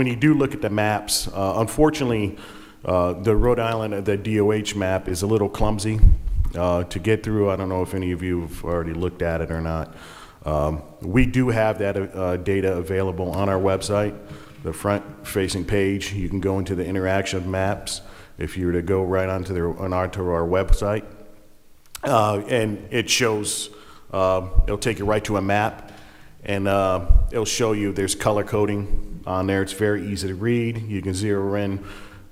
you do look at the maps, unfortunately, the Rhode Island, the DOH map is a little clumsy to get through. I don't know if any of you have already looked at it or not. We do have that data available on our website, the front-facing page. You can go into the interaction maps if you were to go right onto our website. And it shows, it'll take you right to a map, and it'll show you there's color coding on there. It's very easy to read. You can zero in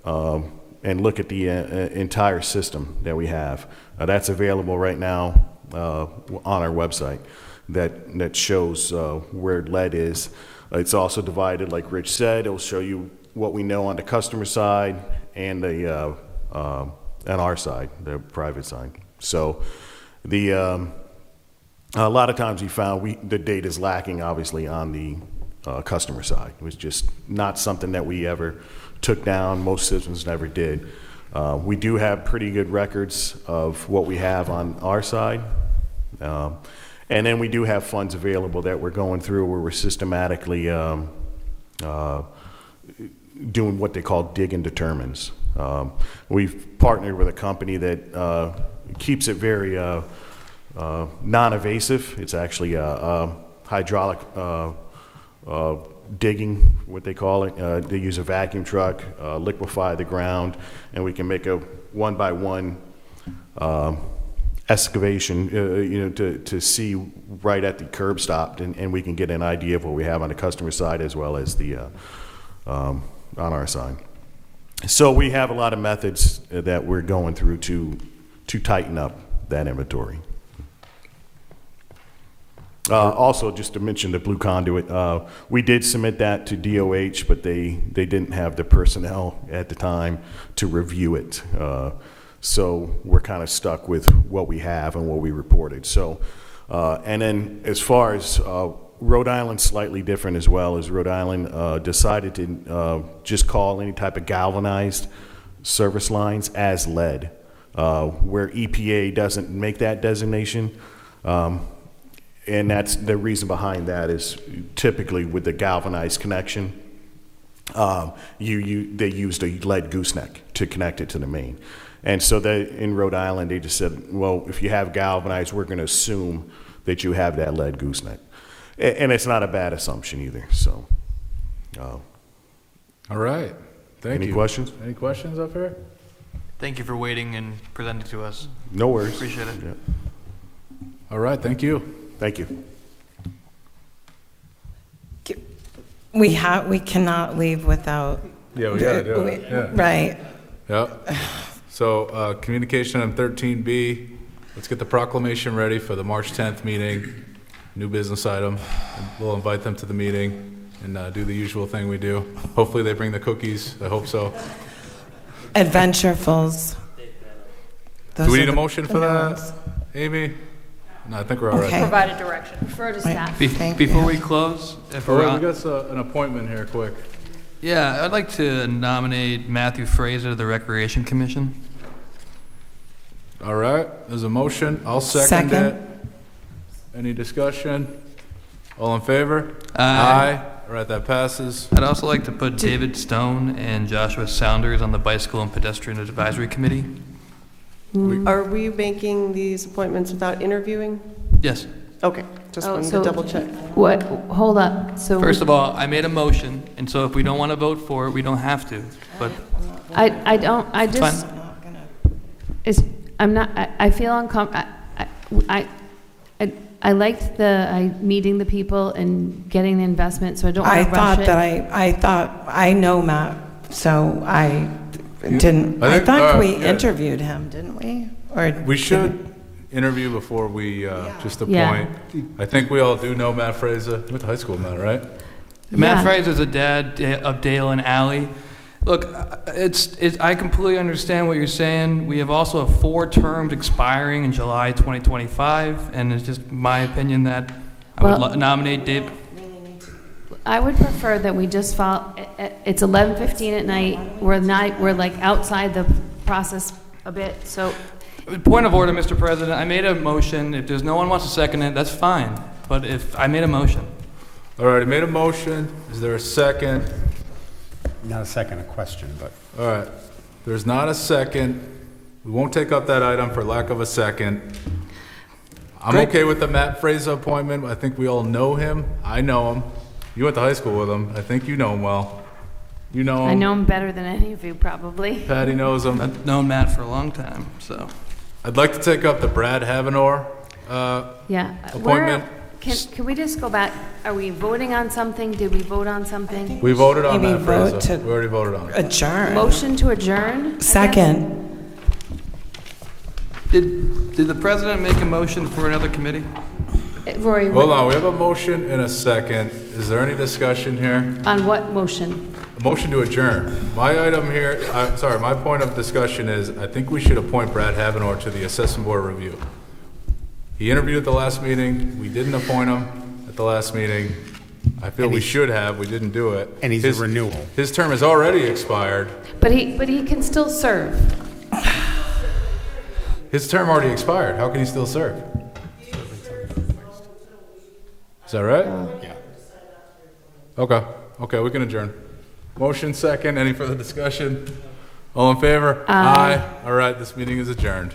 and look at the entire system that we have. That's available right now on our website that shows where lead is. It's also divided, like Rich said. It'll show you what we know on the customer side and on our side, the private side. So a lot of times we found the data is lacking, obviously, on the customer side. It was just not something that we ever took down. Most systems never did. We do have pretty good records of what we have on our side. And then we do have funds available that we're going through where we're systematically doing what they call dig and determines. We've partnered with a company that keeps it very non-invasive. It's actually hydraulic digging, what they call it. They use a vacuum truck, liquefy the ground, and we can make a one-by-one excavation, to see right at the curb stop, and we can get an idea of what we have on the customer side as well as the on our side. So we have a lot of methods that we're going through to tighten up that inventory. Also, just to mention the blue conduit, we did submit that to DOH, but they didn't have the personnel at the time to review it. So we're kind of stuck with what we have and what we reported. So, and then as far as Rhode Island's slightly different as well, as Rhode Island decided to just call any type of galvanized service lines as lead, where EPA doesn't make that designation. And that's the reason behind that is typically with the galvanized connection, they used a lead gooseneck to connect it to the main. And so in Rhode Island, they just said, well, if you have galvanized, we're going to assume that you have that lead gooseneck. And it's not a bad assumption either, so. All right, thank you. Any questions? Any questions up here? Thank you for waiting and presenting to us. No worries. Appreciate it. Yeah. All right, thank you. Thank you. We cannot leave without. Yeah, we gotta do it. Yeah. Right. Yep. So, communication on 13B, let's get the proclamation ready for the March 10th meeting, new business item. We'll invite them to the meeting and do the usual thing we do. Hopefully they bring the cookies, I hope so. Adventurefuls. Do we need a motion for that, Amy? No, I think we're all right. Okay. Provided direction. Refer to staff. Before we close, if Oh, we're wait, on, we got an appointment here, quick. yeah, I'd like to nominate Matthew Fraser to the Recreation Commission. All right, there's a motion. I'll second it. Any discussion? All in favor? Aye. All right, that passes. I'd also like to put David Stone and Joshua Saunders on the Bicycle and Pedestrian Advisory Committee. Are we making these appointments without interviewing? Yes. Okay, just wanted to double check. What, hold up, so. First of all, I made a motion, and so if we don't want to vote for it, we don't have to, but. I don't, I It's just, I feel uncomfortable, I liked meeting the people and getting the investment, so I don't want to rush it. I thought, I know Matt, so I didn't, I I think- thought we yeah. interviewed him, didn't we? Or We should interview before we just Yeah. appoint. I think we all do know Matt Fraser. Went to high school with Matt, right? Matt Yeah. Fraser's a dad of Dale and Allie. Look, I completely understand what you're saying. We have also 4 terms expiring in July 2025, and it's just my opinion that I would Well- nominate Dave. I would prefer that we just follow, it's 11:15 at night, we're like outside the process a bit, so. Point of order, Mr. President. I made a motion. If there's no one wants to second it, that's fine. But if I made a motion. All right, I made a motion. Is there a second? Not a second, a question, but. All right, there's not a second. We won't take up that item for lack of a second. I'm okay with the Matt Fraser appointment. I think we all know him. I know him. You went to high school with him. I think you know him well. You know him. I know him better than any of you, probably. Patty knows him. I've known Matt for a long time, so. I'd like to take up the Brad Havenor Yeah. appointment. Can we just go back? Are we voting on something? Did we vote on something? We voted on Maybe Matt vote Fraser. to We already voted on it. adjourn. Motion to adjourn? I guess? Second. Did the president make a motion for another committee? Rory, Hold on, we have a motion and a second. Is there any discussion here? on what motion? A motion to adjourn. My item here, my point of discussion is, I think we should appoint Brad Havenor to the Assessment Board Review. He interviewed at the last meeting. We didn't appoint him at the last meeting. I feel we should have. We didn't do it. And he's a renewal. His term has already expired. But he can still serve. His term already expired. How can he still serve? Is that right? Yeah. Okay. Okay, we can adjourn. Motion second. Any further discussion? All in favor? Aye. All right, this meeting is adjourned.